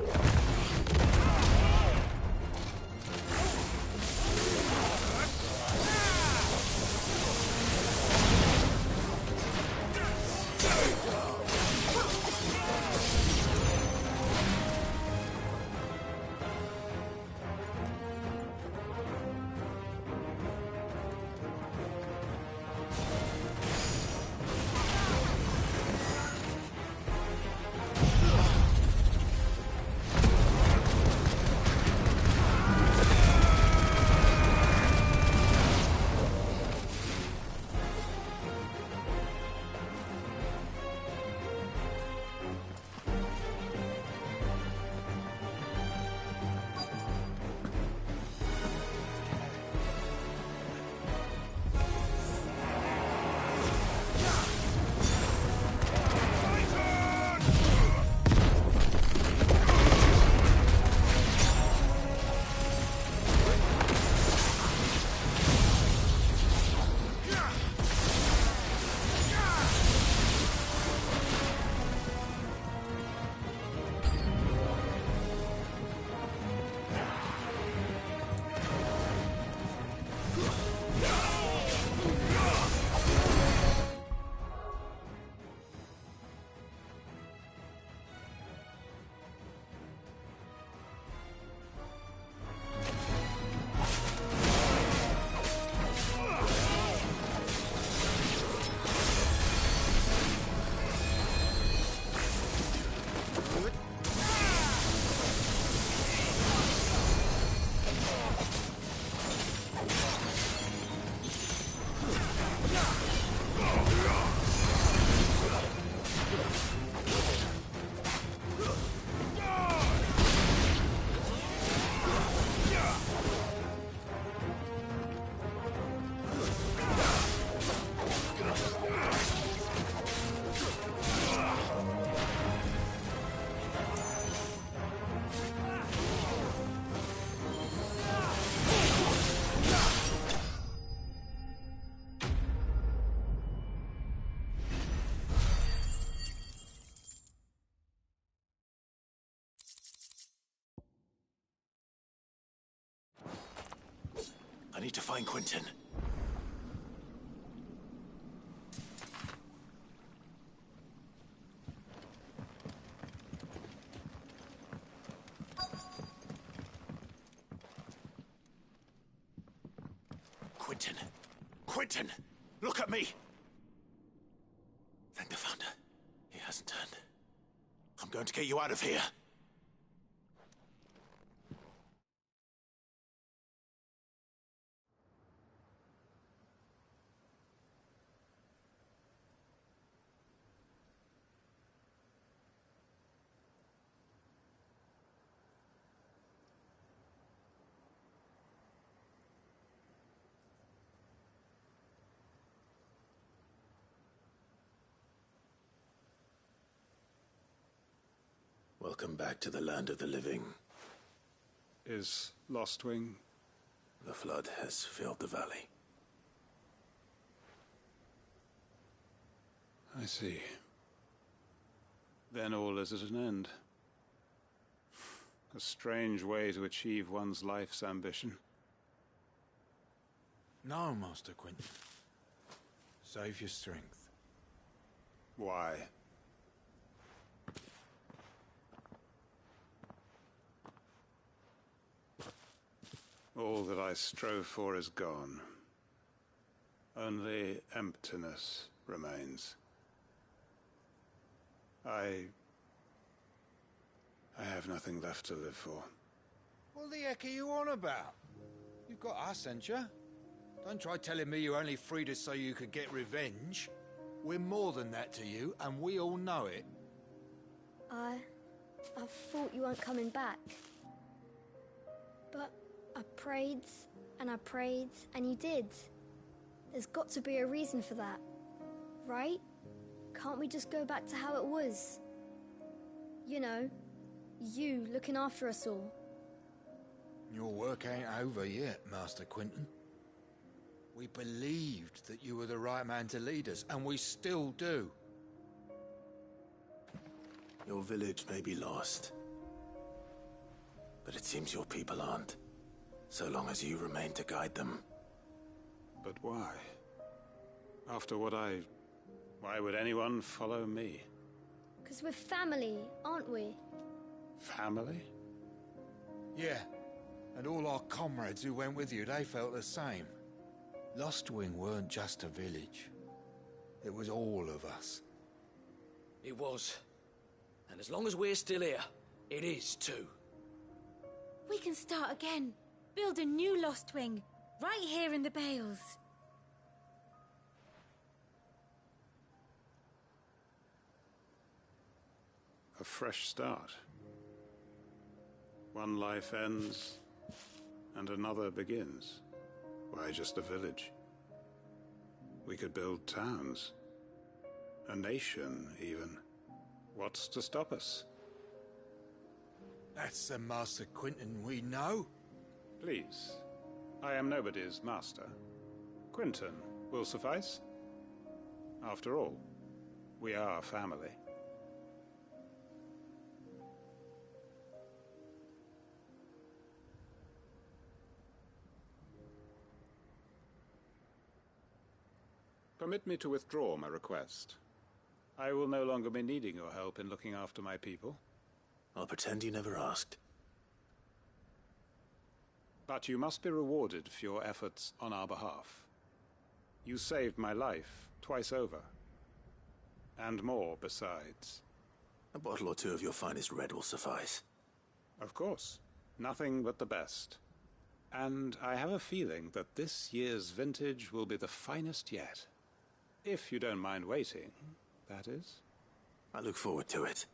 I need to find Quinton. Quinton! Quinton! Look at me! Thank the Founder. He hasn't turned. I'm going to get you out of here. Welcome back to the land of the living. Is Lost Wing? The flood has filled the valley. I see. Then all is at an end. A strange way to achieve one's life's ambition. No, Master Quinton. Save your strength. Why? All that I strove for is gone. Only emptiness remains. I have nothing left to live for. What the heck are you on about? You've got us, ain't you? Don't try telling me you only freed us so you could get revenge. We're more than that to you, and we all know it. I thought you weren't coming back. But I prayed, and you did. There's got to be a reason for that, right? Can't we just go back to how it was? You know, you looking after us all. Your work ain't over yet, Master Quinton. We believed that you were the right man to lead us, and we still do. Your village may be lost, but it seems your people aren't, so long as you remain to guide them. But why? After what why would anyone follow me? 'Cause we're family, aren't we? Family? Yeah, and all our comrades who went with you, they felt the same. Lostwing weren't just a village. It was all of us. It was. And as long as we're still here, it is too. We can start again. Build a new Lostwing, right here in the Bales. A fresh start. One life ends, and another begins. Why just a village? We could build towns. A nation, even. What's to stop us? That's the Master Quinton we know. Please. I am nobody's master. Quinton will suffice. After all, we are family. Permit me to withdraw my request. I will no longer be needing your help in looking after my people. I'll pretend you never asked. But you must be rewarded for your efforts on our behalf. You saved my life twice over. And more besides. A bottle or two of your finest red will suffice. Of course. Nothing but the best. And I have a feeling that this year's vintage will be the finest yet. If you don't mind waiting, that is. I look forward to it.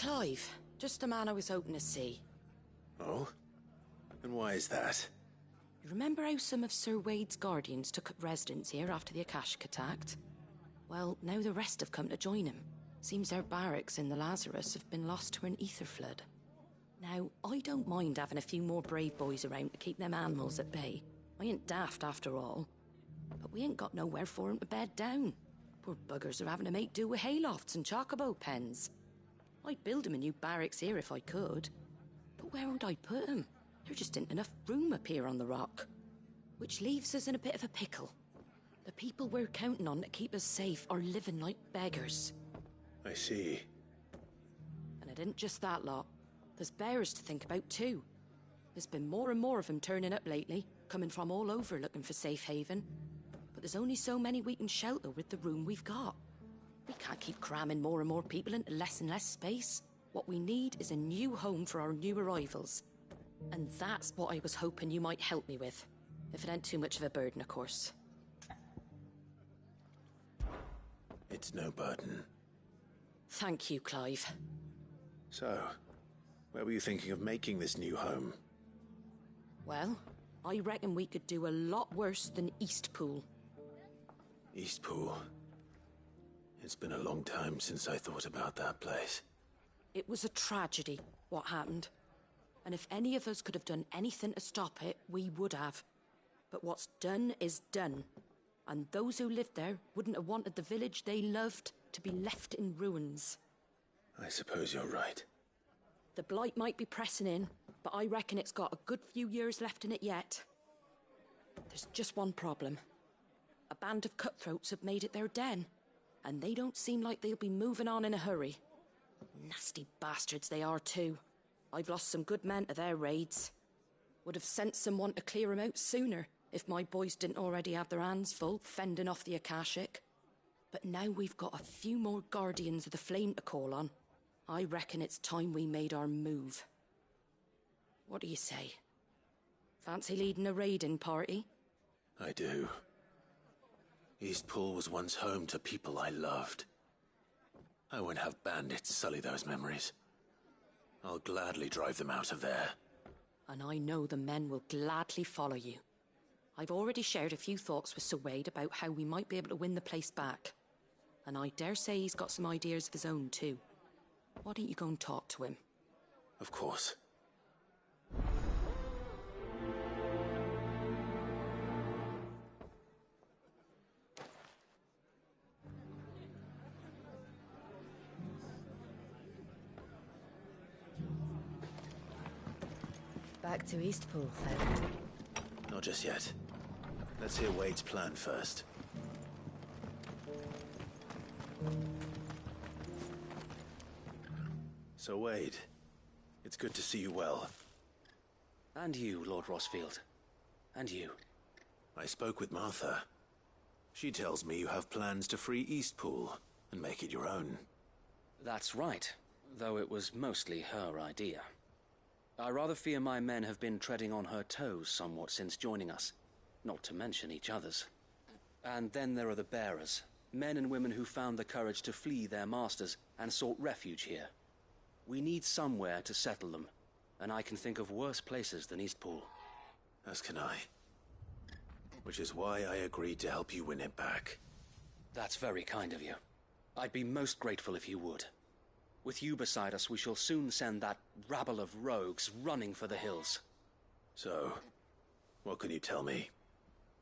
Clive. Just a man I was hoping to see. Oh? And why is that? You remember how some of Sir Wade's guardians took up residence here after the Akashic attacked? Well, now the rest have come to join him. Seems their barracks in the Lazarus have been lost to an ether flood. Now, I don't mind having a few more brave boys around to keep them animals at bay. I ain't daft after all. But we ain't got nowhere for 'em to bed down. Poor buggers are having to make do with haylofts and chocobo pens. I'd build 'em a new barracks here if I could. But where would I put 'em? There just ain't enough room up here on the rock. Which leaves us in a bit of a pickle. The people we're counting on to keep us safe are living like beggars. I see. And it isn't just that lot. There's bears to think about too. There's been more and more of them turning up lately, coming from all over looking for safe haven. But there's only so many we can shelter with the room we've got. We can't keep cramming more and more people into less and less space. What we need is a new home for our new arrivals. And that's what I was hoping you might help me with. If it ain't too much of a burden, of course. It's no burden. Thank you, Clive. So, where were you thinking of making this new home? Well, I reckon we could do a lot worse than Eastpool. Eastpool. It's been a long time since I thought about that place. It was a tragedy, what happened. And if any of us could have done anything to stop it, we would have. But what's done is done. And those who lived there wouldn't have wanted the village they loved to be left in ruins. I suppose you're right. The blight might be pressing in, but I reckon it's got a good few years left in it yet. There's just one problem. A band of cutthroats have made it their den, and they don't seem like they'll be moving on in a hurry. Nasty bastards they are too. I've lost some good men to their raids. Would have sent someone to clear 'em out sooner, if my boys didn't already have their hands full fending off the Akashic. But now we've got a few more guardians of the flame to call on. I reckon it's time we made our move. What do you say? Fancy leading a raiding party? I do. Eastpool was once home to people I loved. I won't have bandits sully those memories. I'll gladly drive them out of there. And I know the men will gladly follow you. I've already shared a few thoughts with Sir Wade about how we might be able to win the place back. And I dare say he's got some ideas of his own too. Why don't you go and talk to him? Of course. Back to Eastpool, then. Not just yet. Let's hear Wade's plan first. So, Wade, it's good to see you well. And you, Lord Rossfield. And you. I spoke with Martha. She tells me you have plans to free Eastpool and make it your own. That's right, though it was mostly her idea. I rather fear my men have been treading on her toes somewhat since joining us, not to mention each other's. And then there are the bearers, men and women who found the courage to flee their masters and sought refuge here. We need somewhere to settle them, and I can think of worse places than Eastpool. As can I. Which is why I agreed to help you win it back. That's very kind of you. I'd be most grateful if you would. With you beside us, we shall soon send that rabble of rogues running for the hills. So, what can you tell me?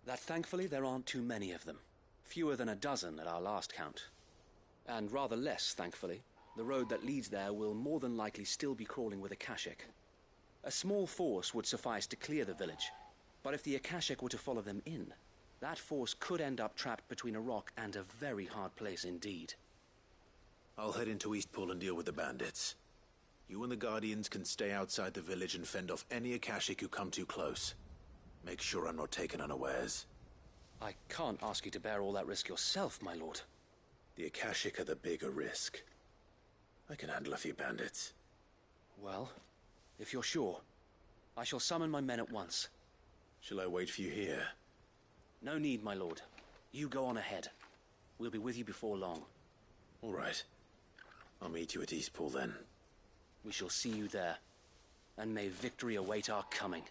That thankfully there aren't too many of them. Fewer than a dozen at our last count. And rather less, thankfully, the road that leads there will more than likely still be crawling with Akashic. A small force would suffice to clear the village, but if the Akashic were to follow them in, that force could end up trapped between a rock and a very hard place indeed. I'll head into Eastpool and deal with the bandits. You and the Guardians can stay outside the village and fend off any Akashic who come too close. Make sure I'm not taken unawares. I can't ask you to bear all that risk yourself, my lord. The Akashic are the bigger risk. I can handle a few bandits. Well, if you're sure, I shall summon my men at once. Shall I wait for you here? No need, my lord. You go on ahead. We'll be with you before long. All right. I'll meet you at Eastpool then. We shall see you there, and may victory await our coming.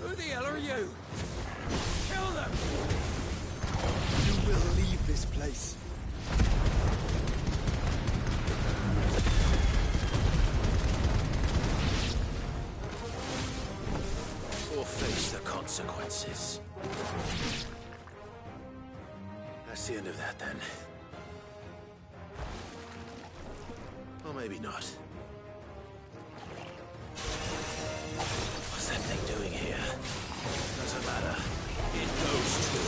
Who the hell are you? Kill them! You will leave this place. Or face the consequences. That's the end of that, then. Or maybe not. What's that thing doing here? Doesn't matter. It knows too.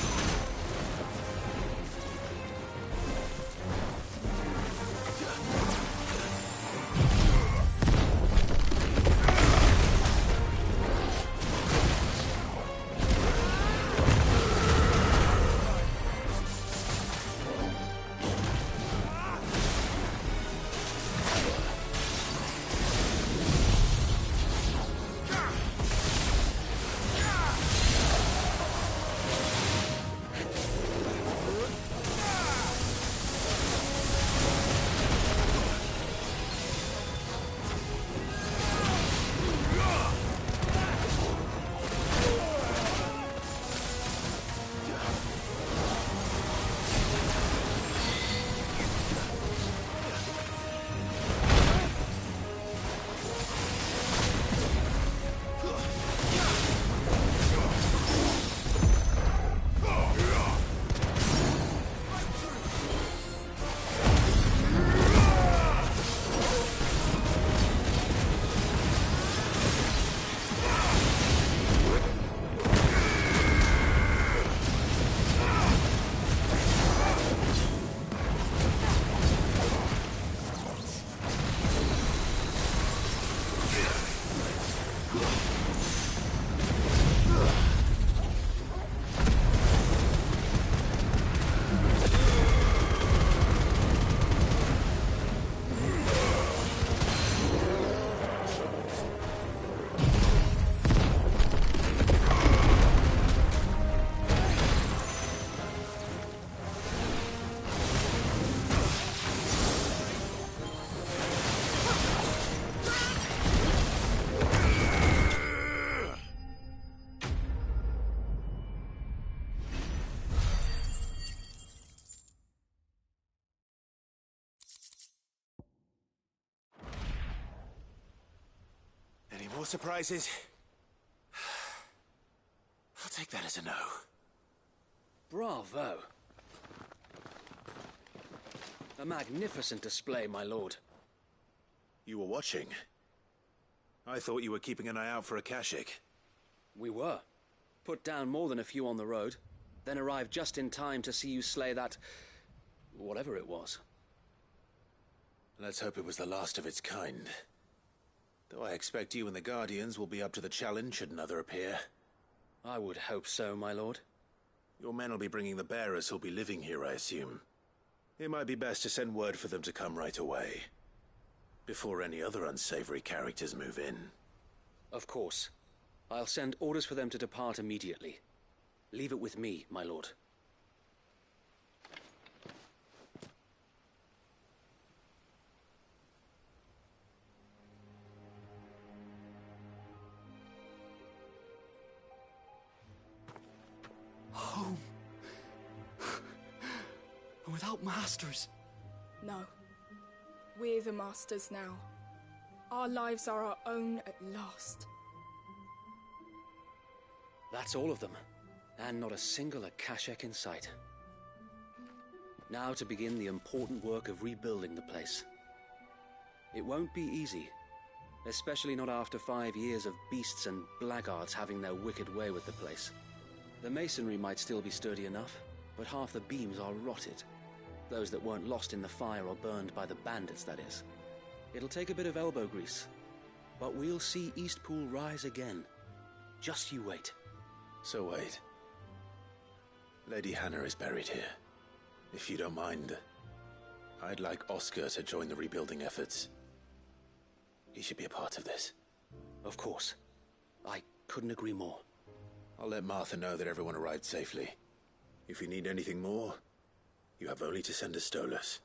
More surprises? I'll take that as a no. Bravo. A magnificent display, my lord. You were watching? I thought you were keeping an eye out for a Kashik. We were. Put down more than a few on the road, then arrived just in time to see you slay that... whatever it was. Let's hope it was the last of its kind. Though I expect you and the Guardians will be up to the challenge should another appear. I would hope so, my lord. Your men will be bringing the bearers who'll be living here, I assume. It might be best to send word for them to come right away, before any other unsavory characters move in. Of course. I'll send orders for them to depart immediately. Leave it with me, my lord. Home. Without masters. No. We're the masters now. Our lives are our own at last. That's all of them. And not a single Akashek in sight. Now to begin the important work of rebuilding the place. It won't be easy. Especially not after 5 years of beasts and blackguards having their wicked way with the place. The masonry might still be sturdy enough, but half the beams are rotted. Those that weren't lost in the fire or burned by the bandits, that is. It'll take a bit of elbow grease, but we'll see Eastpool rise again. Just you wait. So wait. Lady Hannah is buried here. If you don't mind, I'd like Oscar to join the rebuilding efforts. He should be a part of this. Of course. I couldn't agree more. I'll let Martha know that everyone arrived safely. If you need anything more, you have only to send a Stolas.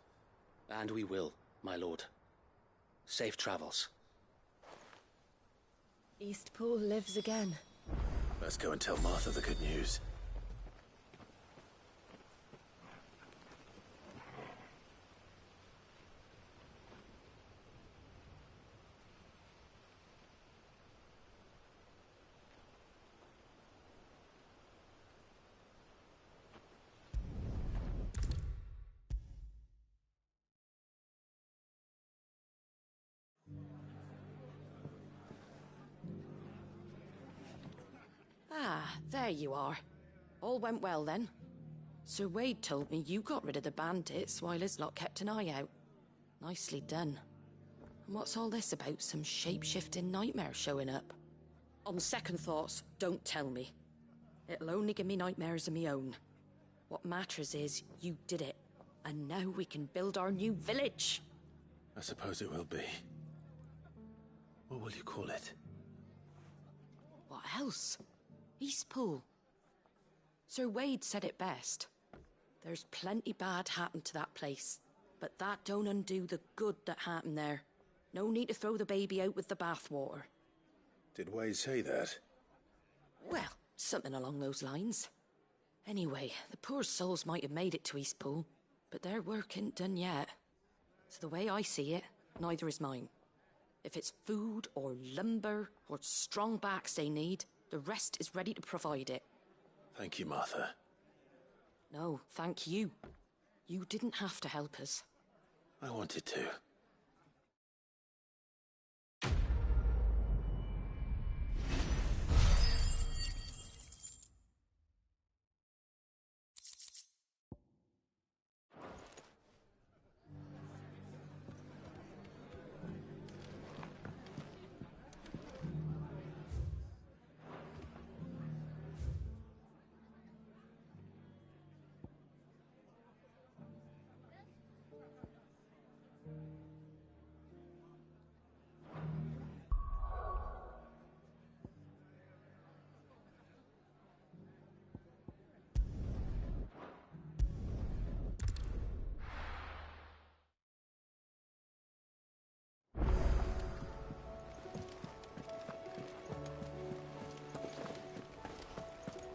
And we will, my lord. Safe travels. Eastpool lives again. Let's go and tell Martha the good news. Ah, there you are. All went well then. Sir Wade told me you got rid of the bandits while his lot kept an eye out. Nicely done. And what's all this about some shape-shifting nightmare showing up? On second thoughts, don't tell me. It'll only give me nightmares of me own. What matters is you did it, and now we can build our new village. I suppose it will be. What will you call it? What else? Eastpool. Sir Wade said it best. There's plenty bad happened to that place, but that don't undo the good that happened there. No need to throw the baby out with the bathwater. Did Wade say that? Well, something along those lines. Anyway, the poor souls might have made it to Eastpool, but their work ain't done yet. So the way I see it, neither is mine. If it's food or lumber or strong backs they need, the rest is ready to provide it. Thank you, Martha. No, thank you. You didn't have to help us. I wanted to.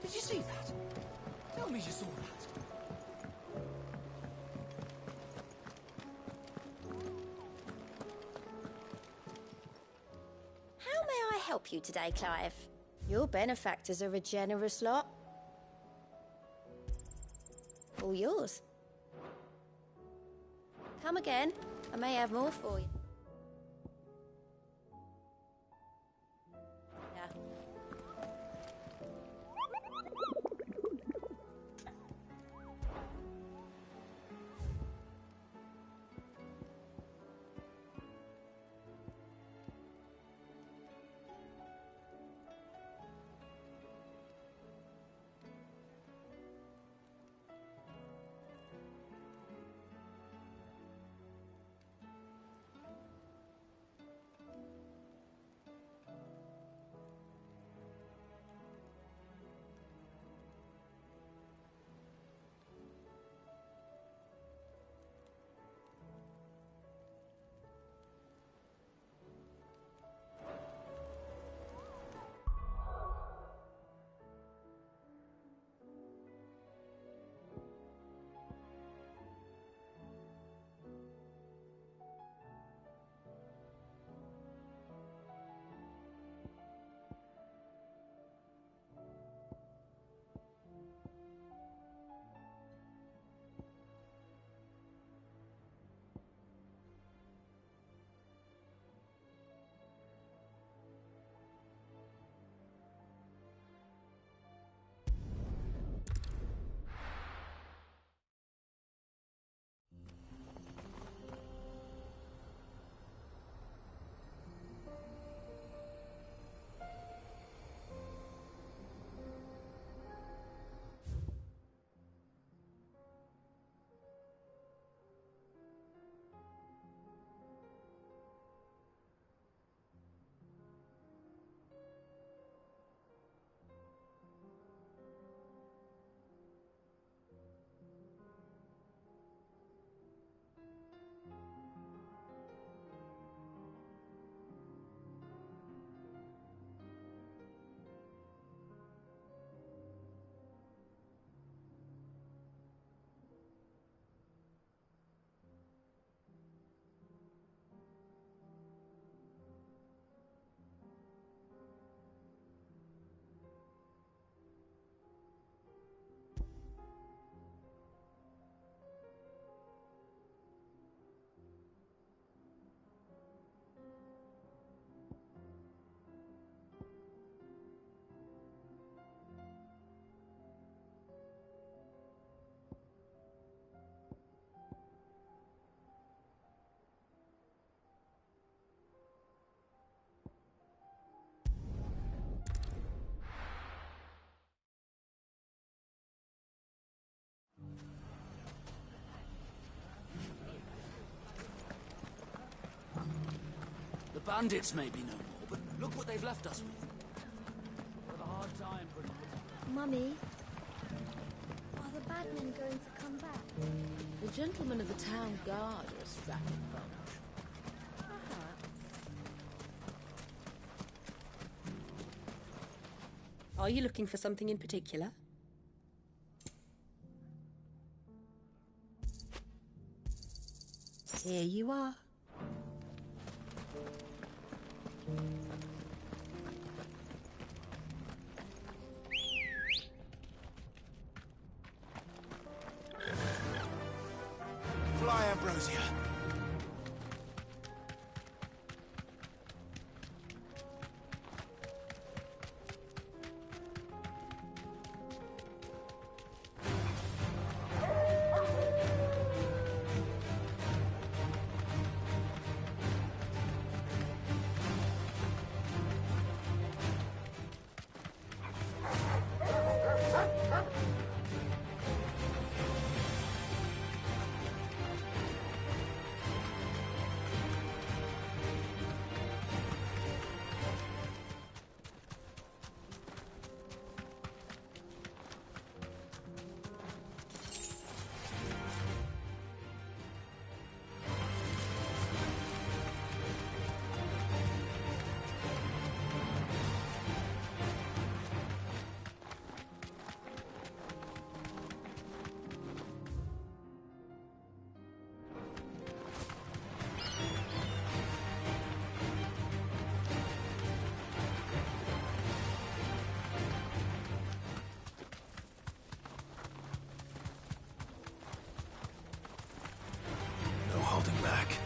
Did you see that? Tell me you saw that. How may I help you today, Clive? Your benefactors are a generous lot. All yours. Come again. I may have more for you. Bandits may be no more, but look what they've left us with. We'll have a hard time putting it. Mummy, are the bad men going to come back? The gentlemen of the town guard are a strapping bunch. Perhaps. Are you looking for something in particular? Here you are. Fly, Ambrosia. Holding back.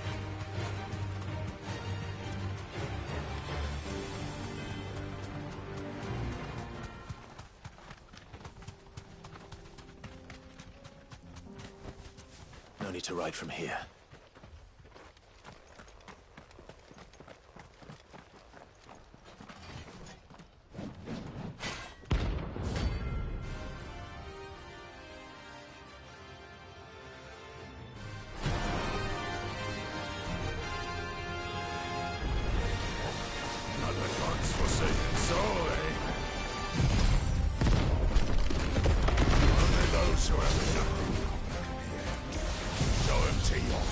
No need to ride from here. Forsaken soul, eh? Only those who have nothing. Show him to your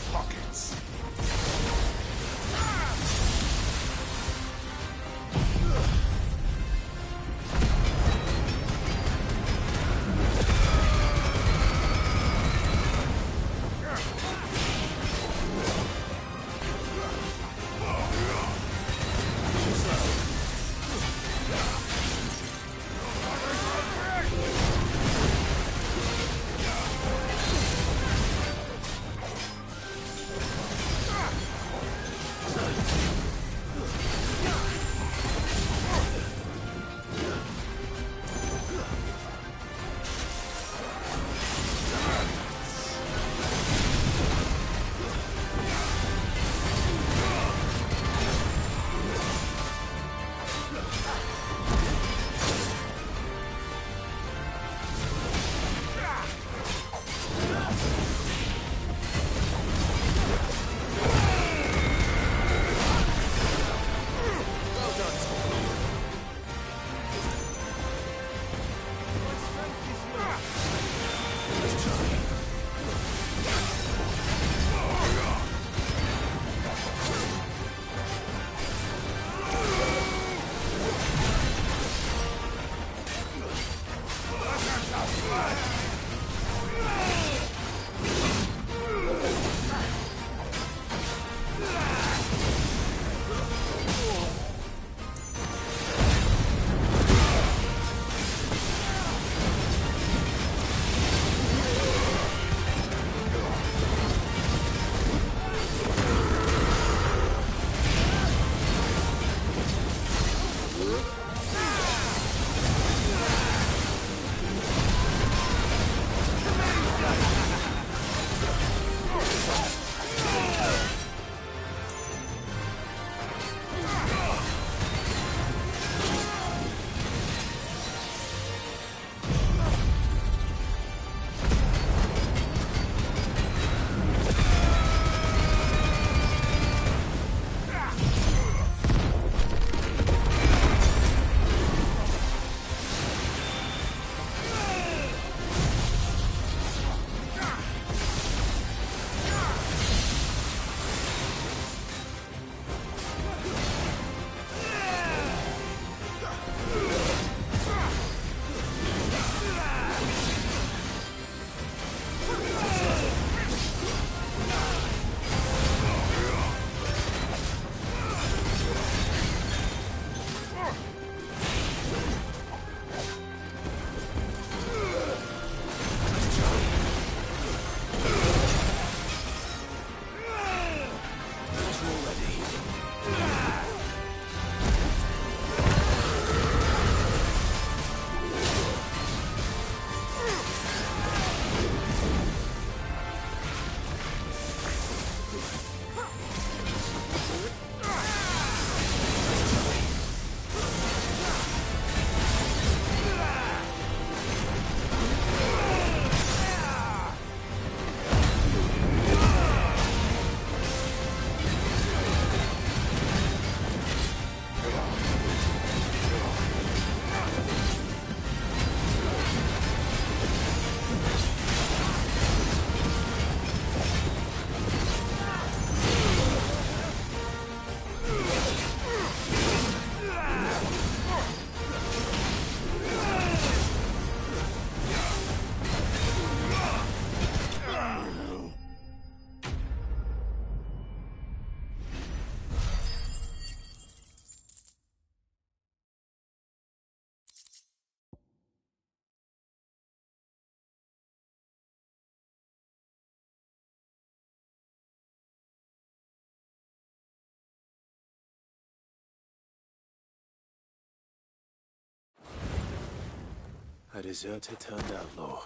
A deserter turned outlaw.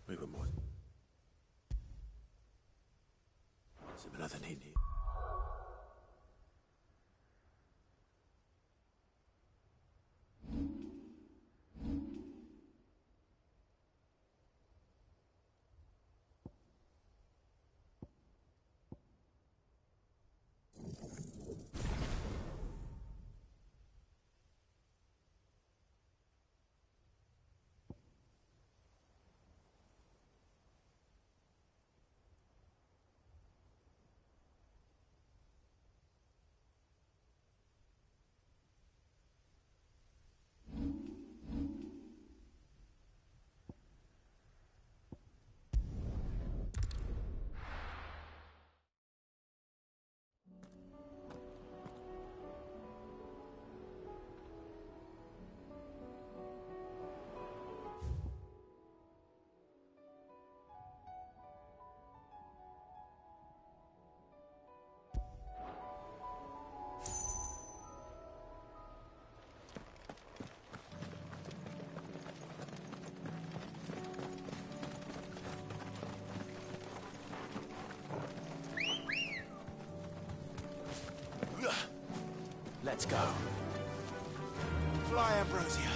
We were more similar than he knew. Let's go. Fly, Ambrosia.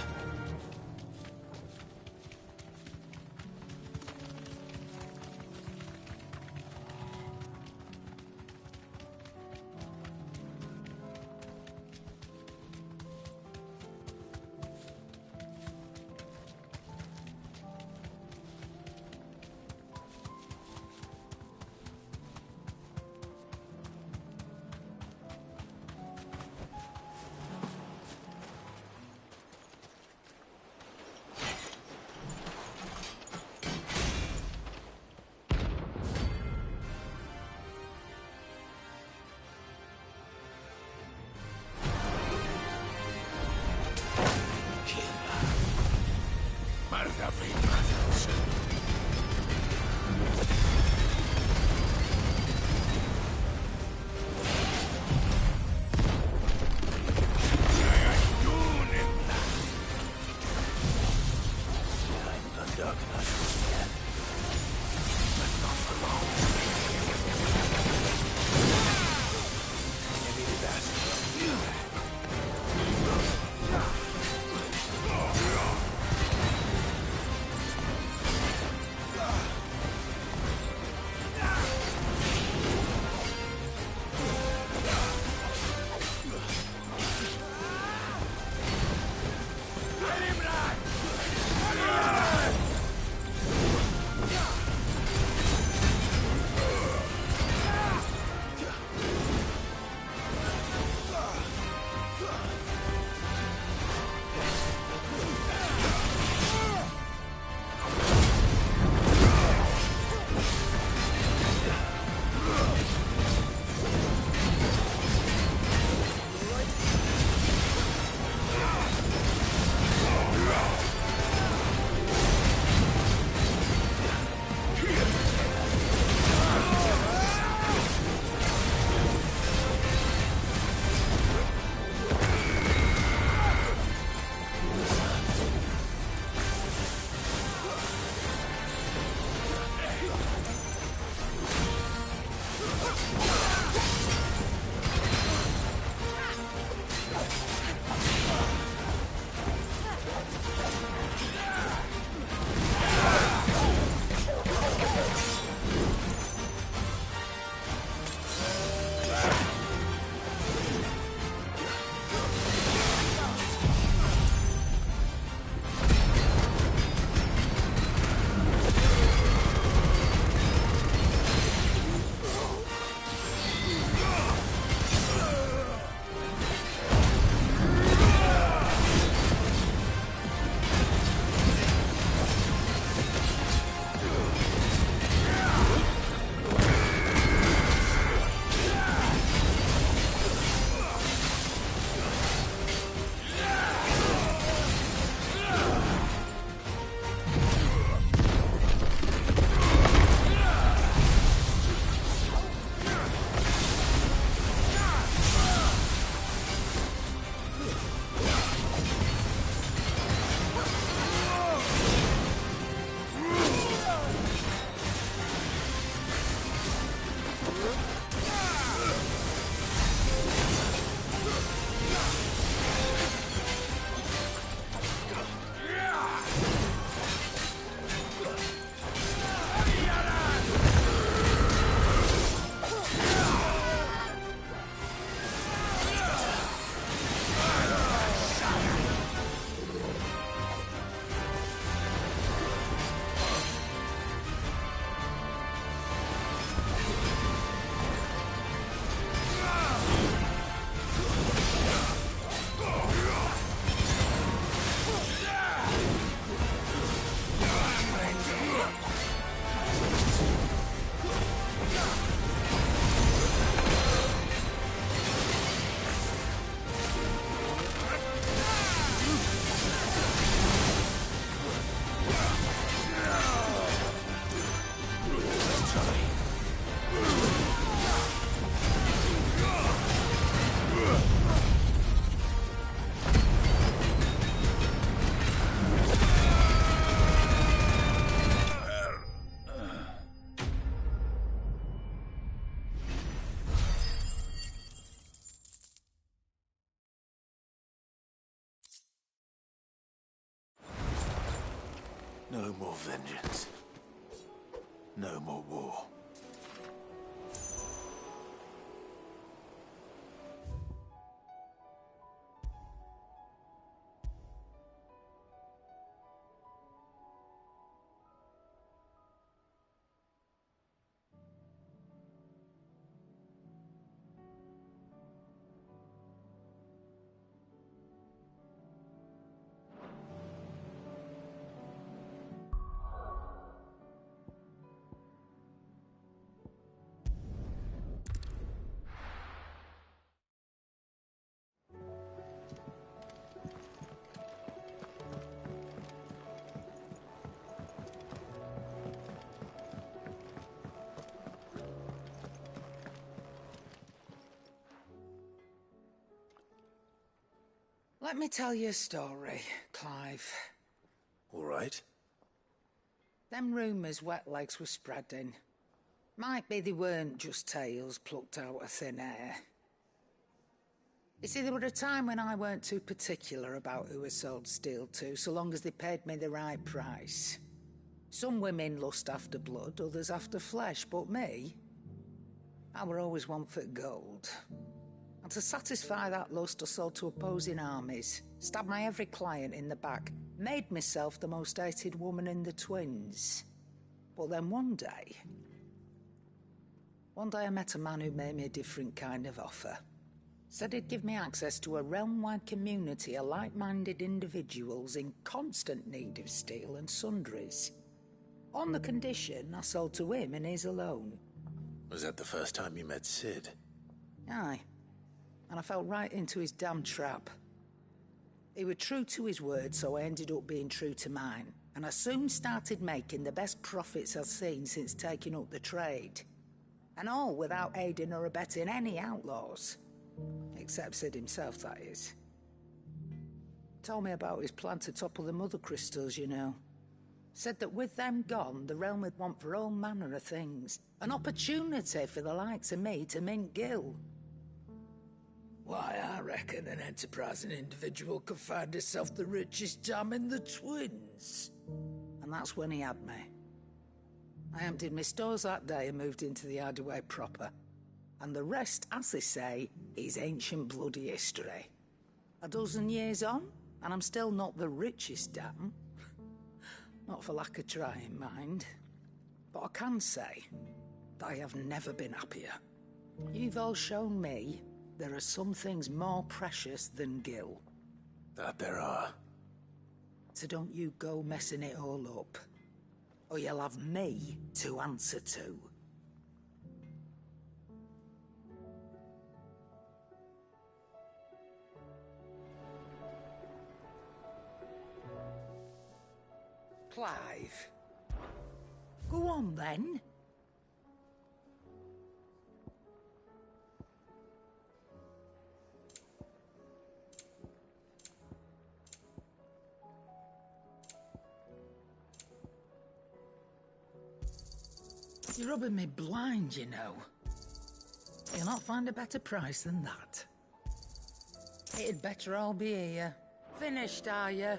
No more vengeance. No more war. Let me tell you a story, Clive. All right. Them rumours Wetlegs were spreading. Might be they weren't just tales plucked out of thin air. You see, there were a time when I weren't too particular about who I sold steel to, so long as they paid me the right price. Some women lust after blood, others after flesh, but me, I were always one for gold. And to satisfy that lust, I sold to opposing armies, stabbed my every client in the back, made myself the most hated woman in the twins. But then one day I met a man who made me a different kind of offer. Said he'd give me access to a realm-wide community of like-minded individuals in constant need of steel and sundries. On the condition I sold to him and his alone. Was that the first time you met Sid? Aye. And I fell right into his damn trap. He were true to his word, so I ended up being true to mine. And I soon started making the best profits I've seen since taking up the trade. And all without aiding or abetting any outlaws. Except Sid himself, that is. Told me about his plan to topple the mother crystals, you know. Said that with them gone, the realm would want for all manner of things. An opportunity for the likes of me to mint gil. Why, I reckon an enterprising individual could find himself the richest dam in the twins. And that's when he had me. I emptied my stores that day and moved into the hideaway proper. And the rest, as they say, is ancient bloody history. A dozen years on, and I'm still not the richest dam. Not for lack of trying, mind. But I can say that I have never been happier. You've all shown me there are some things more precious than gil. That there are. So don't you go messing it all up, or you'll have me to answer to. Clive. Go on, then. You're rubbing me blind, you know. You'll not find a better price than that. It'd better all be here. Finished, are you?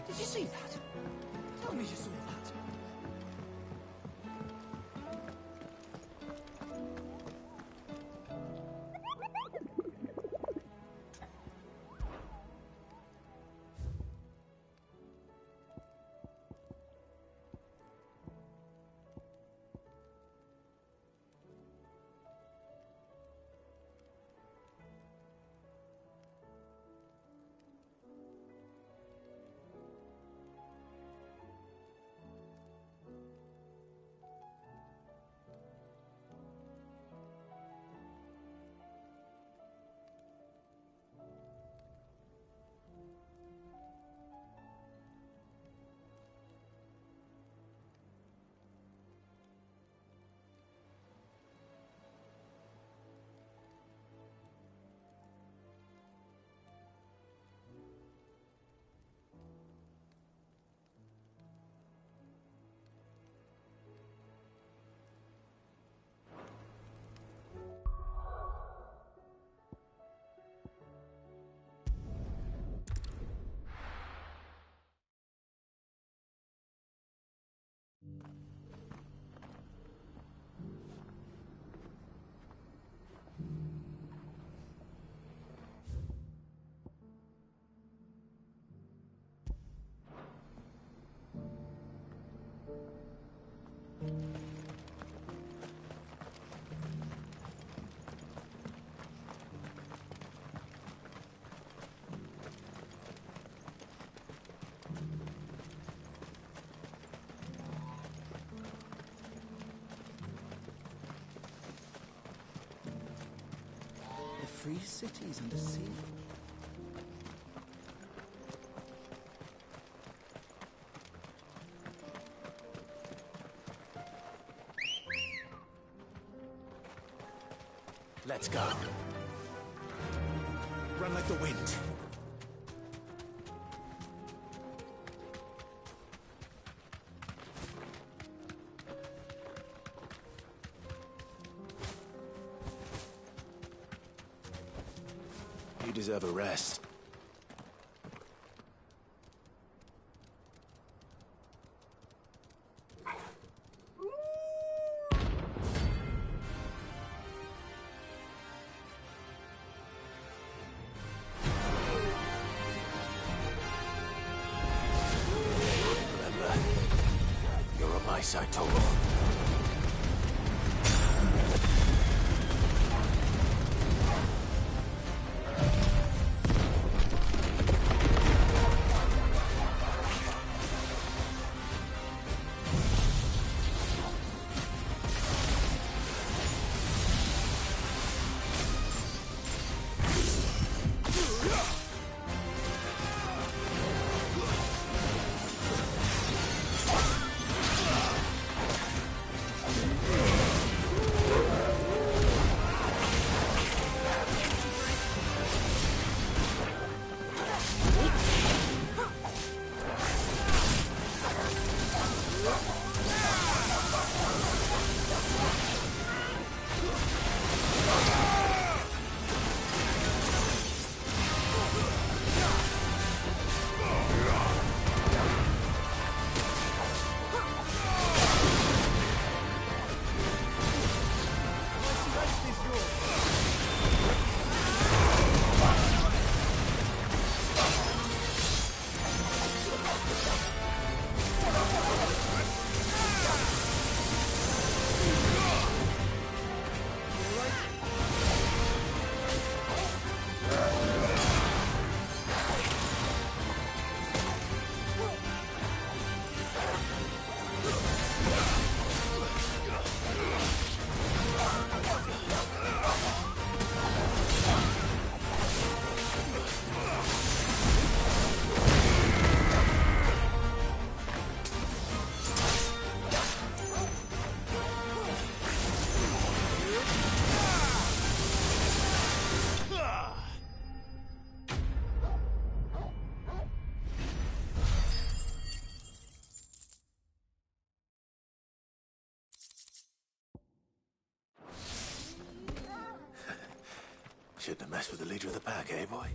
Did you see that? Tell me you saw that. 3 cities under sea. Let's go. Run like the wind. You deserve a rest. Remember, you're on my side, Togo. Shouldn't have messed with the leader of the pack, eh, boy?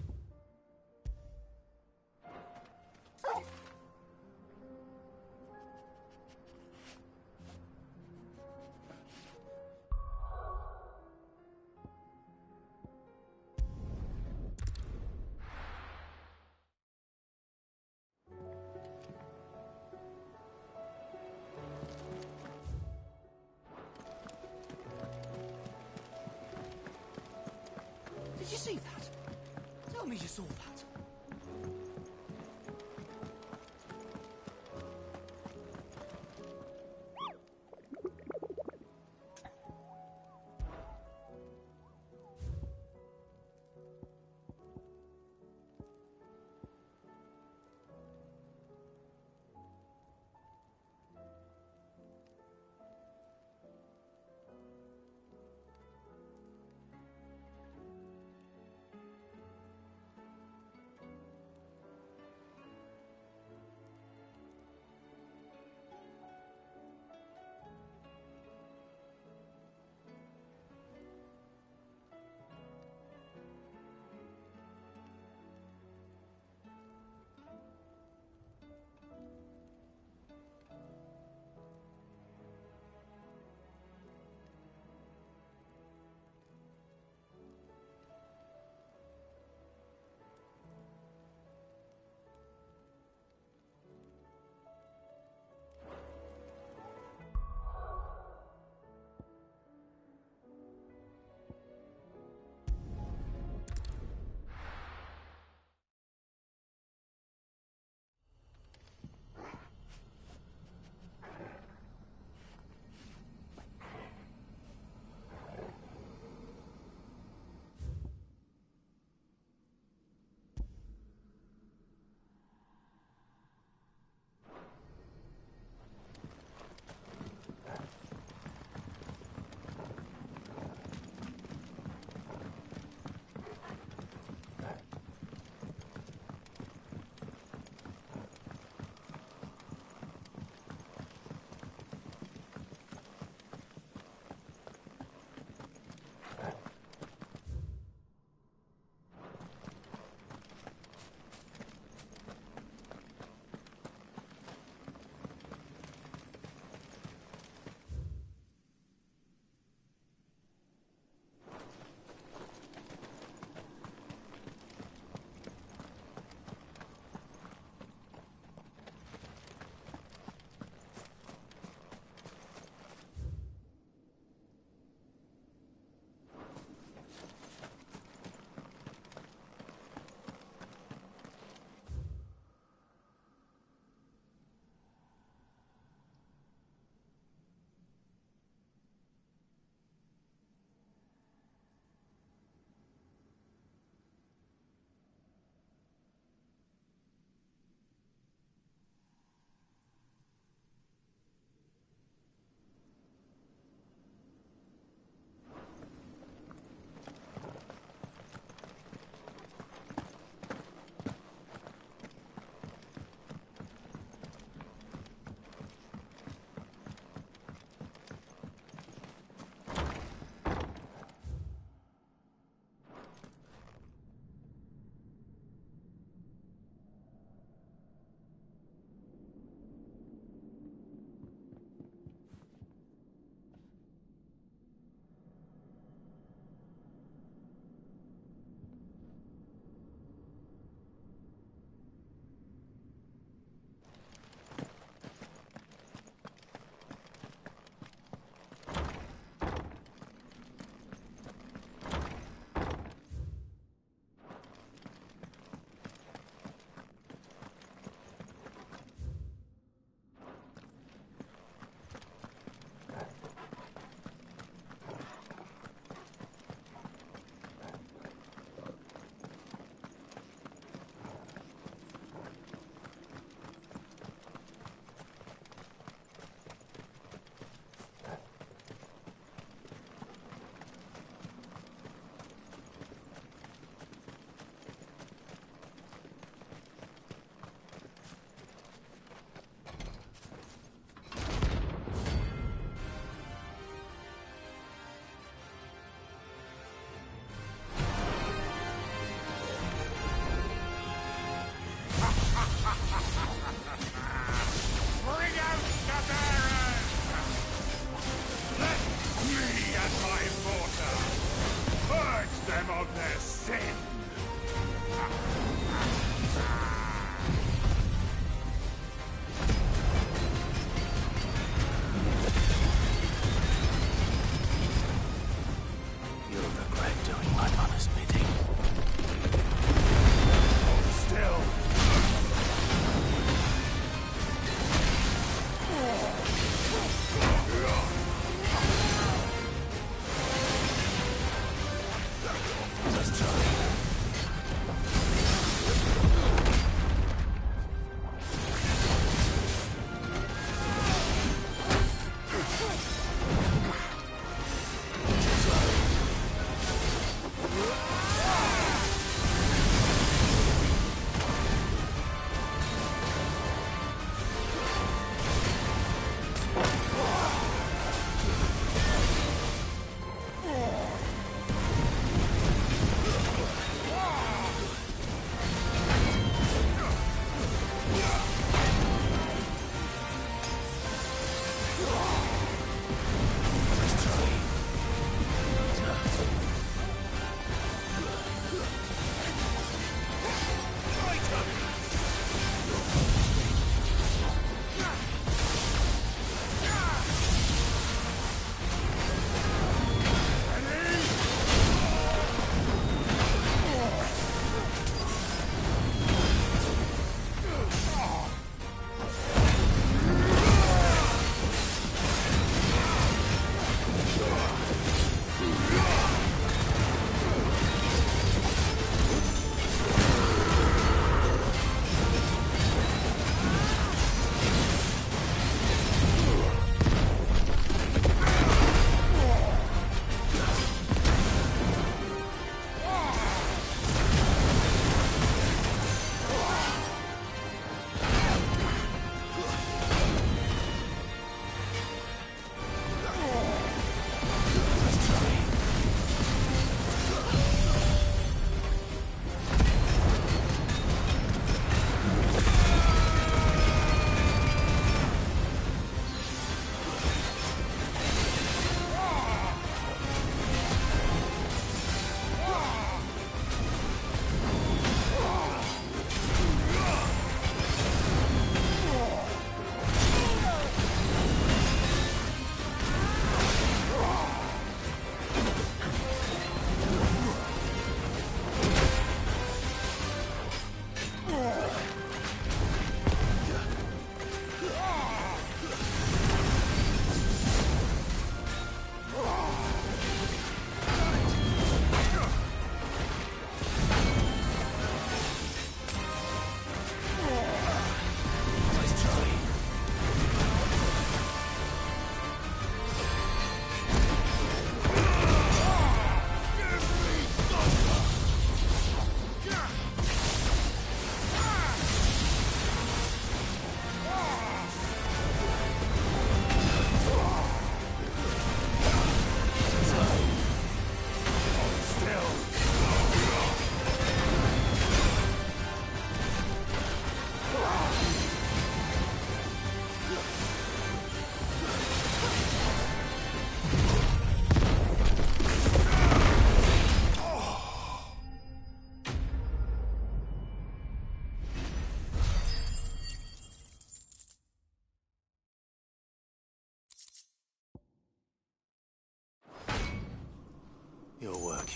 Did you see that? Tell me you saw that.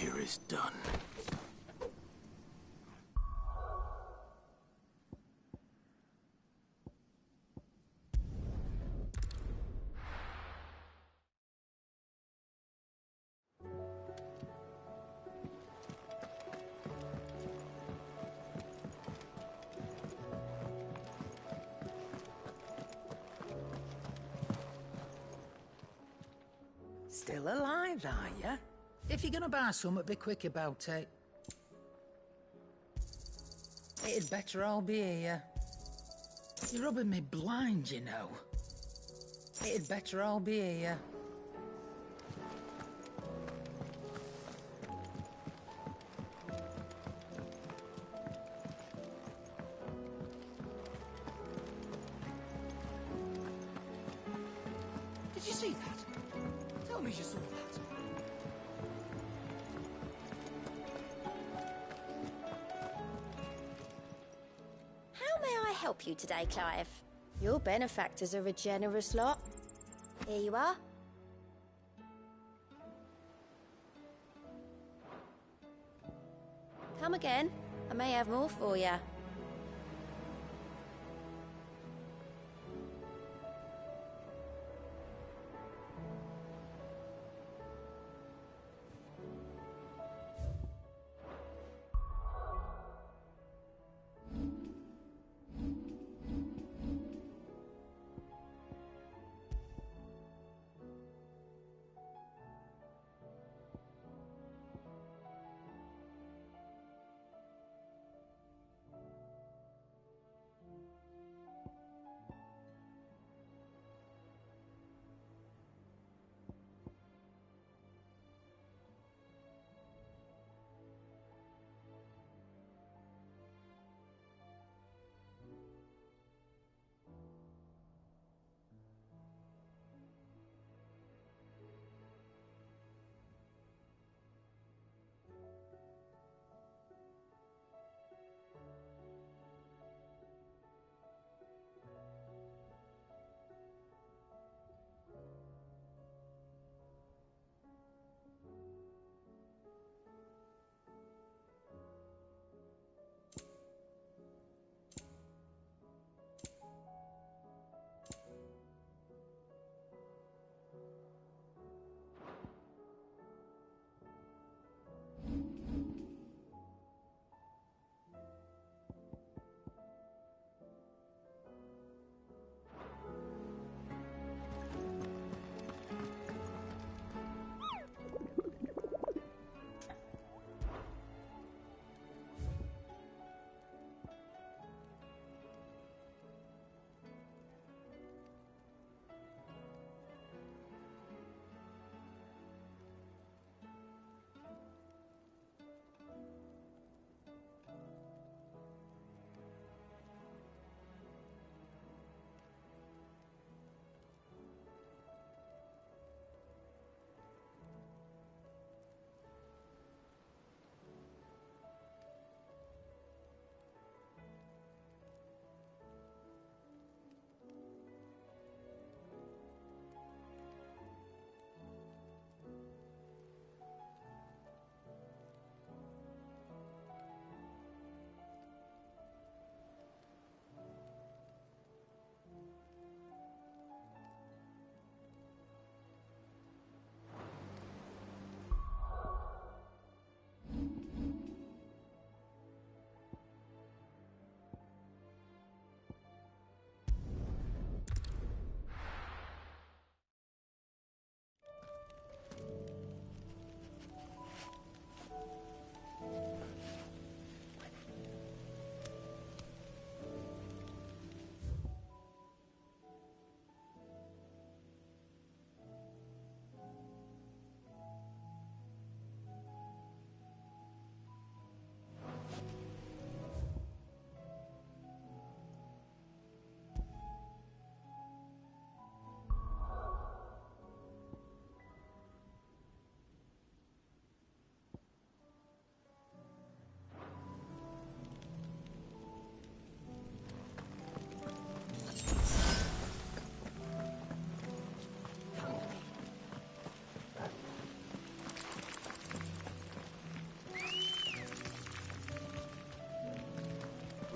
here is done. Still alive, are ya? If you're gonna buy something, be quick about it. It'd better all be here. You're rubbing me blind, you know. It'd better all be here. Did you see that? Tell me you saw that. How may I help you today, Clive? Your benefactors are a generous lot. Here you are. Come again. I may have more for you.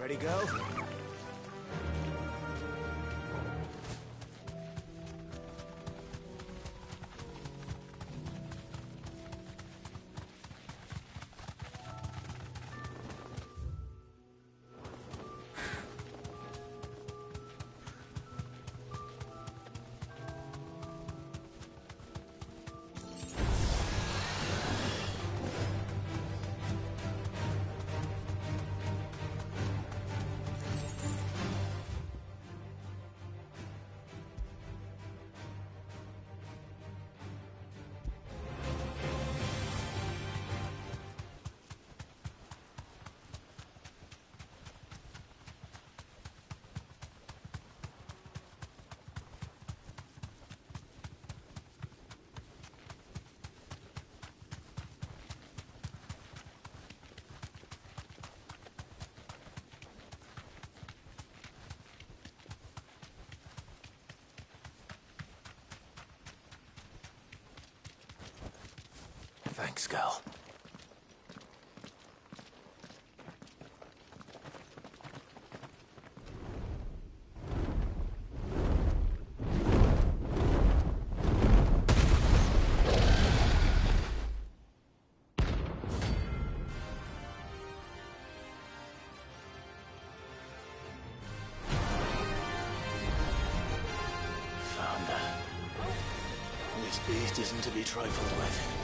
Ready, girl? Thanks, girl. Found her. This beast isn't to be trifled with.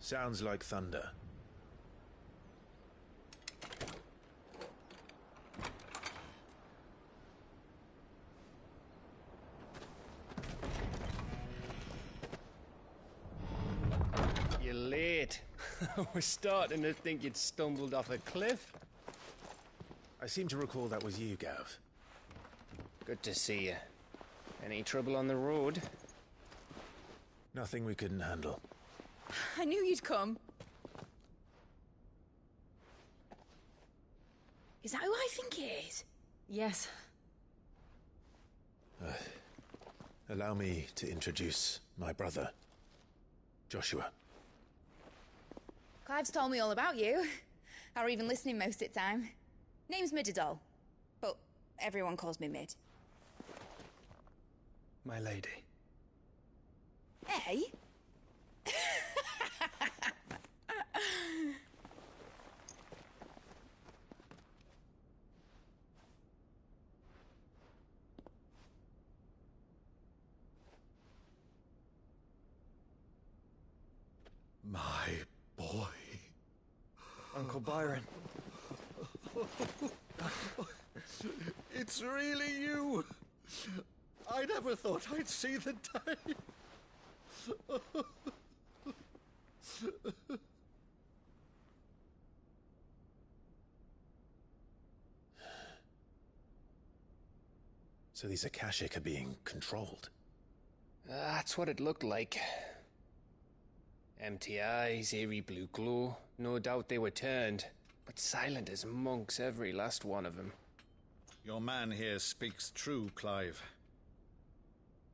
Sounds like thunder. You're late. I was starting to think you'd stumbled off a cliff. I seem to recall that was you, Gav. Good to see you. Any trouble on the road? Nothing we couldn't handle. I knew you'd come. Is that who I think it is? Yes. Allow me to introduce my brother, Joshua. Clive's told me all about you. Or even listening most of the time. Name's Midadol, but everyone calls me Mid. My lady. Hey? My boy. Uncle Byron. It's really you. I never thought I'd see the day. So these Akashic are being controlled? That's what it looked like. Empty eyes, eerie blue glow. No doubt they were turned, but silent as monks, every last one of them. Your man here speaks true, Clive.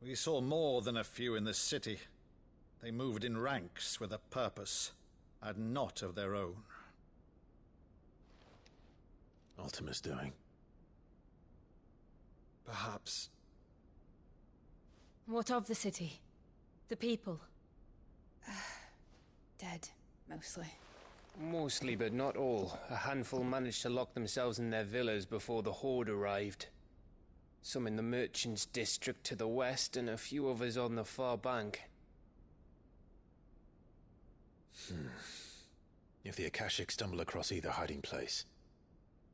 We saw more than a few in the city. They moved in ranks with a purpose, and not of their own. Ultima's doing. Perhaps. What of the city? The people? Dead, mostly. Mostly, but not all. A handful managed to lock themselves in their villas before the Horde arrived. Some in the Merchants' District to the west, and a few others on the far bank. If the Akashic stumble across either hiding place,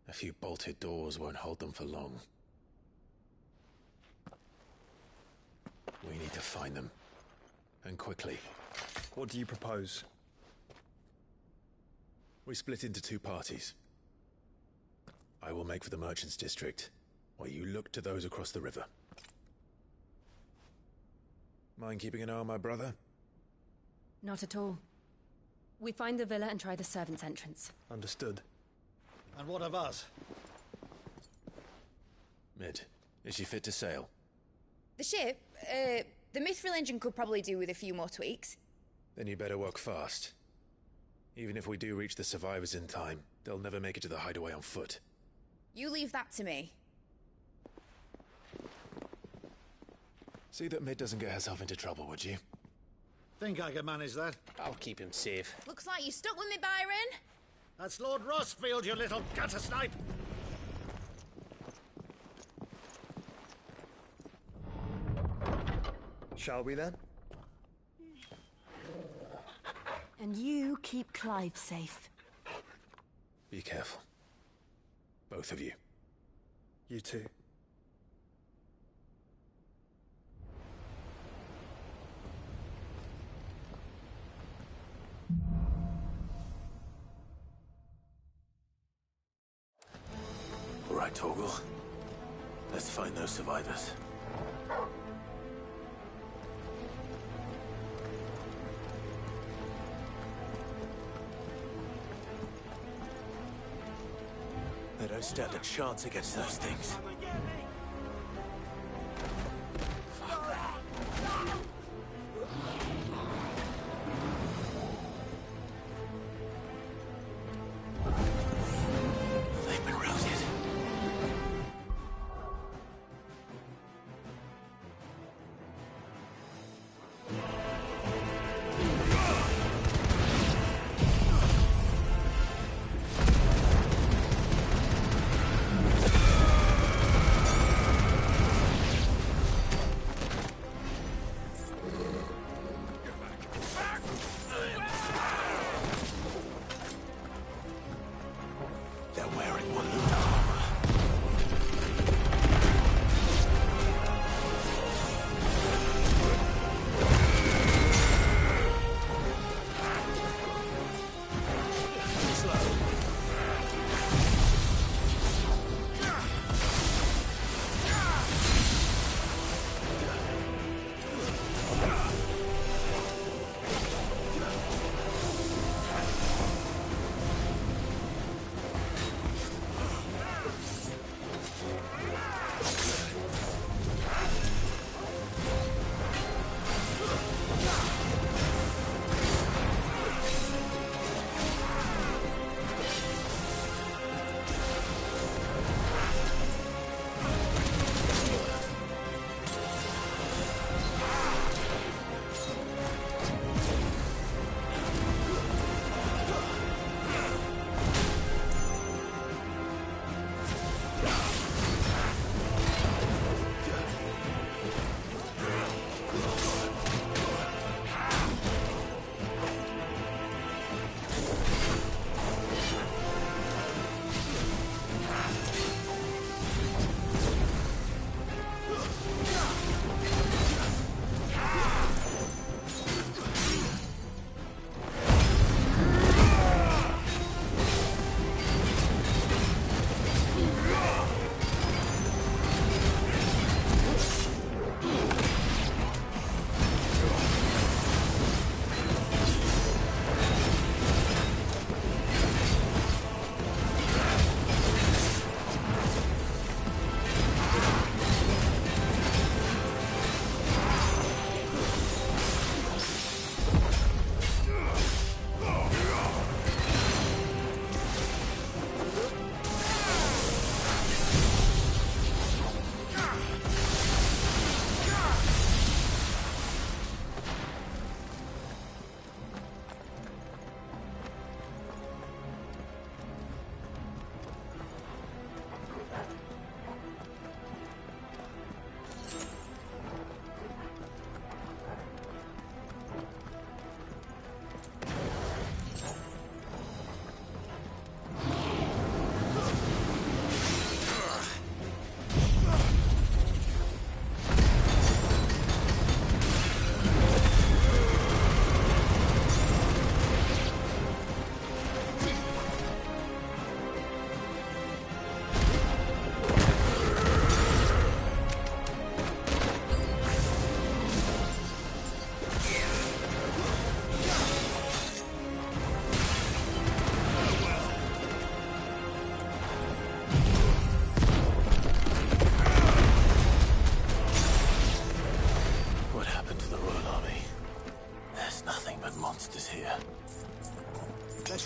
a few bolted doors won't hold them for long. We need to find them. And quickly. What do you propose? We split into two parties. I will make for the Merchants' District, while you look to those across the river. Mind keeping an eye on my brother? Not at all. We find the villa and try the servants' entrance. Understood. And what of us? Mid, is she fit to sail? The ship, the Mithril engine could probably do with a few more tweaks. Then you better work fast. Even if we do reach the survivors in time, they'll never make it to the hideaway on foot. You leave that to me. See that Mid doesn't get herself into trouble, would you? Think I can manage that? I'll keep him safe. Looks like you stuck with me, Byron. That's Lord Rossfield, you little gutter snipe! Shall we then? And you keep Clive safe. Be careful. Both of you. You too. All right, Torgal. Let's find those survivors. They don't stand a chance against those things. They've been routed.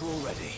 closer already.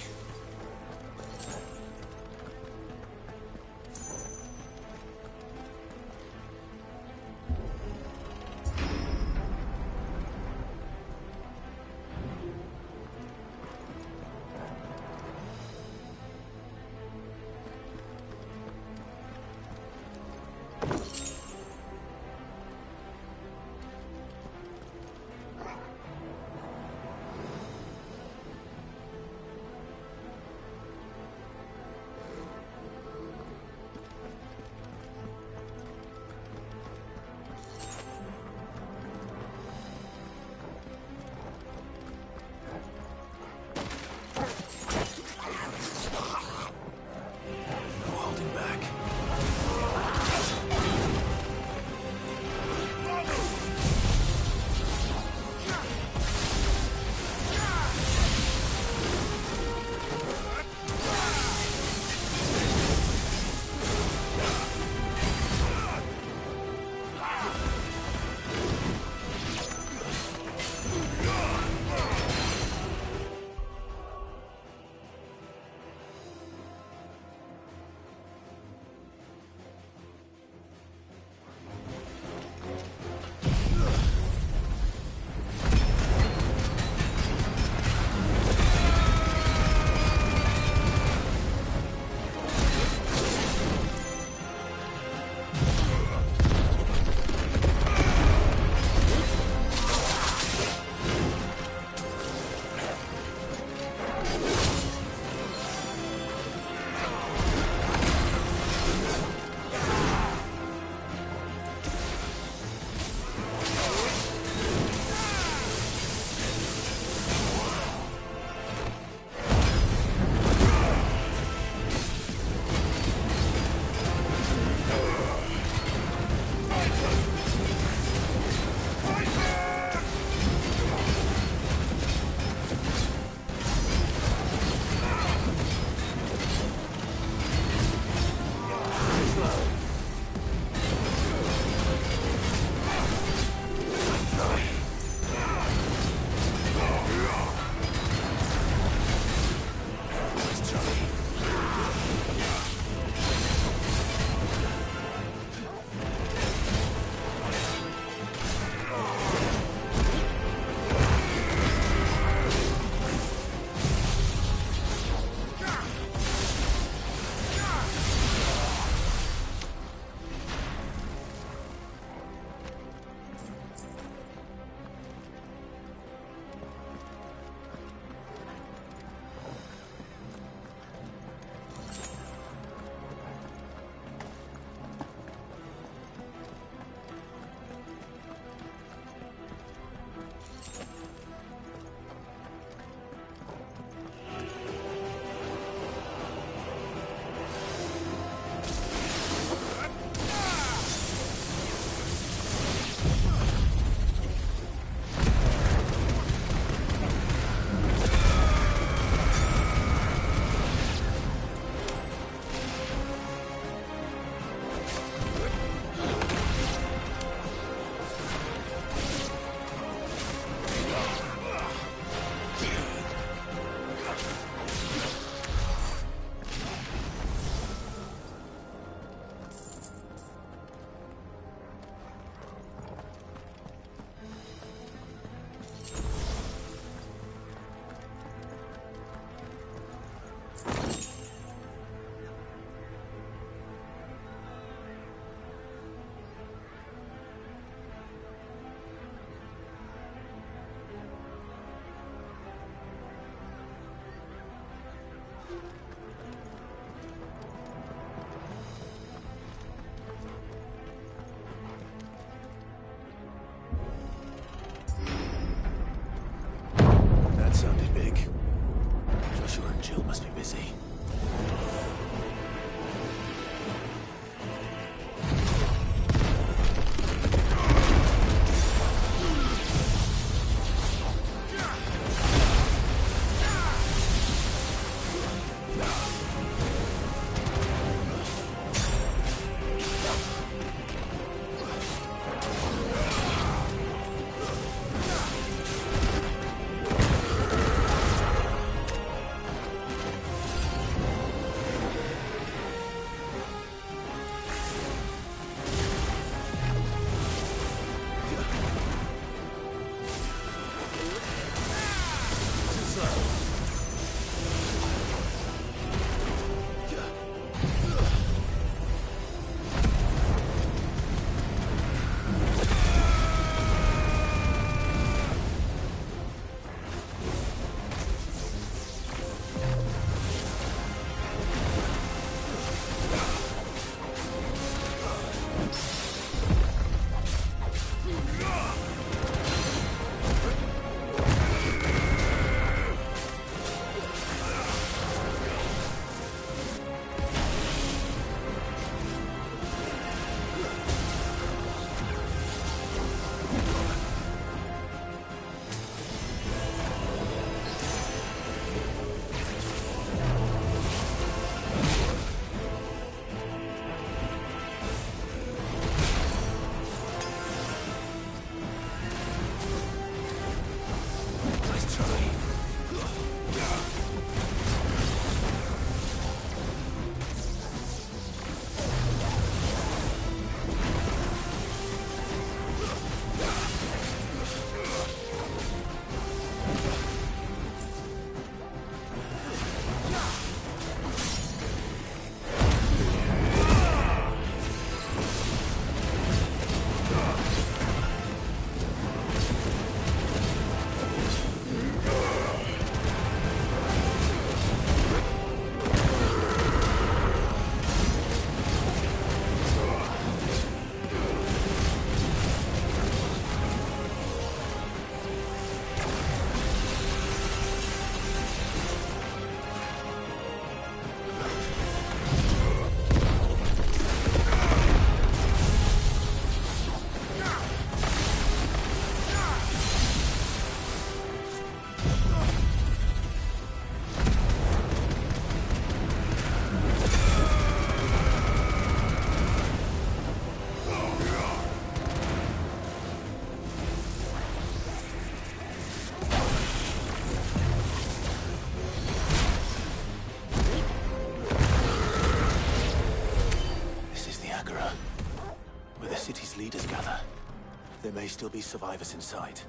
There may still be survivors inside.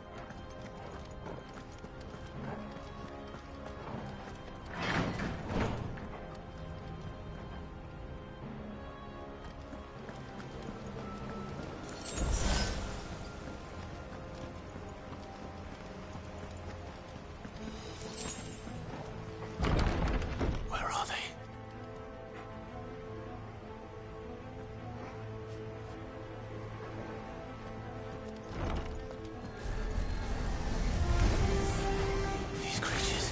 Where are they? These creatures.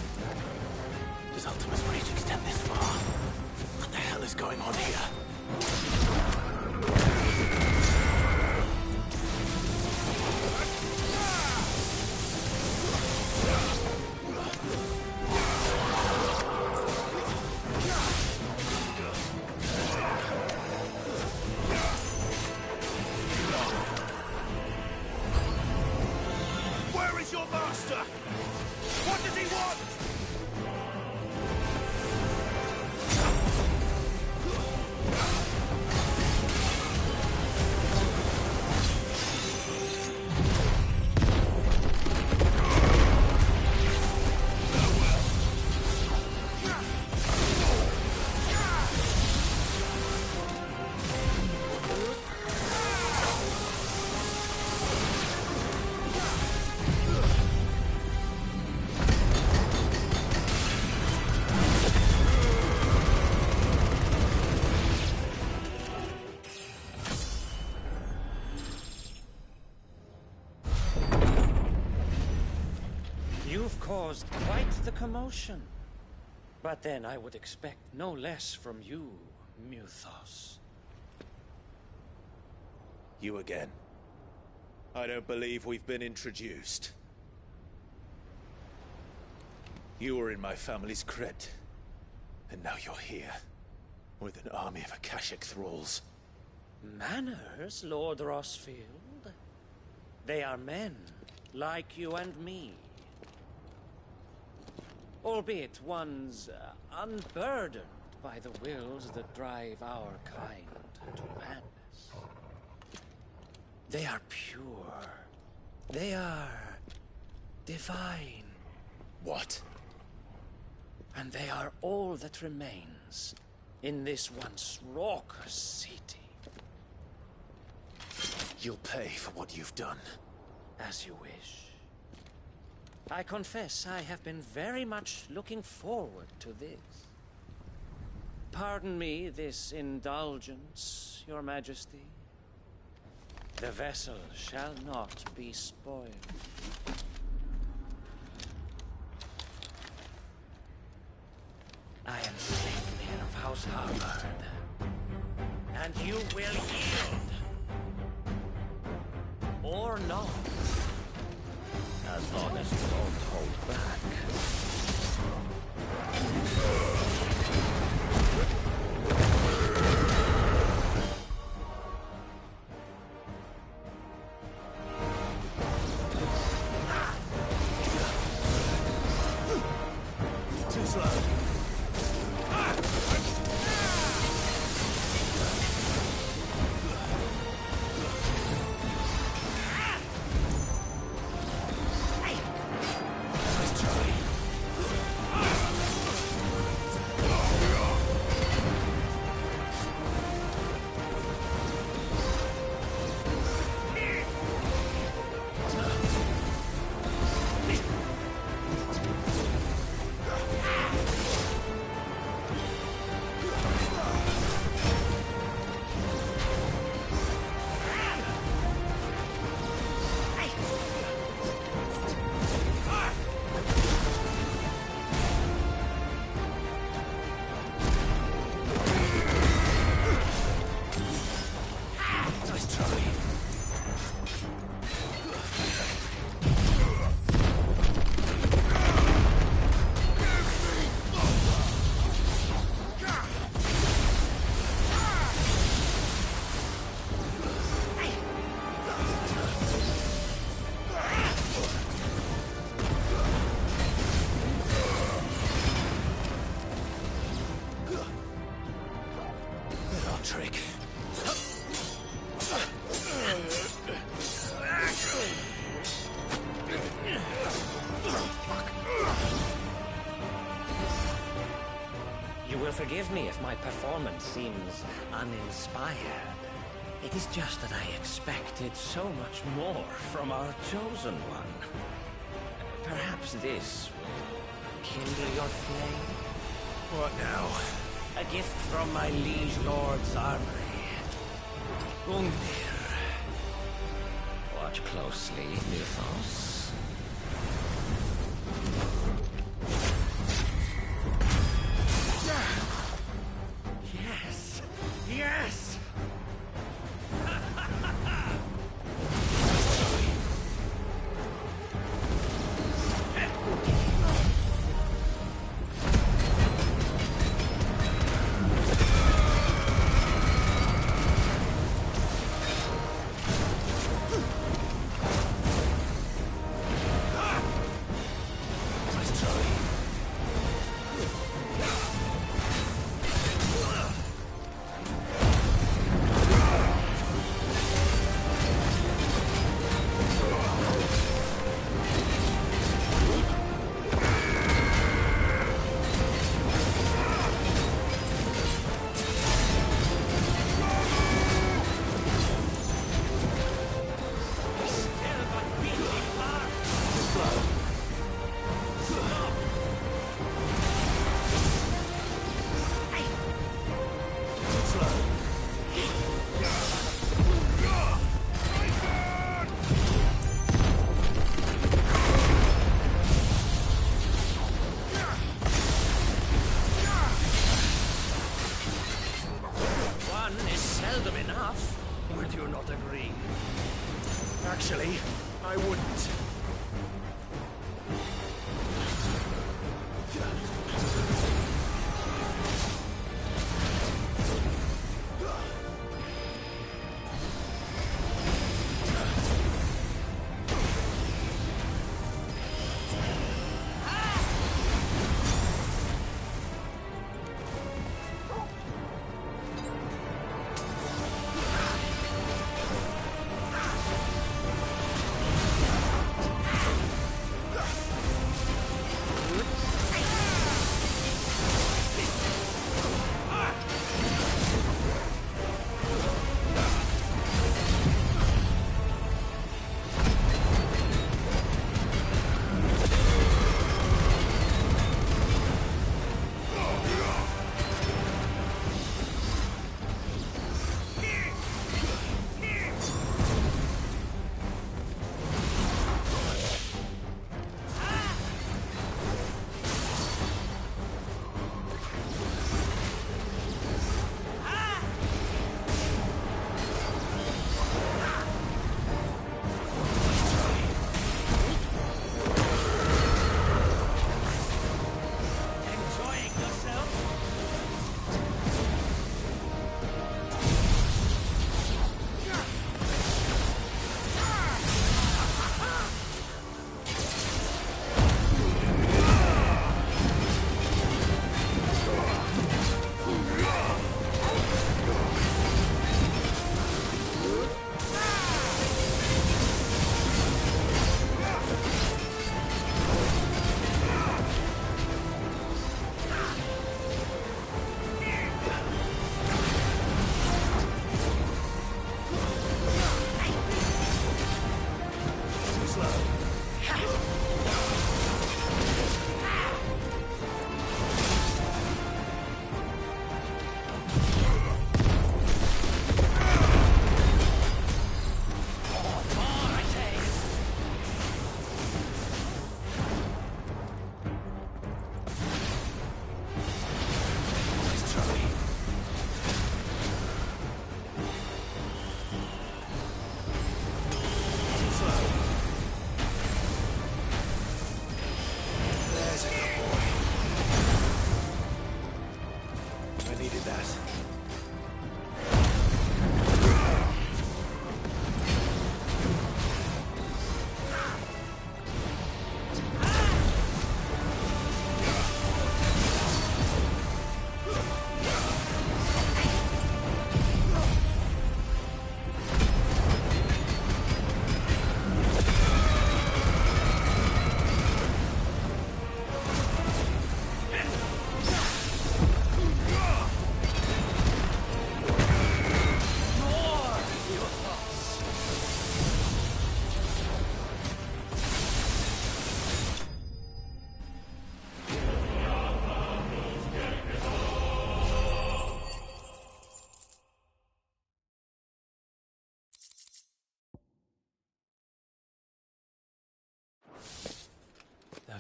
Does Ultima's rage extend this far? What the hell is going on here? Where is your master? What does he want? You've caused quite the commotion. But then I would expect no less from you, Muthos. You again. I don't believe we've been introduced. You were in my family's crypt. And now you're here. With an army of Akashic thralls. Manners, Lord Rossfield? They are men, like you and me. Albeit ones unburdened by the wills that drive our kind to madness. They are pure. They are divine. What? And they are all that remains in this once raucous city. You'll pay for what you've done. As you wish. I confess I have been very much looking forward to this. Pardon me this indulgence, Your Majesty. The vessel shall not be spoiled. I am Sleipnir of House Harvard, and you will yield. Or not. As long as you don't hold back. Too slow. forgive me if my performance seems uninspired. It is just that I expected so much more from our chosen one. Perhaps this will kindle your flame? What now? A gift from my liege lord's armory. Gungnir. Watch closely, Mythos. Yes! Yes! Actually, I wouldn't.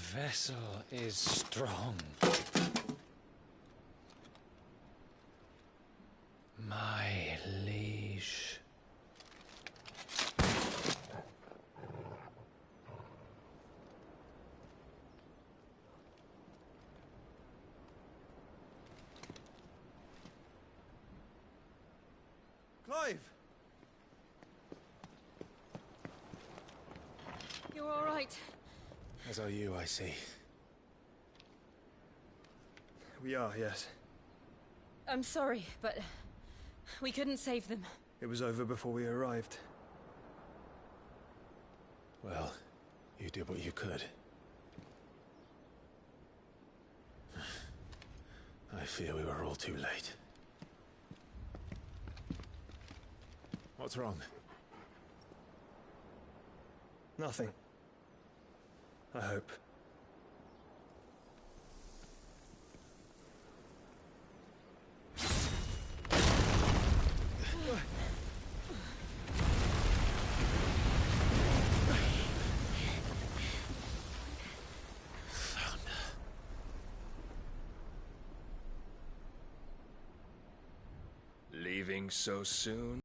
vessel is strong. My liege. Clive! You're all right. As are you, I see. We are, yes. I'm sorry, but we couldn't save them. It was over before we arrived. Well, you did what you could. I fear we were all too late. What's wrong? Nothing. I hope. Leaving so soon?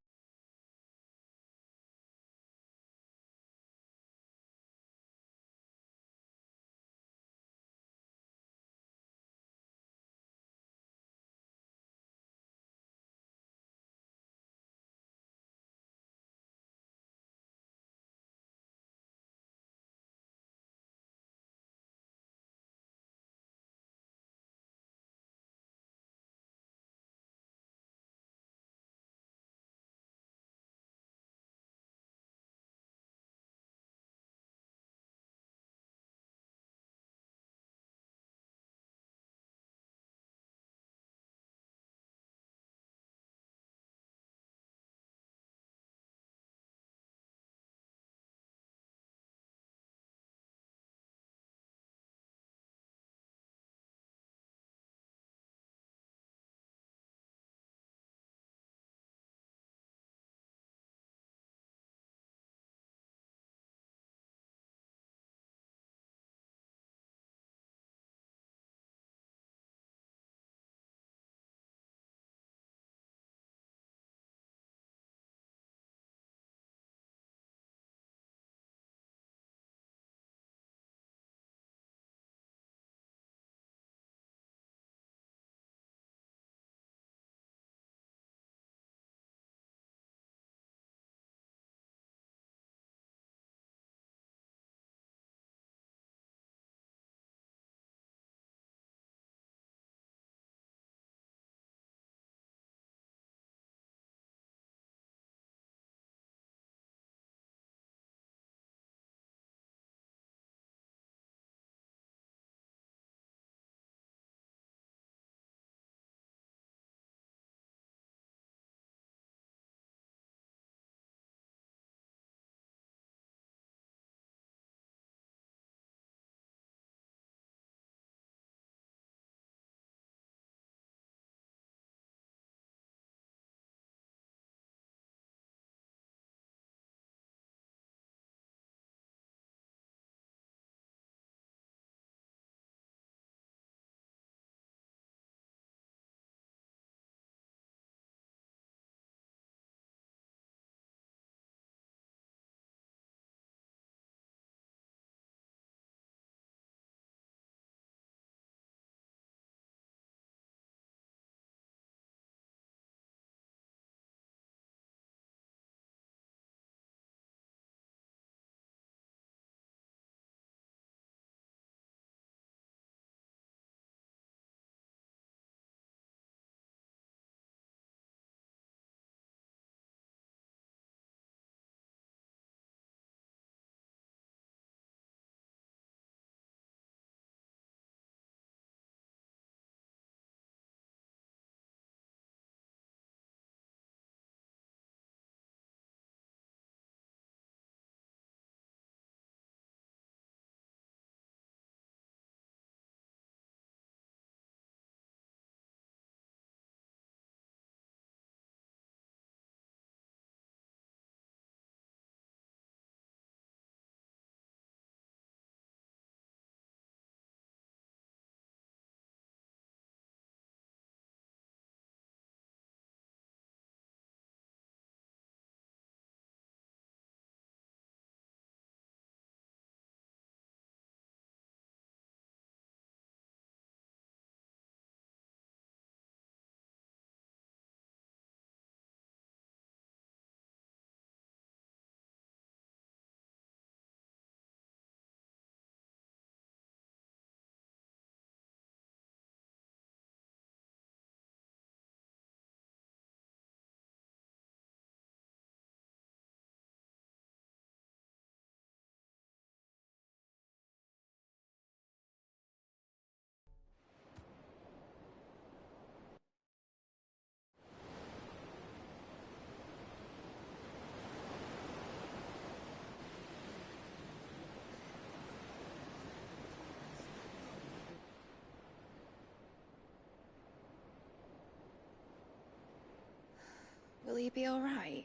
Will he be alright?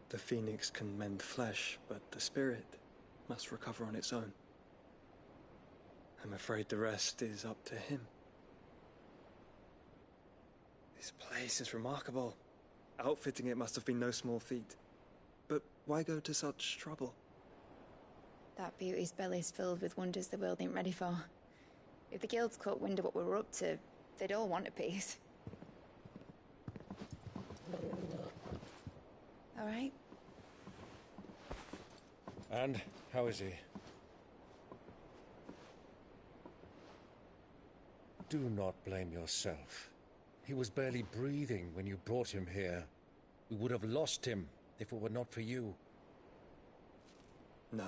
The phoenix can mend flesh, but the spirit must recover on its own. I'm afraid the rest is up to him. This place is remarkable. Outfitting it must have been no small feat. But why go to such trouble? That beauty's belly's filled with wonders the world ain't ready for. If the guilds caught wind of what we were up to, they'd all want a piece. All right? And how is he? Do not blame yourself. He was barely breathing when you brought him here. We would have lost him if it were not for you. No.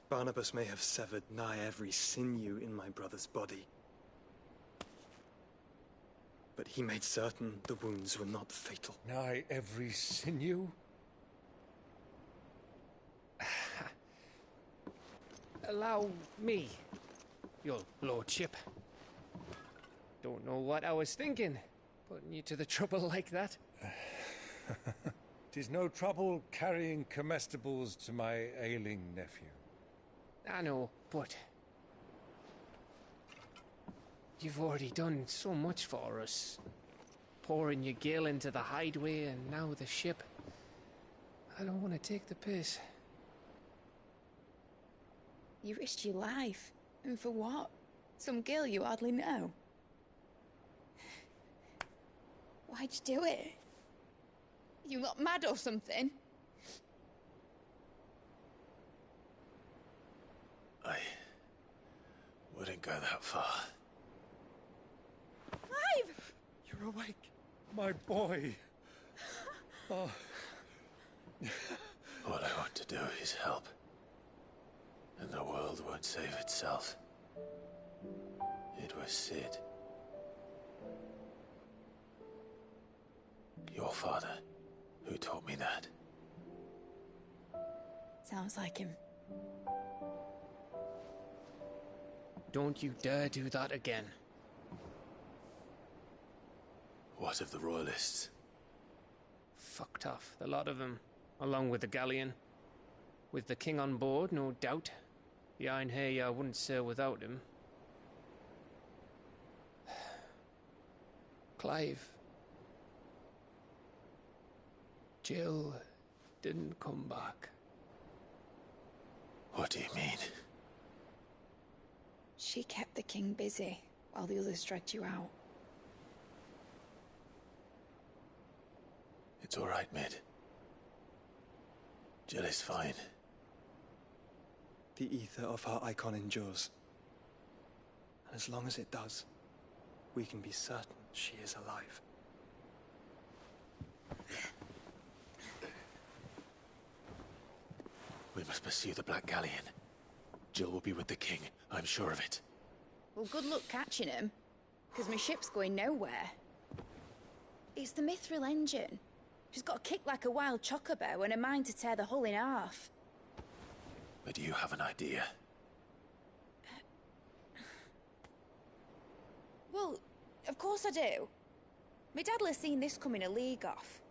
Barnabas may have severed nigh every sinew in my brother's body. But he made certain the wounds were not fatal. Nigh every sinew? Allow me, your lordship. Don't know what I was thinking, putting you to the trouble like that. 'Tis no trouble carrying comestibles to my ailing nephew. I know, but you've already done so much for us. Pouring your gil into the hideaway and now the ship. I don't want to take the piss. You risked your life. And for what? Some girl you hardly know. Why'd you do it? You got mad or something? I wouldn't go that far. Clive! You're awake, my boy. Oh. All I want to do is help. And the world won't save itself. It was Sid. Your father, who taught me that. Sounds like him. Don't you dare do that again. What of the Royalists? Fucked off, the lot of them, along with the galleon. With the king on board, no doubt. The Iron Hair wouldn't sail without him. Clive. Jill didn't come back. What do you mean? She kept the king busy while the others dragged you out. It's all right, Mid. Jill is fine. The ether of her icon endures. And as long as it does, we can be certain she is alive. We must pursue the Black Galleon. Jill will be with the king, I'm sure of it. Well, good luck catching him, because my ship's going nowhere. It's the Mithril engine. She's got a kick like a wild chocobo and a mind to tear the hull in half. But do you have an idea? Well, of course I do. My dad'll have seen this coming a league off.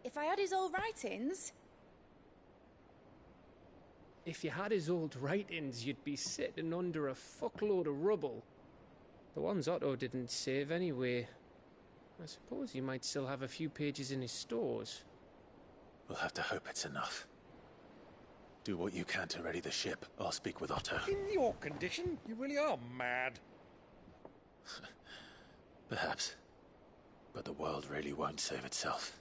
If I had his old writings... If you had his old writings, you'd be sitting under a fuckload of rubble. The ones Otto didn't save anyway. I suppose he might still have a few pages in his stores. We'll have to hope it's enough. Do what you can to ready the ship. I'll speak with Otto. In your condition, you really are mad. Perhaps. But the world really won't save itself.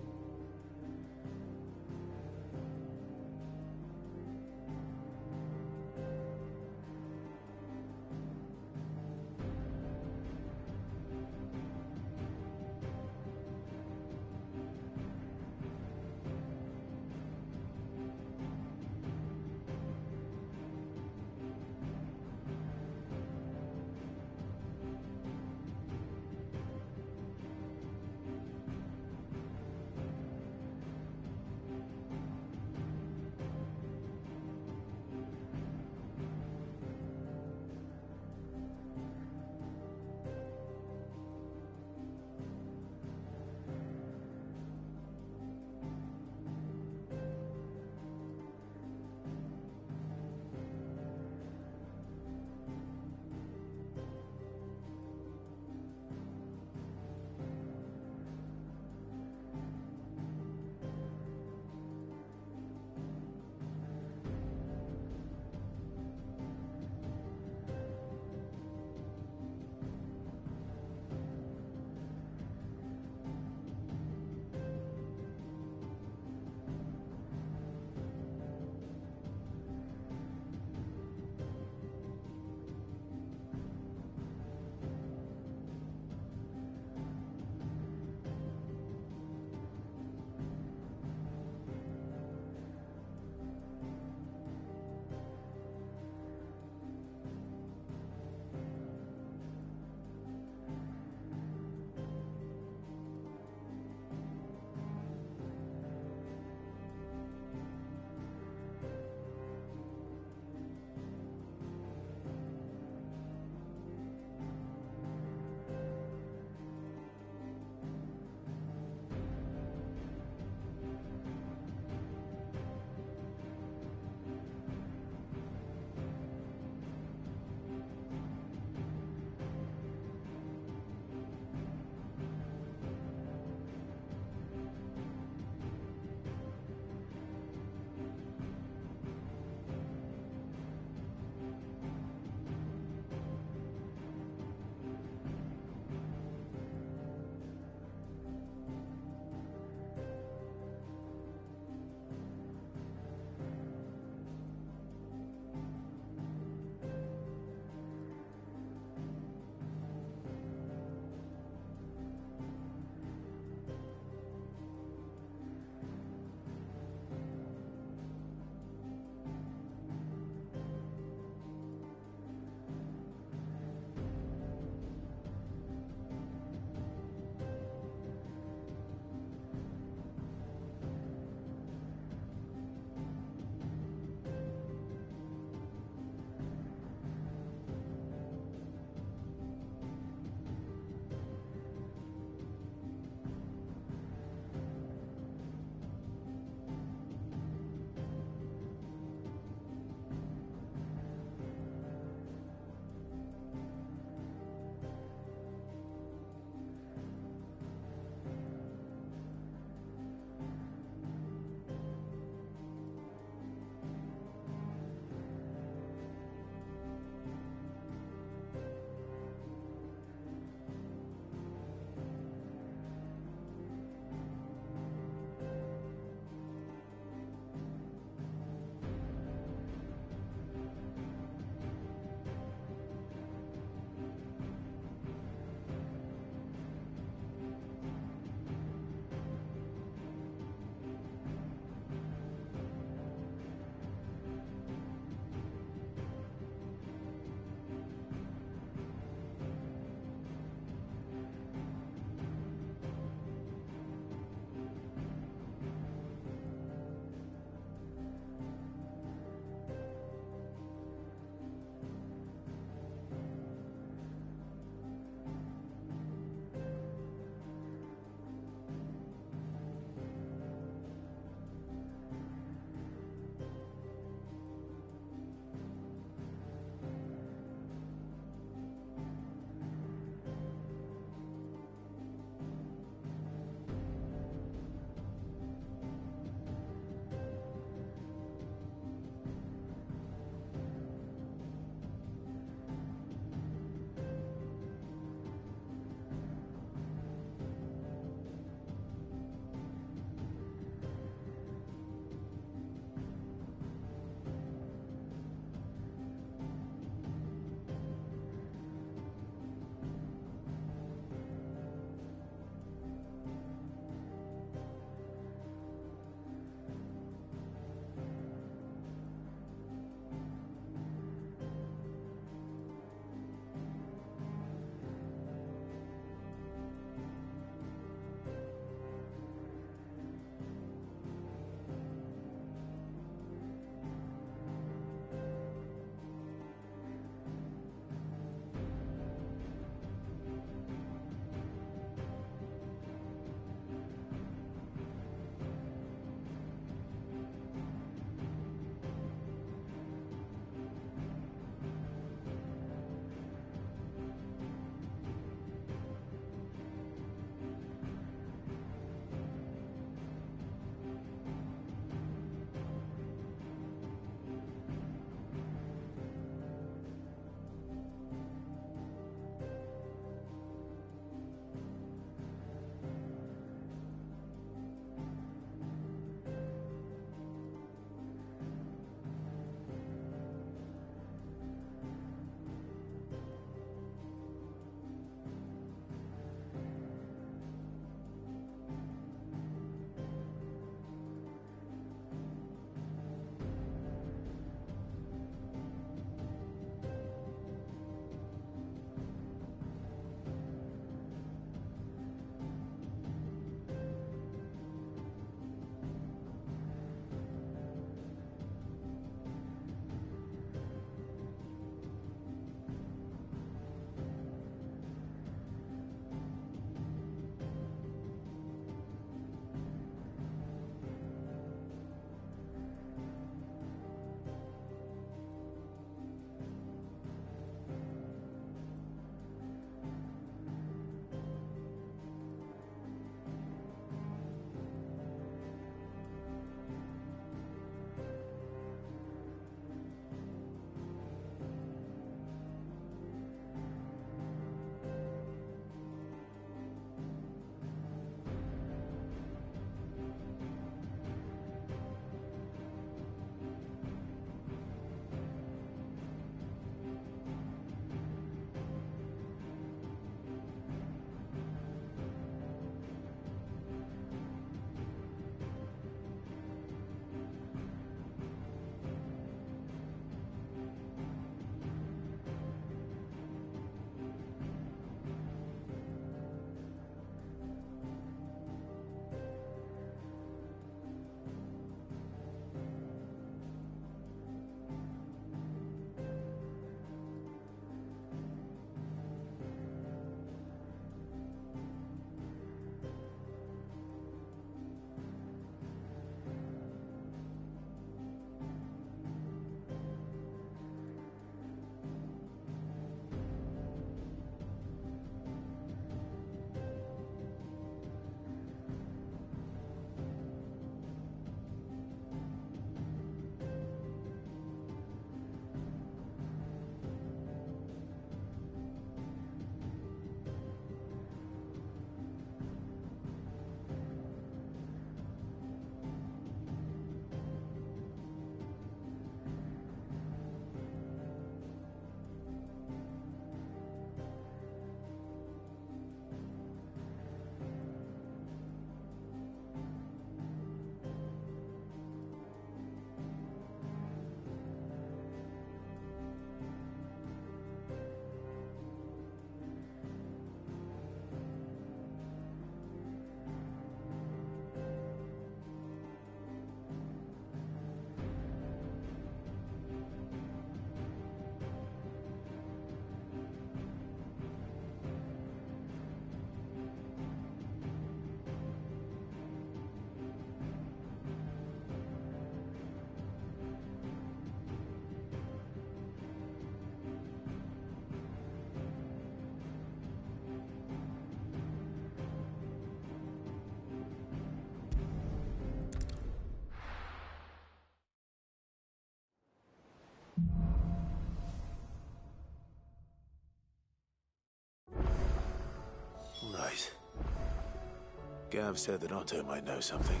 Gav said that Otto might know something.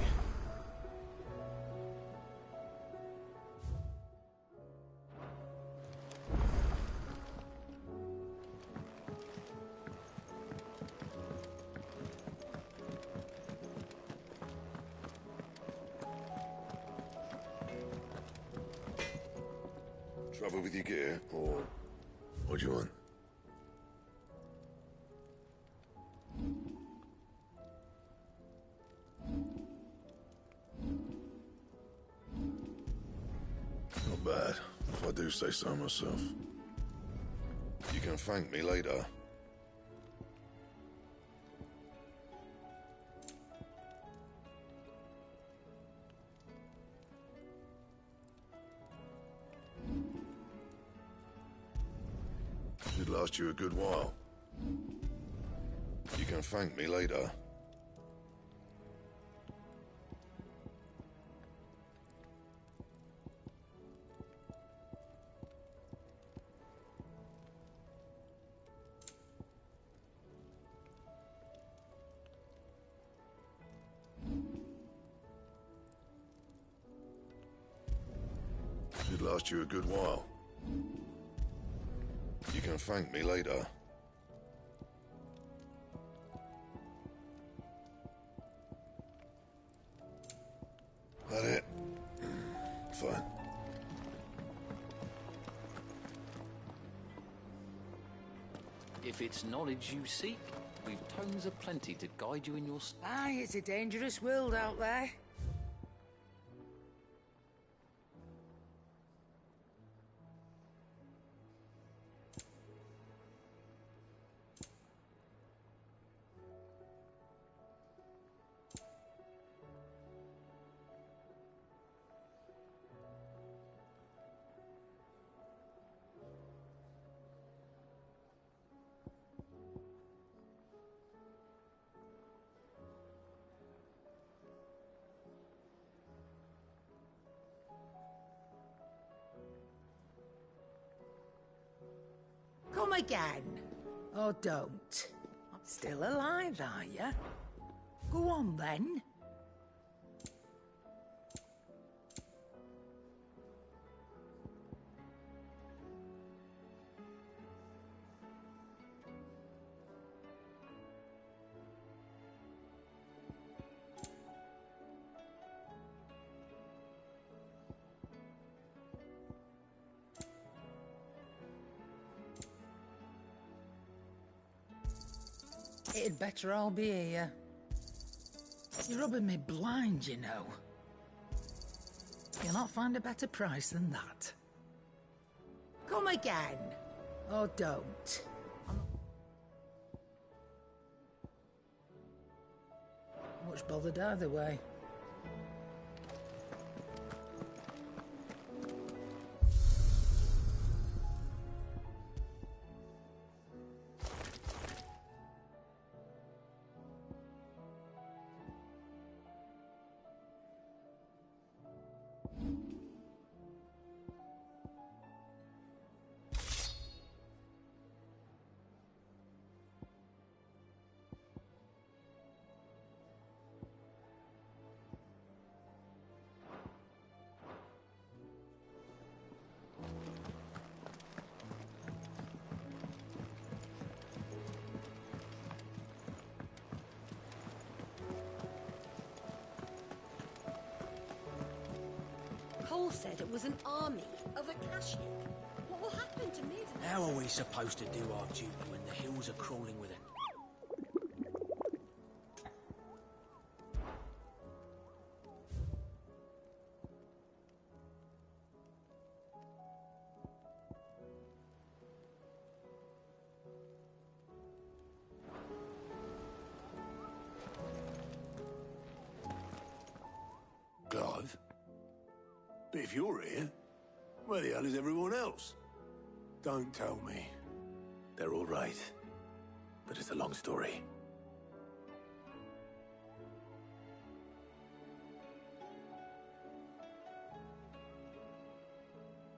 Trouble with your gear, or what do you want? Not bad, if I do say so myself. You can thank me later. Should last you a good while. You can thank me later. Should last you a good while. You can thank me later. That it? Fine. If it's knowledge you seek, we've tomes aplenty to guide you in your... Aye, it's a dangerous world out there. Come again. Or don't. Still alive, are you? Go on, then. It'd better all be here. You're rubbing me blind, you know. You'll not find a better price than that. Come again. Or don't. Much bothered either way. Cole said it was an army of Akashic. What will happen to Mid? How are we supposed to do our duty when the hills are crawling with it? Clive? But if you're here, where the hell is everyone else? Don't tell me. They're all right. But it's a long story.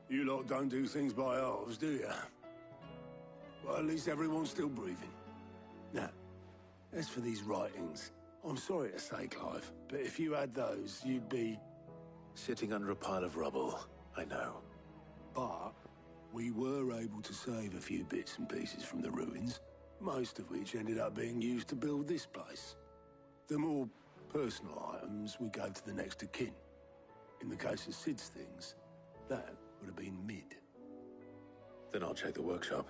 You lot don't do things by halves, do you? Well, at least everyone's still breathing. Now, as for these writings, I'm sorry to say, Clive, but if you had those, you'd be... Sitting under a pile of rubble, I know. But we were able to save a few bits and pieces from the ruins, most of which ended up being used to build this place. The more personal items we gave to the next of kin. In the case of Sid's things, that would have been mid. Then I'll check the workshop.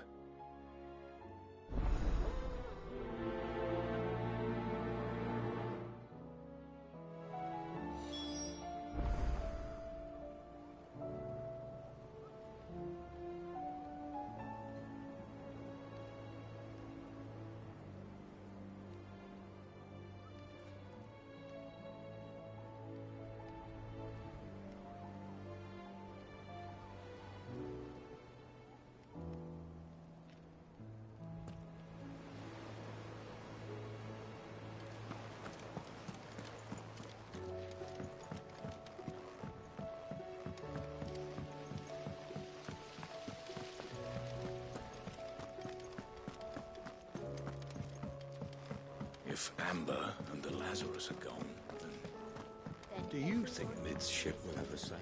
If Amber and the Lazarus are gone, then... Do you think Mid's ship will ever sail?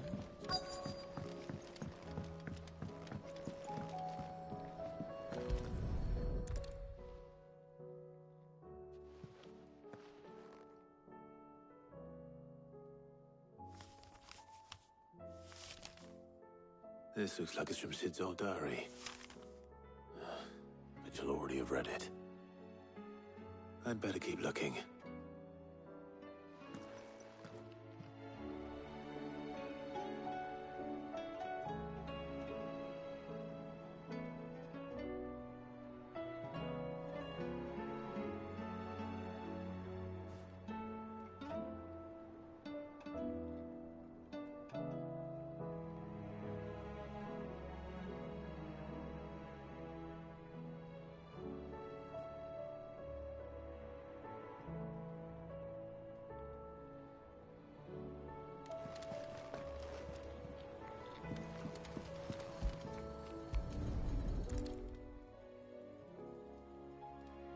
This looks like it's from Sid's old diary. But you'll already have read it. I'd better keep looking.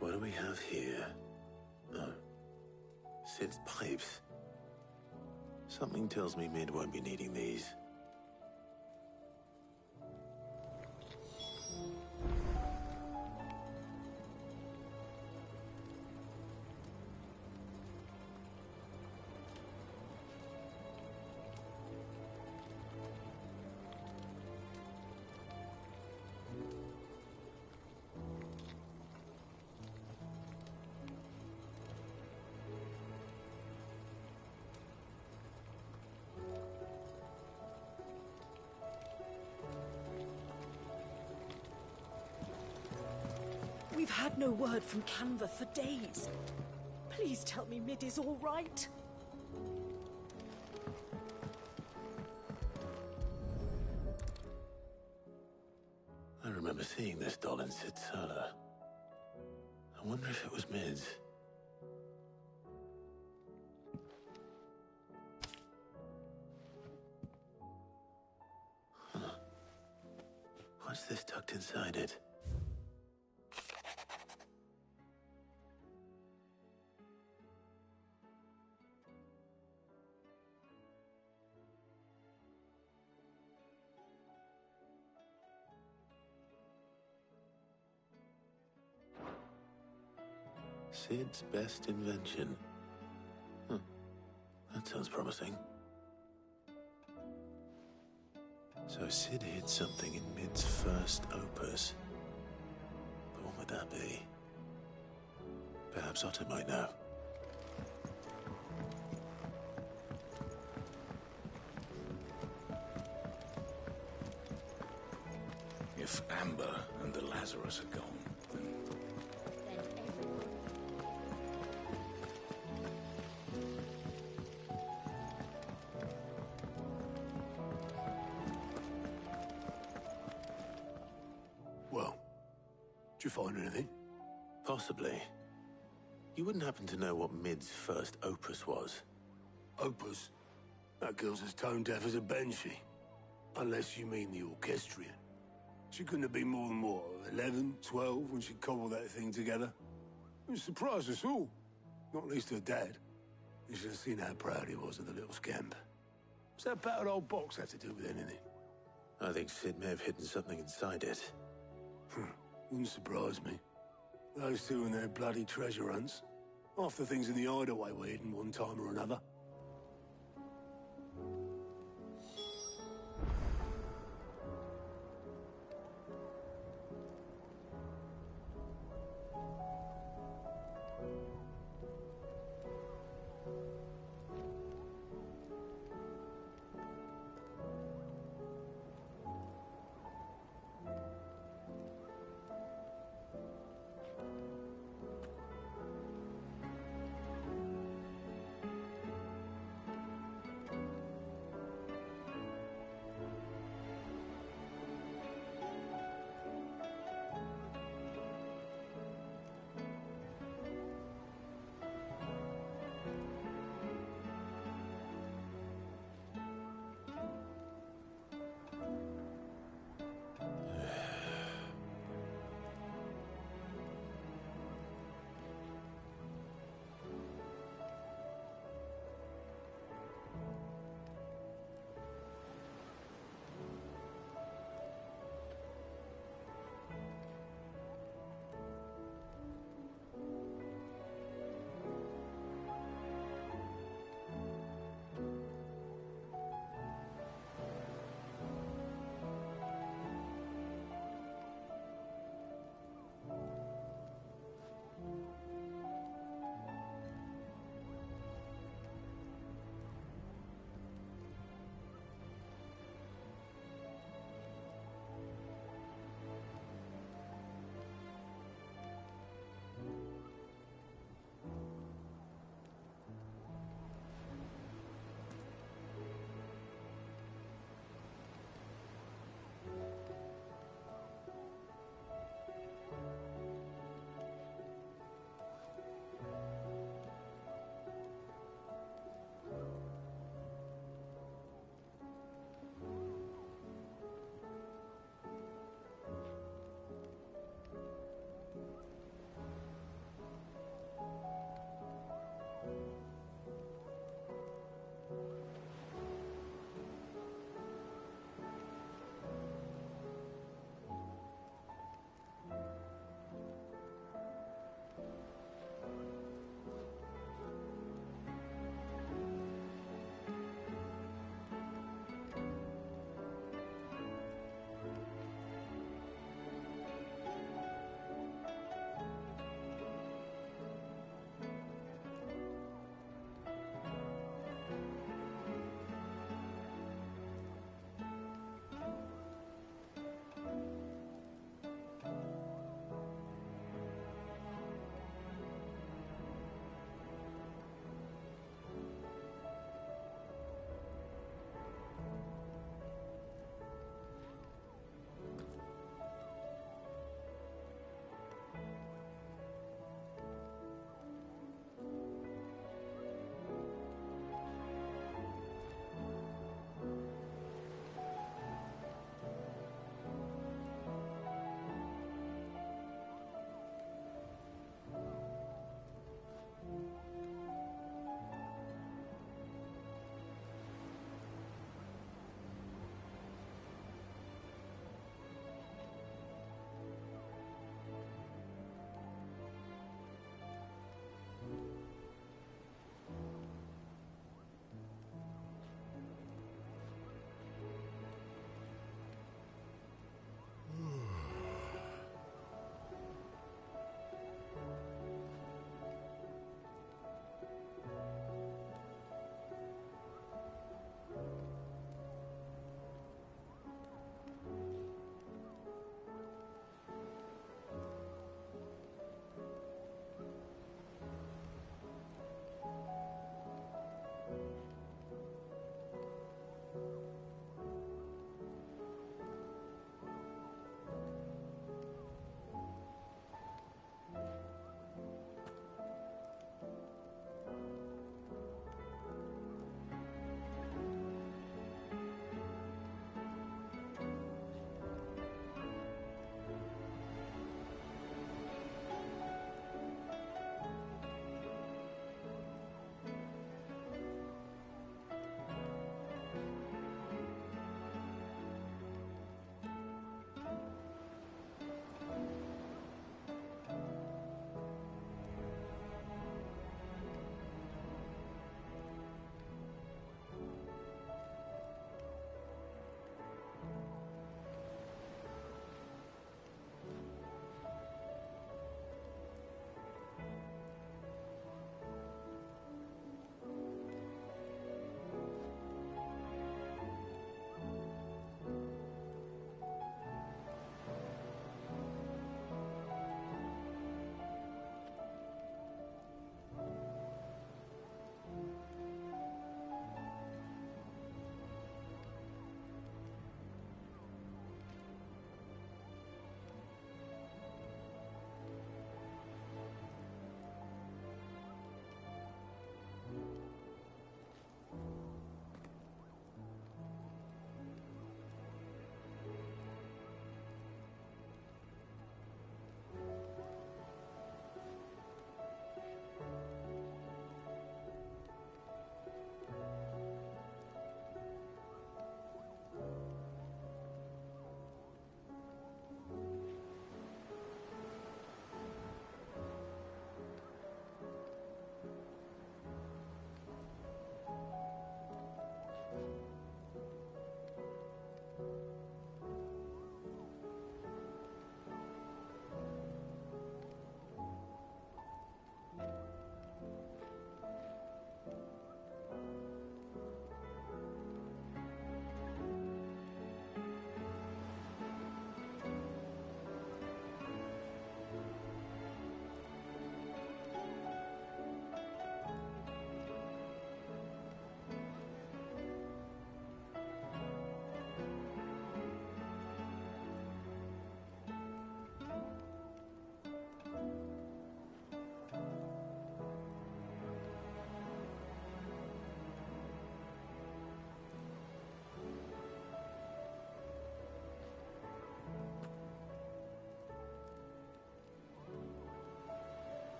What do we have here? Oh. Sid's pipes. Something tells me Mid won't be needing these. We've had no word from Canva for days. Please tell me Mid is all right. I remember seeing this doll in Sid's cellar. I wonder if it was Mid's. Huh. What's this tucked inside it? Sid's best invention. Huh. That sounds promising. So Sid hid something in Mid's first opus. But what would that be? Perhaps Otto might know. If Amber and the Lazarus are gone, then... Well, did you find anything? Possibly. You wouldn't happen to know what Mid's first opus was? Opus? That girl's as tone deaf as a banshee. Unless you mean the orchestrion. She couldn't have been more than, what, 11, 12 when she cobbled that thing together? It surprised us all. Not least her dad. You should have seen how proud he was of the little scamp. What's that battered old box have to do with anything? I think Sid may have hidden something inside it. Wouldn't surprise me. Those two and their bloody treasure hunts. Half the things in the hideaway were hidden one time or another.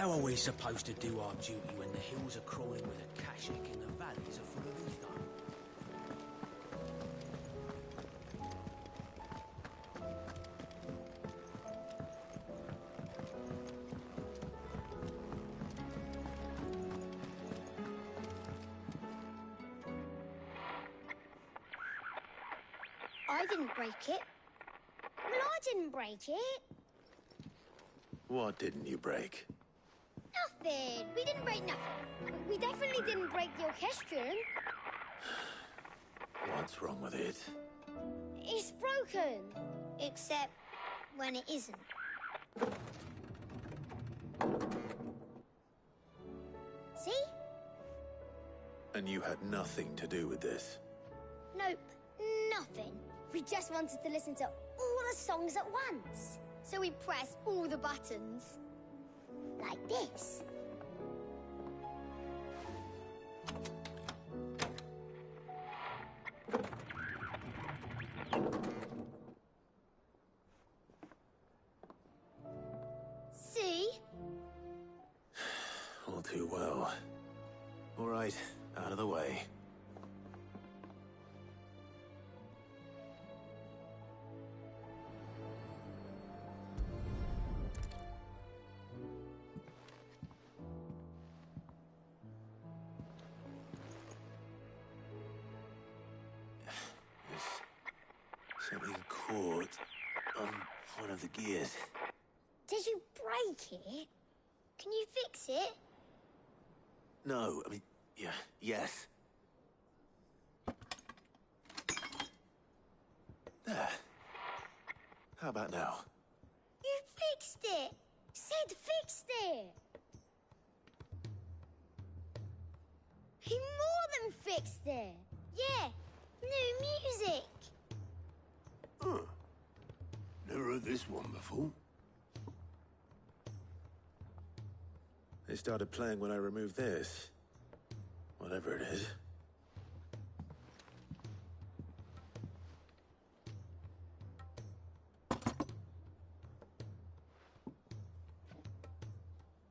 How are we supposed to do our duty when the hills are crawling with a Kashik and the valleys are full of ether? I didn't break it. Well, I didn't break it. What didn't you break? Nothing. We didn't break nothing. We definitely didn't break the orchestrion. What's wrong with it? It's broken. Except when it isn't. See? And you had nothing to do with this? Nope. Nothing. We just wanted to listen to all the songs at once. So we pressed all the buttons. Like this. See? All too well. All right, out of the way. Something caught on one of the gears. Did you break it? Can you fix it? No, I mean, yeah, yes. There. How about now? You fixed it! Sid fixed it! He more than fixed it! Yeah, new music! Huh. Never heard this one before. They started playing when I removed this. Whatever it is.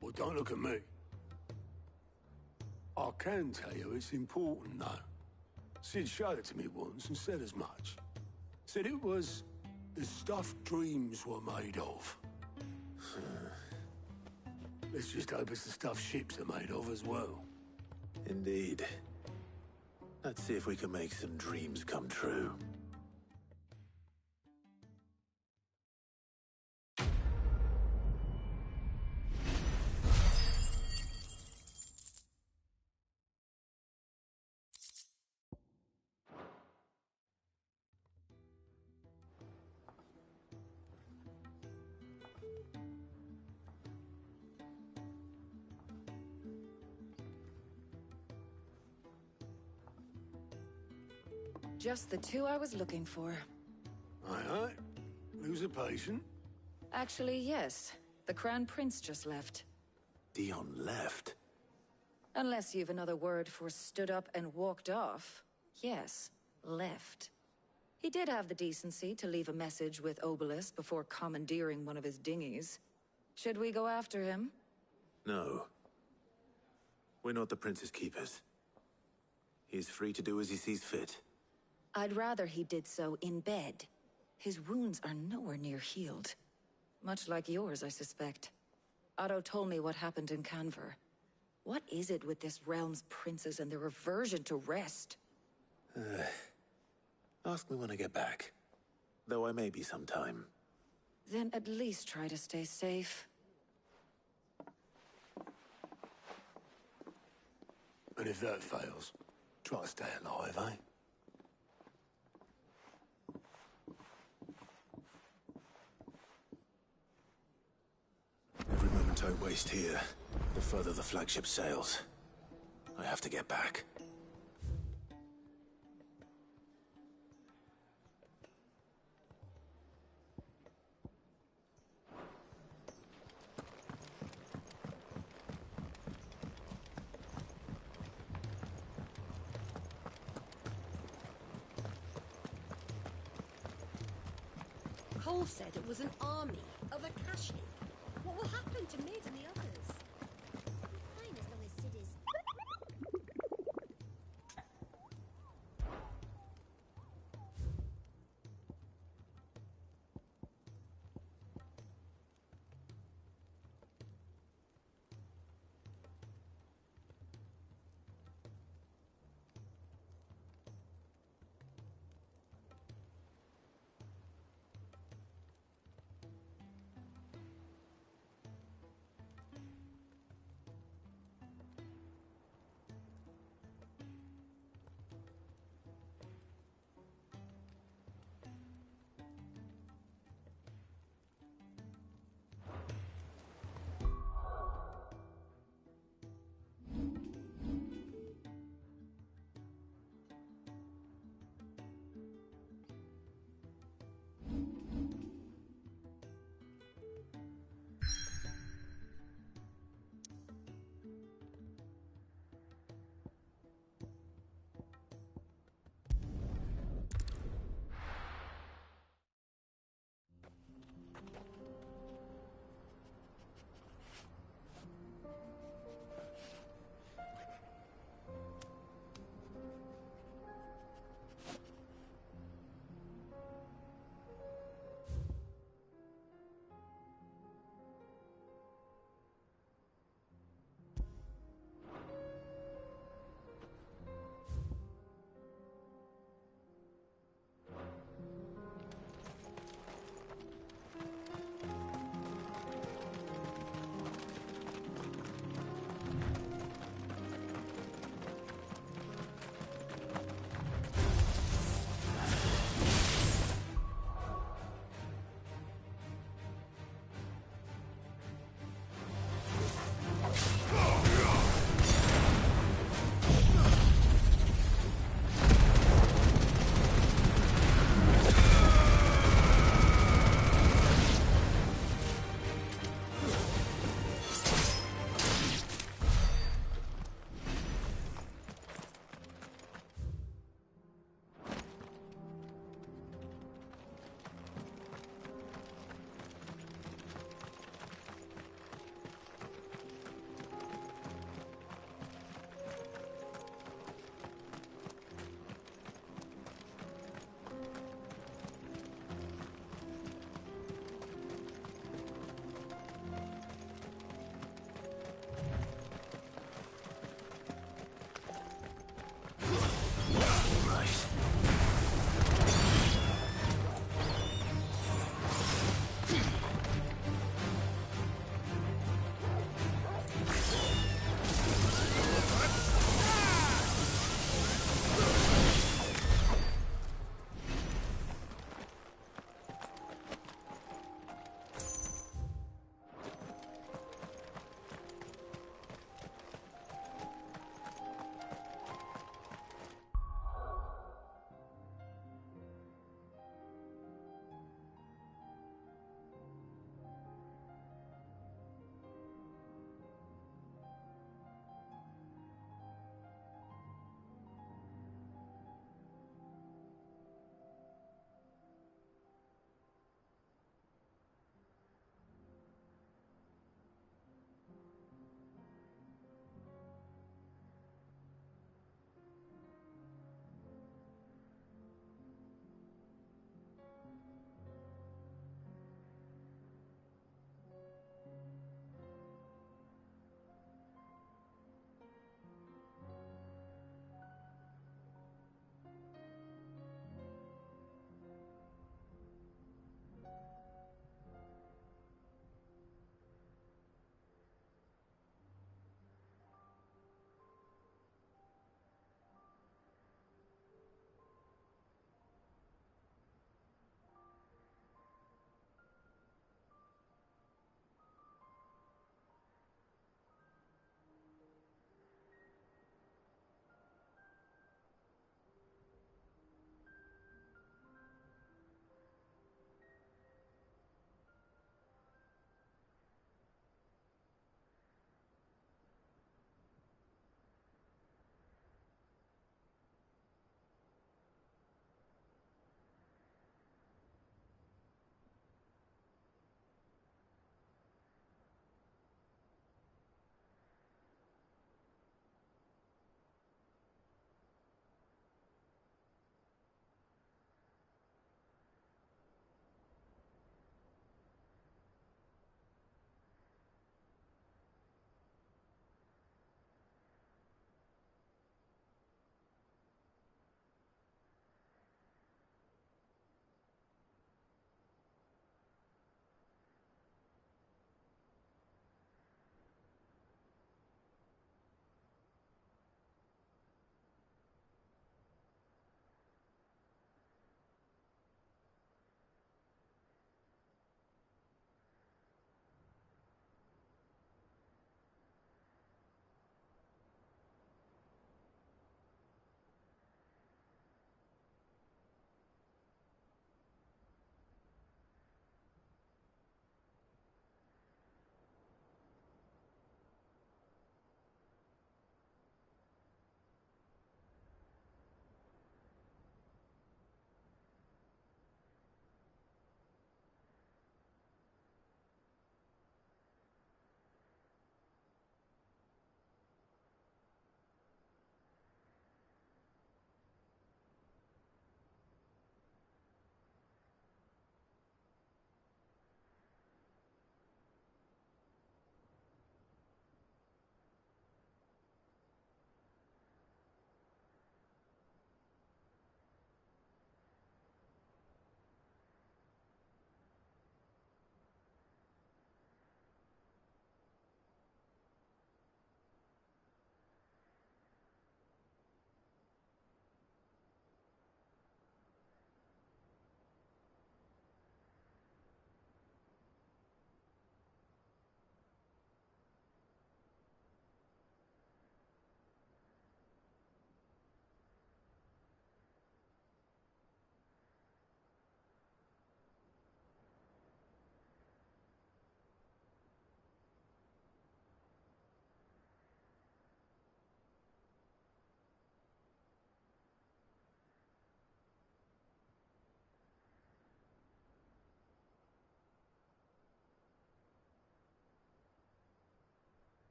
Well, don't look at me. I can tell you it's important, though. Sid showed it to me once and said as much. Said it was the stuff dreams were made of. Let's just hope it's the stuff ships are made of as well. Indeed. Let's see if we can make some dreams come true. Just the two I was looking for. Aye. Who's a patient? Actually, yes. The Crown Prince just left. Dion left? Unless you've another word for stood up and walked off. Yes, left. He did have the decency to leave a message with Obelisk before commandeering one of his dinghies. Should we go after him? No. We're not the Prince's keepers. He's free to do as he sees fit. I'd rather he did so in bed. His wounds are nowhere near healed. Much like yours, I suspect. Otto told me what happened in Canver. What is it with this realm's princes and their aversion to rest? Ask me when I get back. Though I may be sometime. Then at least try to stay safe. And if that fails, try to stay alive, eh? Every moment I waste here, the further the flagship sails. I have to get back. Cole said it was an army of Akashi. What will happen to Mid and the others?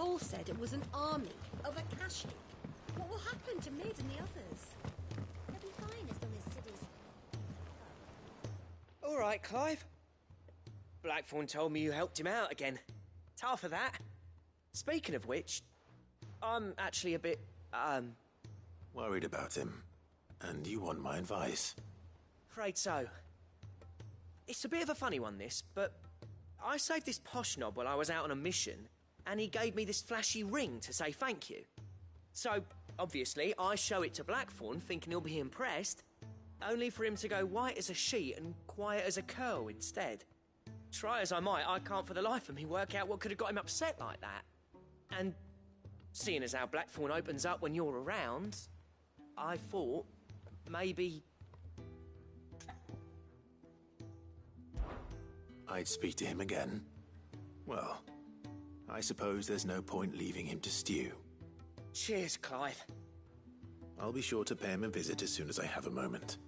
Cole said it was an army of Akashic. What will happen to Mid and the others? They'll be fine as long as City's... All right, Clive. Blackthorn told me you helped him out again. Tough for that. Speaking of which, I'm actually a bit, Worried about him. And you want my advice? afraid so. It's a bit of a funny one, this, but I saved this posh knob while I was out on a mission, and he gave me this flashy ring to say thank you. So, obviously, I show it to Blackthorn, thinking he'll be impressed, only for him to go white as a sheet and quiet as a curl instead. Try as I might, I can't for the life of me work out what could have got him upset like that. And seeing as how Blackthorn opens up when you're around, I thought maybe... I'd speak to him again. Well, I suppose there's no point leaving him to stew. Cheers, Clive. I'll be sure to pay him a visit as soon as I have a moment.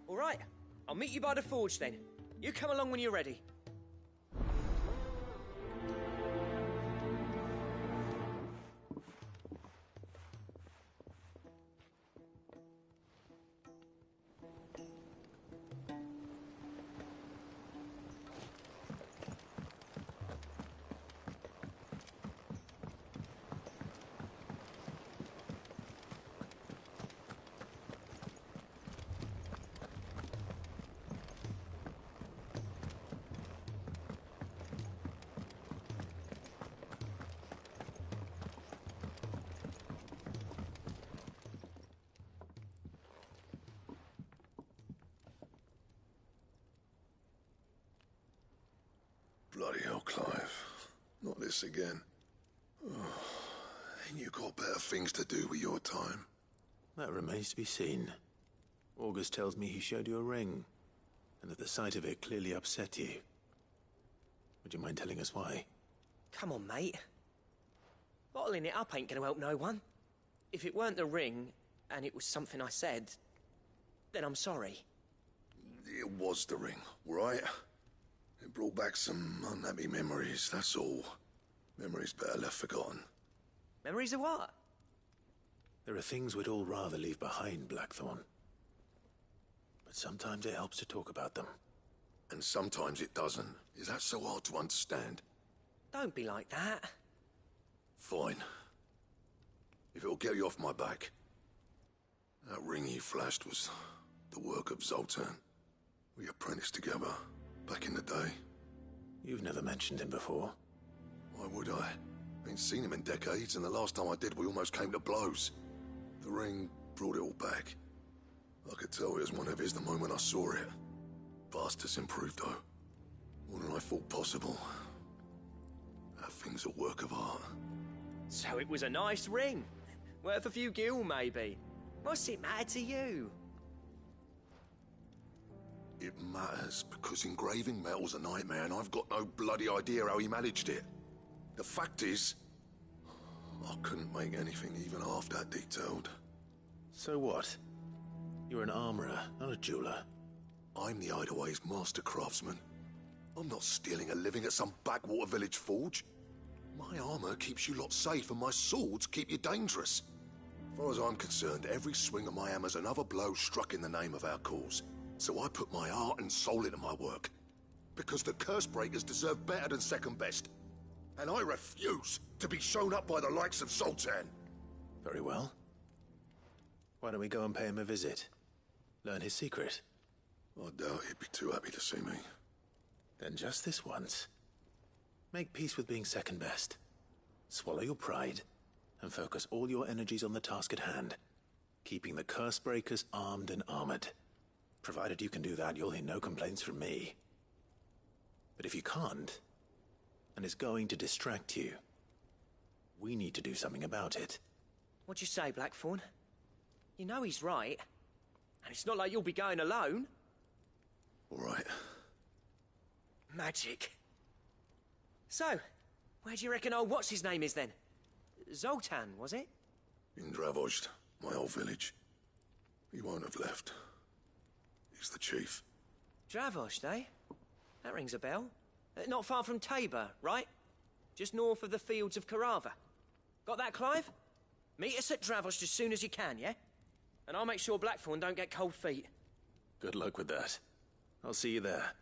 All right, I'll meet you by the forge then. You come along when you're ready. Bloody hell, Clive. Not this again. Oh, ain't you got better things to do with your time? That remains to be seen. August tells me he showed you a ring, and that the sight of it clearly upset you. Would you mind telling us why? Come on, mate. Bottling it up ain't gonna help no one. If it weren't the ring, and it was something I said, then I'm sorry. It was the ring, right? It brought back some unhappy memories, that's all. Memories better left forgotten. Memories of what? There are things we'd all rather leave behind, Blackthorn. But sometimes it helps to talk about them. And sometimes it doesn't. Is that so hard to understand? Don't be like that. Fine. If it'll get you off my back. That ring you flashed was the work of Zoltan. We apprenticed together. Back in the day. You've never mentioned him before. Why would I? Ain't seen him in decades, and the last time I did, we almost came to blows. The ring brought it all back. I could tell it was one of his the moment I saw it. Vast has improved, though. More than I thought possible. That thing's a work of art. So it was a nice ring. Worth a few gil, maybe. What's it matter to you? It matters because engraving metal's a nightmare and I've got no bloody idea how he managed it. The fact is, I couldn't make anything even half that detailed. So what? You're an armorer, not a jeweler. I'm the Hideaway's master craftsman. I'm not stealing a living at some backwater village forge. My armor keeps you lot safe and my swords keep you dangerous. As far as I'm concerned, every swing of my hammer's another blow struck in the name of our cause. So I put my heart and soul into my work. Because the curse breakers deserve better than second best. And I refuse to be shown up by the likes of Zoltan. Very well. Why don't we go and pay him a visit? Learn his secret. I doubt he'd be too happy to see me. Then just this once. Make peace with being second best. Swallow your pride and focus all your energies on the task at hand. Keeping the curse breakers armed and armored. Provided you can do that, you'll hear no complaints from me. But if you can't, and it's going to distract you, we need to do something about it. What'd you say, Blackthorn? You know he's right. And it's not like you'll be going alone. All right. Magic. So, where do you reckon old what's-his-name is then? Zoltan, was it? In Dravozd, my old village. He won't have left. He's the chief. Dravozd, eh? That rings a bell. Not far from Tabor, right? Just north of the fields of Karava. Got that, Clive? Meet us at Dravos as soon as you can, yeah? And I'll make sure Blackthorn don't get cold feet. Good luck with that. I'll see you there.